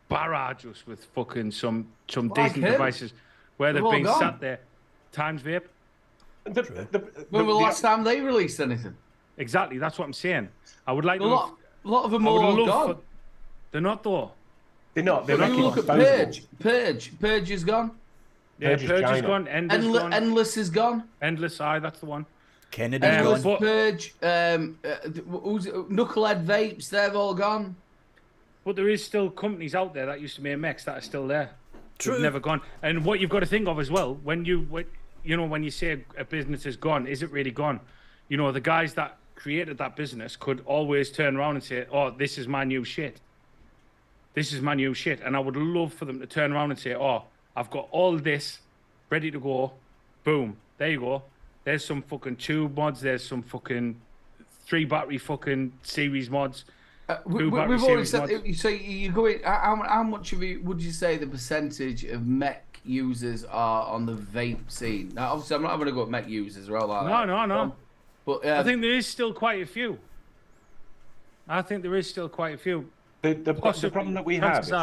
barrage us with fucking some decent devices where they've been sat there. Times Vape. When was the last time they released anything? Exactly, that's what I'm saying. I would like a lot of them are all gone. They're not though. They're not. They're not. Look at Purge. Purge is gone. Yeah, Purge is gone. Endless is gone. Endless, that's the one. Kennedy's gone. Purge. Knucklehead Vapes, they've all gone. But there is still companies out there that used to make mechs that are still there. True. They've never gone. And what you've got to think of as well, when you say a business is gone, is it really gone? You know, the guys that created that business could always turn around and say, "Oh, this is my new shit. This is my new shit." And I would love for them to turn around and say, "Oh, I've got all this ready to go. Boom, there you go. There's some fucking tube mods. There's some fucking 3 battery fucking series mods." We've already said. So you go in. How much of it would you say the percentage of Mech users are on the vape scene? Now, obviously, I'm not going to go at Mech users or all that. No. But I think there is still quite a few. The problem that we have is...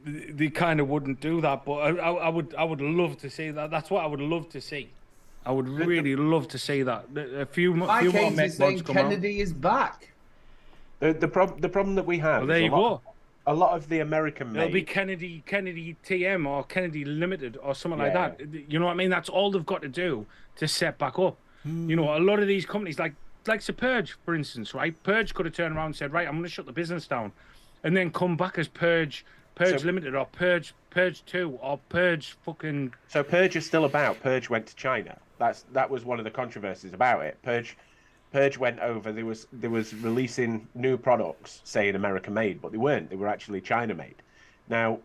They kind of wouldn't do that, but I would love to see that. That's what I would love to see. I would really love to see that. A few more Mech mods come Kennedy is back. The problem that we have. Well, there you go. A lot of the American made. It'll be Kennedy TM or Kennedy Limited or something like that. You know what I mean? That's all they've got to do to set back up. You know, a lot of these companies, like Purge, for instance, right? Purge could have turned around and said, "Right, I'm going to shut the business down," and then come back as Purge Limited or Purge 2 or Purge fucking. So Purge is still about. Purge went to China. That was one of the controversies about it. Purge went over. There was releasing new products saying American made, but they weren't. They were actually China made. Now,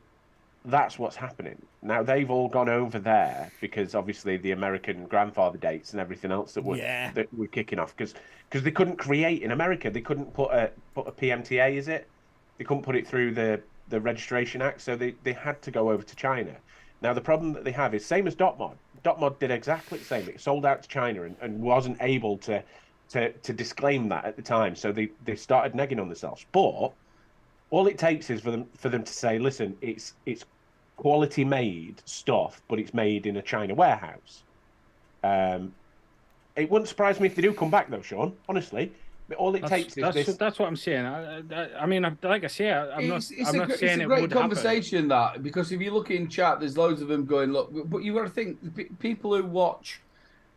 that's what's happening. Now they've all gone over there because obviously the American grandfather dates and everything else that were kicking off because they couldn't create in America. They couldn't put a PMTA. Is it? They couldn't put it through the Registration Act, so they had to go over to China. Now the problem that they have is same as DotMod. DotMod did exactly the same. It sold out to China and wasn't able to disclaim that at the time, so they started negging on themselves. But all it takes is for them to say, listen, it's quality made stuff, but it's made in a China warehouse. It wouldn't surprise me if they do come back though, Sean. Honestly, but all it takes is this. That's what I'm saying. I mean, like I say, I'm not saying it would happen. It's a great conversation that, because if you look in chat, there's loads of them going, look, but you've got to think people who watch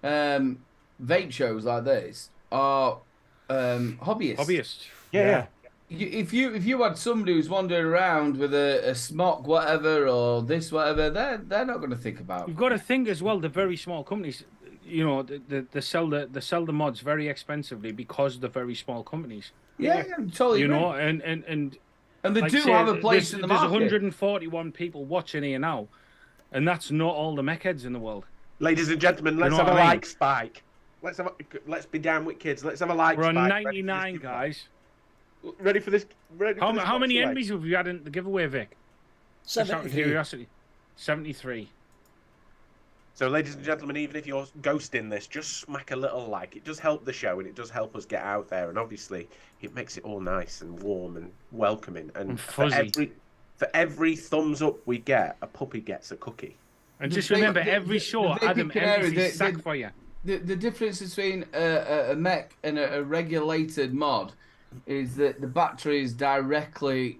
vape shows like this are hobbyists. Yeah. If you had somebody who's wandering around with a smock whatever or this whatever, they're not going to think about. You've got to think as well. The very small companies, you know, they sell the mods very expensively because they're very small companies. Yeah, totally. You agree. know, and they like do have a place in the market. There's 141 people watching here now, and that's not all the mech heads in the world. Ladies and gentlemen, let's have a like spike. Let's be down with kids. Let's have a like spike. We're on 99, guys. Ready for this? How many enemies have you had in the giveaway, Vic? 73. Just out of curiosity. 73. So, ladies and gentlemen, even if you're ghosting this, just smack a little like. It does help the show, and it does help us get out there. And obviously, it makes it all nice and warm and welcoming. And fuzzy. For every thumbs up we get, a puppy gets a cookie. And just remember, every show, Adam empties his sack for you. The difference between a mech and a regulated mod is that the battery is directly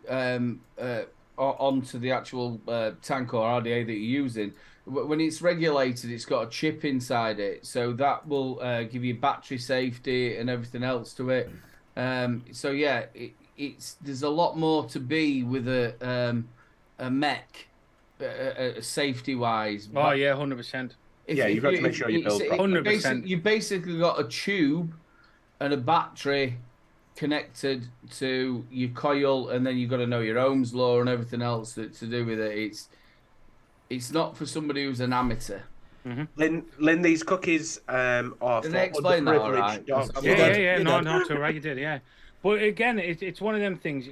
onto the actual tank or RDA that you're using. When it's regulated, it's got a chip inside it, so that will give you battery safety and everything else to it. So yeah, there's a lot more to be with a mech, safety wise. Oh yeah, 100%. You've got to make sure you build properly. 100%. You basically got a tube and a battery connected to your coil, and then you've got to know your Ohm's law and everything else to do with it. It's not for somebody who's an amateur. Mm-hmm. Lynn, these cookies are for underprivileged dogs. Yeah. No, too right, you did, yeah. But again, it's one of them things.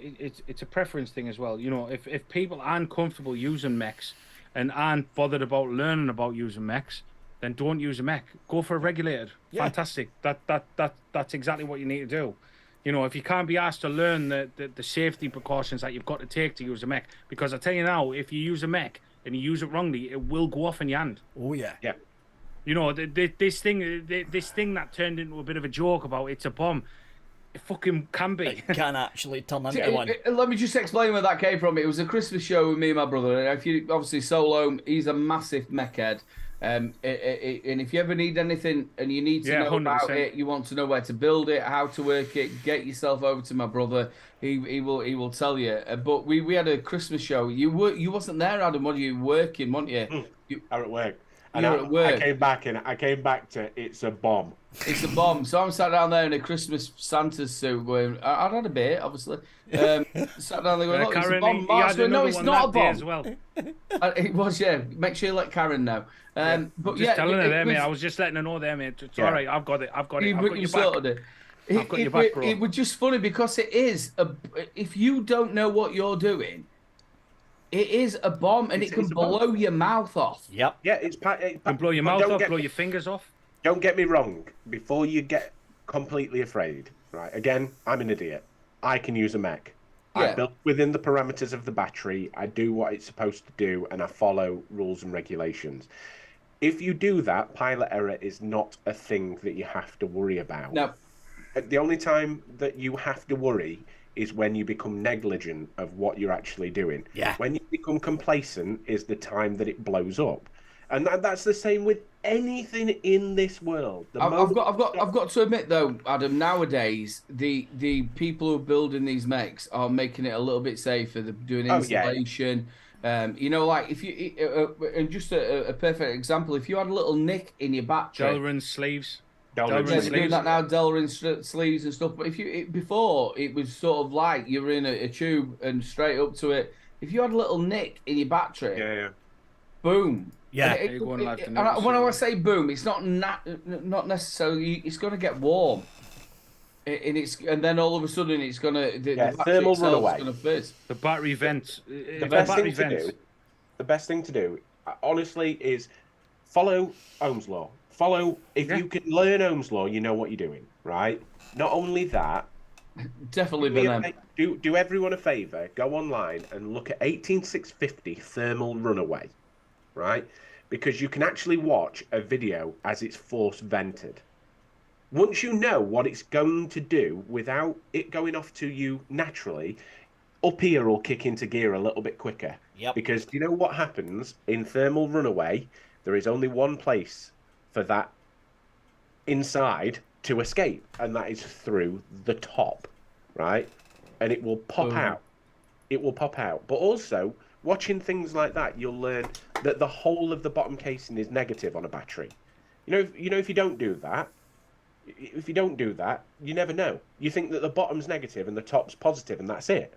It's a preference thing as well. You know, if people aren't comfortable using mechs and aren't bothered about learning about using mechs, then don't use a mech. Go for a regulated. Yeah. Fantastic. That's exactly what you need to do. You know, if you can't be asked to learn the safety precautions that you've got to take to use a mech, because I tell you now, if you use a mech and you use it wrongly, it will go off in your hand. Oh yeah. Yeah. You know, this thing that turned into a bit of a joke about it's a bomb, it fucking can be. It can actually turn into one. Let me just explain where that came from. It was a Christmas show with me and my brother. And if you obviously Solo, he's a massive mech head. And if you ever need anything and you need to know about 100%. it, you want to know where to build it, how to work it, get yourself over to my brother. He will tell you. But we had a Christmas show. You wasn't there, Adam. What, you working, weren't you? You are at work. You were at work. I came back to it's a bomb. It's a bomb. So I'm sat down there in a Christmas Santa suit going, I'd had a beer, obviously. Sat down there going, look, it's a bomb. Mark's going, no, it's not a bomb. As well. It was, yeah. Make sure you let Karen know. But Just telling her there, mate. I was just letting her know there, mate. It's all right. I've got it. I've got your back. I've got your back, bro. It was just funny because it is. If you don't know what you're doing, it is a bomb, and it can blow your mouth off. Yep. Yeah, it can blow your mouth off, blow your fingers off. Don't get me wrong. Before you get completely afraid, right? Again, I'm an idiot. I can use a mech. Yeah. I built within the parameters of the battery. I do what it's supposed to do, and I follow rules and regulations. If you do that, pilot error is not a thing that you have to worry about. No. The only time that you have to worry is when you become negligent of what you're actually doing. Yeah. When you become complacent is the time that it blows up. And that's the same with anything in this world. I've got to admit though, Adam. Nowadays, the people who are building these mechs are making it a little bit safer. They're doing installation. You know, like if you and just a perfect example, if you had a little nick in your battery, Delrin sleeves. They're doing that now, Delrin sleeves and stuff. But before it was sort of like you were in a tube and straight up to it. If you had a little nick in your battery, boom. Yeah. When I say boom, it's not necessarily. It's going to get warm, and then all of a sudden it's going to the thermal runaway. Going to fizz. The battery vent. The best thing to do, honestly, is follow Ohm's law. If you can learn Ohm's law, you know what you're doing, right? Not only that, definitely been them. Do everyone a favour, go online and look at 18650 thermal runaway, right? Because you can actually watch a video as it's force vented. Once you know what it's going to do without it going off to you naturally, up here will kick into gear a little bit quicker. Yep. Because you know what happens in thermal runaway? There is only one place for that inside to escape, and that is through the top, right? And it will pop out. It will pop out. But also, watching things like that, you'll learn that the whole of the bottom casing is negative on a battery. If you don't do that, you never know. You think that the bottom's negative and the top's positive, and that's it.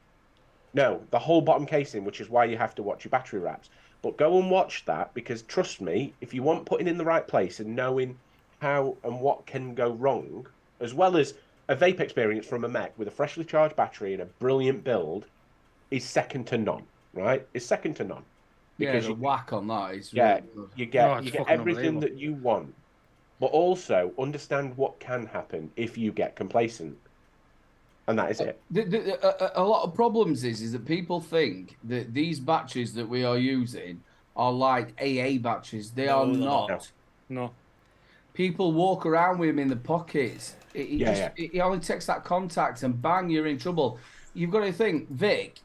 No, the whole bottom casing, which is why you have to watch your battery wraps. But go and watch that, because trust me, if you want putting in the right place and knowing how and what can go wrong, as well as a vape experience from a mech with a freshly charged battery and a brilliant build, is second to none, right? It's second to none. Because the whack on that is you get everything that you want, but also understand what can happen if you get complacent. And that is it. A lot of problems is that people think that these batteries that we are using are like AA batteries. They are not. No. People walk around with them in the pockets. It only takes that contact and bang, you're in trouble. You've got to think, Vic,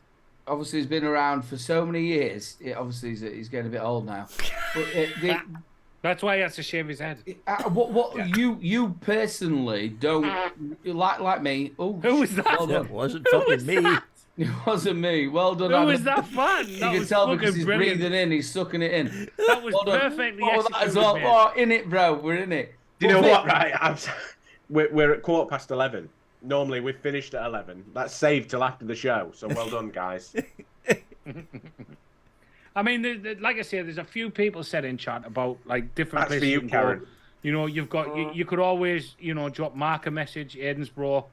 obviously has been around for so many years. Obviously, he's getting a bit old now. But that's why he has to shave his head. You personally don't like me? Oh, who was that? Well it wasn't fucking me. It wasn't me. Well done. Who was that fun? You can tell because he's breathing in, he's sucking it in. That was perfectly executed. Oh, in it, bro. We're in it. Do you know what? Right, we're at 11:15. Normally we've finished at 11. That's saved till after the show. So well done, guys. I mean, like I said, there's a few people said in chat about like different That's places for you, you can Karen. go. You know, you've got you could always drop Mark a message, Edensbro,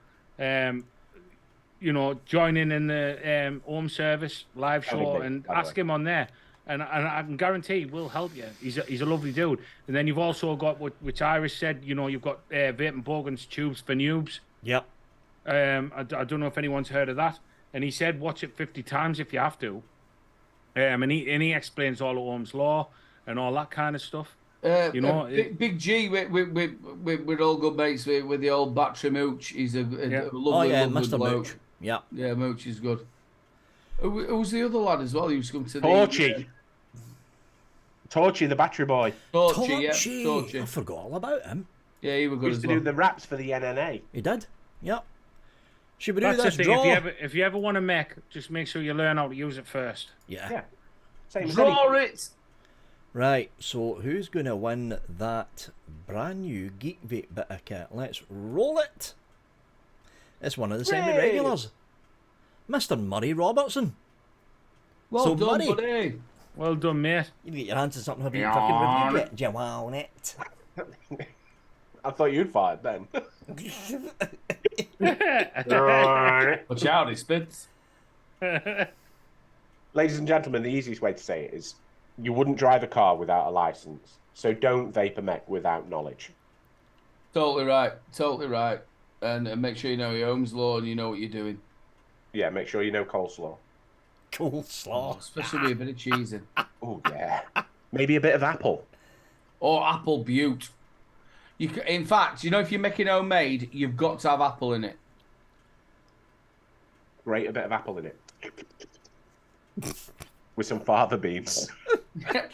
join in the home service live show and ask him on there, and I can guarantee we'll help you. He's a lovely dude. And then you've also got which Iris said. You've got Vaping Bogan's tubes for noobs. Yep. I don't know if anyone's heard of that. And he said watch it 50 times if you have to. And he explains all of Ohm's law and all that kind of stuff. Big G, we're all good mates with the old battery Mooch. He's a lovely, lovely Mr. bloke. Mooch. Yeah. Yeah, Mooch is good. Who's the other lad as well? He was coming to the... Porchy. Torchy, the battery boy. Torchy, yeah. Torchy. Torchy. I forgot all about him. Yeah, he was good Used as to well. do the raps for the NNA. He did. Yep. Should we do That's the this thing. draw? If you ever want a mech, just make sure you learn how to use it first. Yeah. Yeah. Same as Draw any- it! Right, so who's going to win that brand new Geek Vape bit of kit? Let's roll it. It's one of the semi-regulars. Mr. Murray Robertson. Well So, done, buddy. buddy. Well done, mate. You get your hands to something. Have you fucking reviewed it? Do you want it? I thought you'd fired then. Watch out, he spits. Ladies and gentlemen, the easiest way to say it is you wouldn't drive a car without a license. So don't vape a mech without knowledge. Totally right. Totally right. And make sure you know your Ohm's law and you know what you're doing. Yeah, make sure you know coleslaw. Coleslaw. Especially with a bit of cheese in. Oh, yeah. Maybe a bit of apple. Or apple butte. In fact, you know, if you're making homemade, you've got to have apple in it. Grate a bit of apple in it. With some fava beans. Has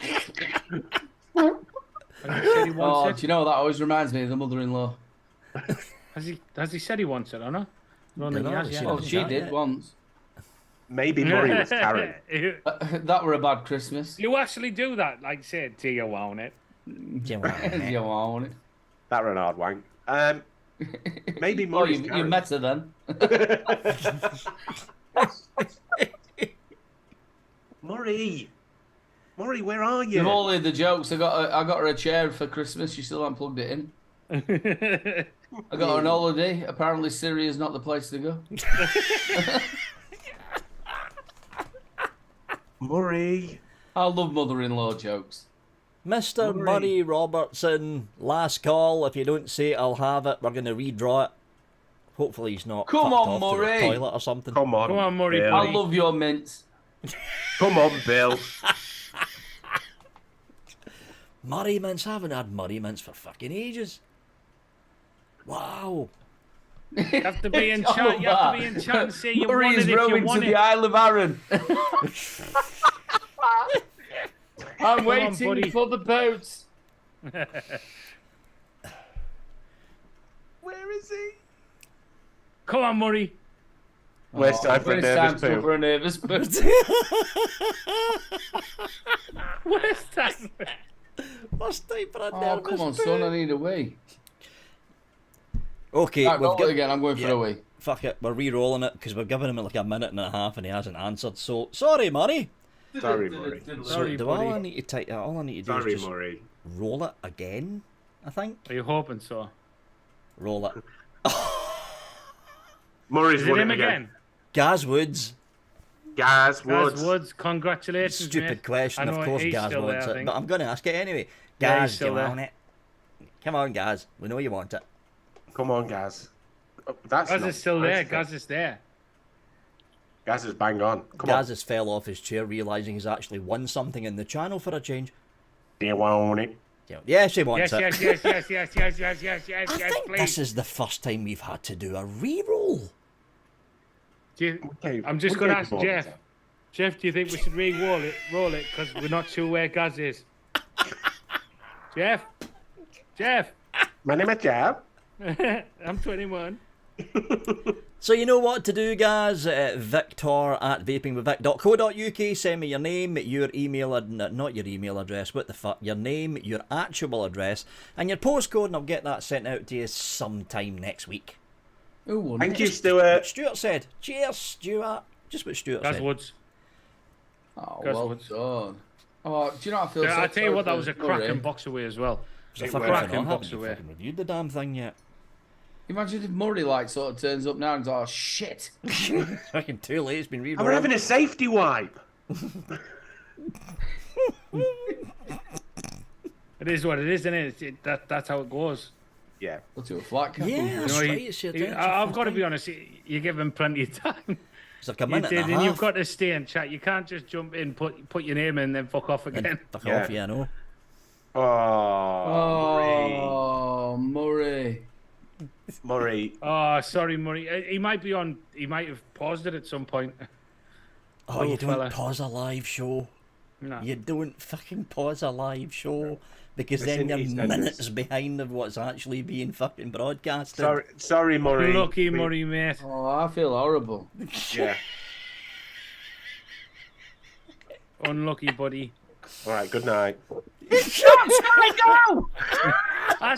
he said he Oh, wants do you know that always reminds me of the mother-in-law? it? Has he said he wants it or not? No, Dunno, he has, I've yeah. seen Well, it. she Yeah, did yeah. once. Maybe Murray was Karen. That were a bad Christmas. You actually do that, like say, do you want it? Do you want You it? want it? That were an hard wank. Maybe Oh, Murray's you Karen. met her then. Murray, where are you? You've all heard the jokes. I got her a chair for Christmas. She still hasn't plugged it in. I got her on holiday. Apparently, Syria's not the place to go. Murray. I love mother-in-law jokes. Mr. Murray. Murray Robertson, last call. If you don't say it, I'll have it. We're going to redraw it. Hopefully he's not Come fucked on, off to the Murray. toilet or something. Come on. Come on, Murray, Bill. I love your mints. Come on, Bill. Murray mints. Haven't had Murray mints for fucking ages. Wow. You have to be in Oh, chat. You have to be in chat and say you want Murray it is if you rowing to want the it. Isle of Arran. I'm on, waiting buddy. for the boats. Where is he? Come on, Murray. Where's time for a nervous time poo? for a nervous poo. Where's that? What's time for a Oh, nervous come on, poo? son. I need a wee. Okay, Right, we've roll got it again. I'm going for yeah. a wee. Fuck it, we're re-rolling it because we've given him like a minute and a half and he hasn't answered. So sorry, Murray. Sorry, Murray. So Sorry, do all I buddy. need to type? All I need to do Sorry, is just Murray. roll it again. I think Are you hoping so? roll it. Murray's Is it won him it again? Gaz Woods. Gaz Woods. Gaz Woods, congratulations, Stupid mate. question. I Of know course, he's Gaz still wants there, I it, think. but I'm going to ask it anyway. Yeah, he's Gaz, still come there. on it. Come on, Gaz. We know you want it. Come on, Gaz. Oh, that's Gaz not- is still there. that's- Gaz is there. Gaz is bang on. Come Gaz on. has fell off his chair, realising he's actually won something in the channel for a change. Do you want it? Yes, he wants Yes, it. yes, yes, yes, yes, yes, yes, yes, yes, I yes, think please. this is the first time we've had to do a re-roll. Do you, Okay, I'm just we'll going to take ask the Jeff. ball. Jeff, do you think we should re-roll it? Roll it, because we're not sure where Gaz is. Jeff? Jeff? My name is Jeff. I'm 21. So you know what to do, guys. Victor at vapingwithvic.co.uk. Send me your name, your email, not your email address, what the fuck, your name, your actual address, and your postcode, and I'll get that sent out to you sometime next week. Ooh, Thank you, What Stuart. Stuart said. Cheers, Stuart. Just what Stuart Gaz said. Woods. Oh, Gaz well Woods. done. Oh, do you know what I feel? I tell you what, that sorry was a for Murray. cracking box away as well. It's a It fucking was. thing. I Cracking haven't box even away. fucking reviewed the damn thing yet. Imagine if Murray like sort of turns up now and goes, "Oh shit!" Fucking too late. It's been I'm rerolled. having a safety wipe. It is what it is, isn't it? That's how it goes. Yeah. Go to a flat cap. Yeah, and- that's You know, right. It's your turn. It's your I've got to fucking be time. honest, you give him plenty of time. It's like a You minute did, and a and you've half. got to stay in chat. You can't just jump in, put your name in, then fuck off again. Fuck Yeah. off, yeah, I know. Oh, Oh, Murray. Murray. Oh, sorry, Murray. He might be on. He might have paused it at some point. Oh, you Little don't fella. pause a live show. No. You don't fucking pause a live show because then Listen, you're EastEnders. minutes behind of what's actually being fucking broadcasted. Sorry, Murray. Lucky Murray, mate. Oh, I feel horrible. Yeah. Unlucky, buddy. All right. Good night. I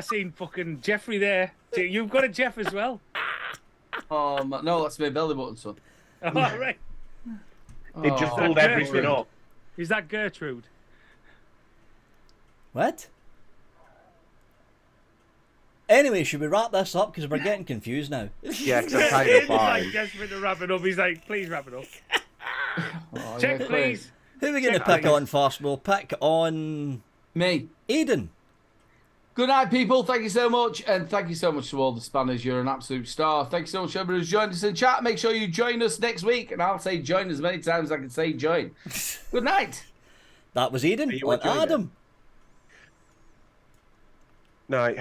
seen fucking Jeffrey there. You've got a Jeff as well. Oh, no, that's my belly button, son. All right. It just pulled That everything Gertrude. up. Is that Gertrude? What? Anyway, should we wrap this up because we're getting confused now? Yeah, because I'm kind of He's like fine. desperate to wrap it up. He's like, please wrap it up. Oh, Check, yeah, please. Who are we going to Check, pick please. on first? We'll pick on Me. Aiden. Good night, people. Thank you so much. And thank you so much to all the spanners. You're an absolute star. Thank you so much, everybody who's joined us in chat. Make sure you join us next week. And I'll say join as many times as I can say join. Good night. That was Aiden you on enjoying it? Adam. Night.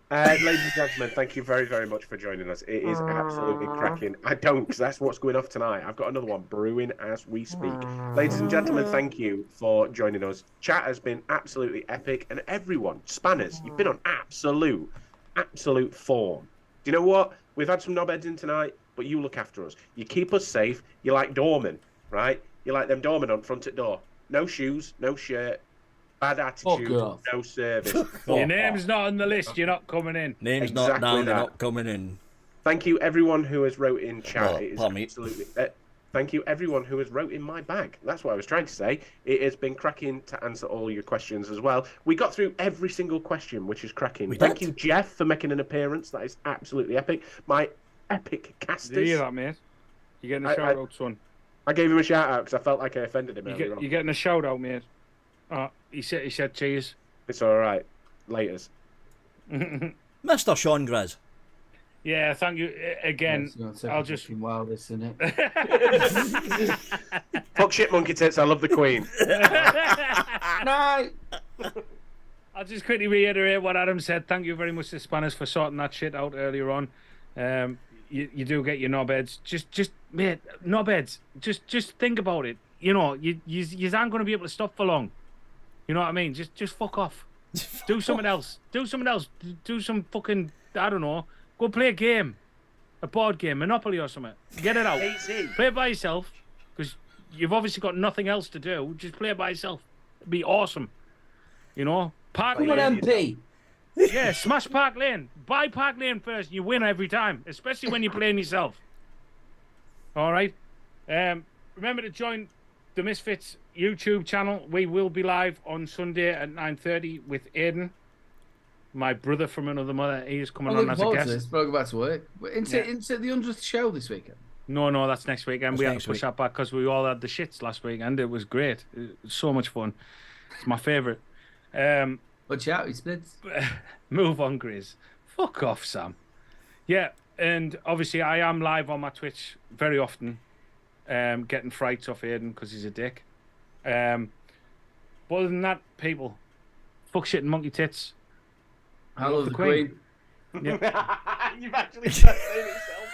Ladies and gentlemen, thank you very, very much for joining us. It is absolutely cracking. I don't, because that's what's going off tonight. I've got another one brewing as we speak. Ladies and gentlemen, thank you for joining us. Chat has been absolutely epic, and everyone, spanners, you've been on absolute form. Do you know what? We've had some knobheads in tonight, but you look after us. You keep us safe. You're like doormen, right? You're like them doormen on front at door. No shoes, no shirt, bad attitude, off. no service. Your name's not on the list. You're not coming in. Name's not Exactly down, they're that. not coming in. Thank you, everyone who has wrote in chat. Well, It is pardon me. absolutely. Thank you, everyone who has wrote in my bag. That's what I was trying to say. It has been cracking to answer all your questions as well. We got through every single question, which is cracking. We Thank did. you, Jeff, for making an appearance. That is absolutely epic. My epic Do you hear casters. that, mate? You're getting a I- shout out, son. I gave him a shout out because I felt like I offended him earlier on. You're getting a shout out, mate. He said cheers. It's all right. Laters. Mr. Sean Grizz. Yeah, thank you again. I'll just Wild, isn't it? Fuck shit, monkey tits. I love the Queen. Night. I'll just quickly reiterate what Adam said. Thank you very much to Spanners for sorting that shit out earlier on. You do get your knobheads. Just mate, knobheads. Just think about it. You know, you aren't going to be able to stop for long. You know what I mean? Just fuck off. Do something else. Do something else. Do some fucking, I don't know. Go play a game. A board game, Monopoly or something. Get it out. Easy. Play it by yourself. Because you've obviously got nothing else to do. Just play it by yourself. It'd be awesome. You know? Park Come on, Lane. MP. Yeah, smash Park Lane. Buy Park Lane first. You win every time. Especially when you're playing yourself. Alright? Remember to join the Misfits YouTube channel. We will be live on Sunday at 9:30 with Aiden, my brother from another mother. He is coming I'm on looking as a forward to guest. this. But I'll go back to work. Into Yeah. the 100th show this weekend. No, that's next weekend. That's We had next to push week. that back because we all had the shits last weekend. It was great. It was so much fun. It's my favourite. Watch out, he splits. Move on, Grizz. Fuck off, Sam. Yeah, and obviously I am live on my Twitch very often, getting frights off Aiden because he's a dick. But other than that, people, fuck shit and monkey tits. I love the Queen. Yeah, You've actually said it yourself.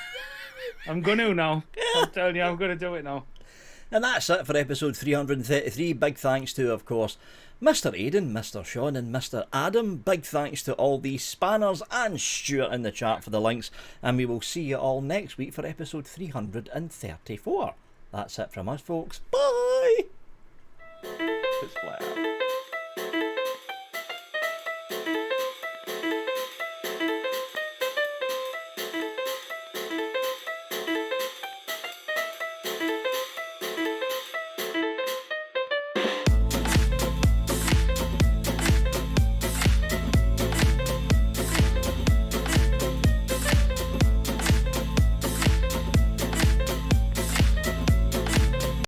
I'm gonna now. I'm telling you, I'm gonna do it now. And that's it for episode 333. Big thanks to, of course, Mr. Aiden, Mr. Sean and Mr. Adam. Big thanks to all the spanners and Stuart in the chat for the links. And we will see you all next week for episode 334. That's it from us, folks. Bye! It's flat.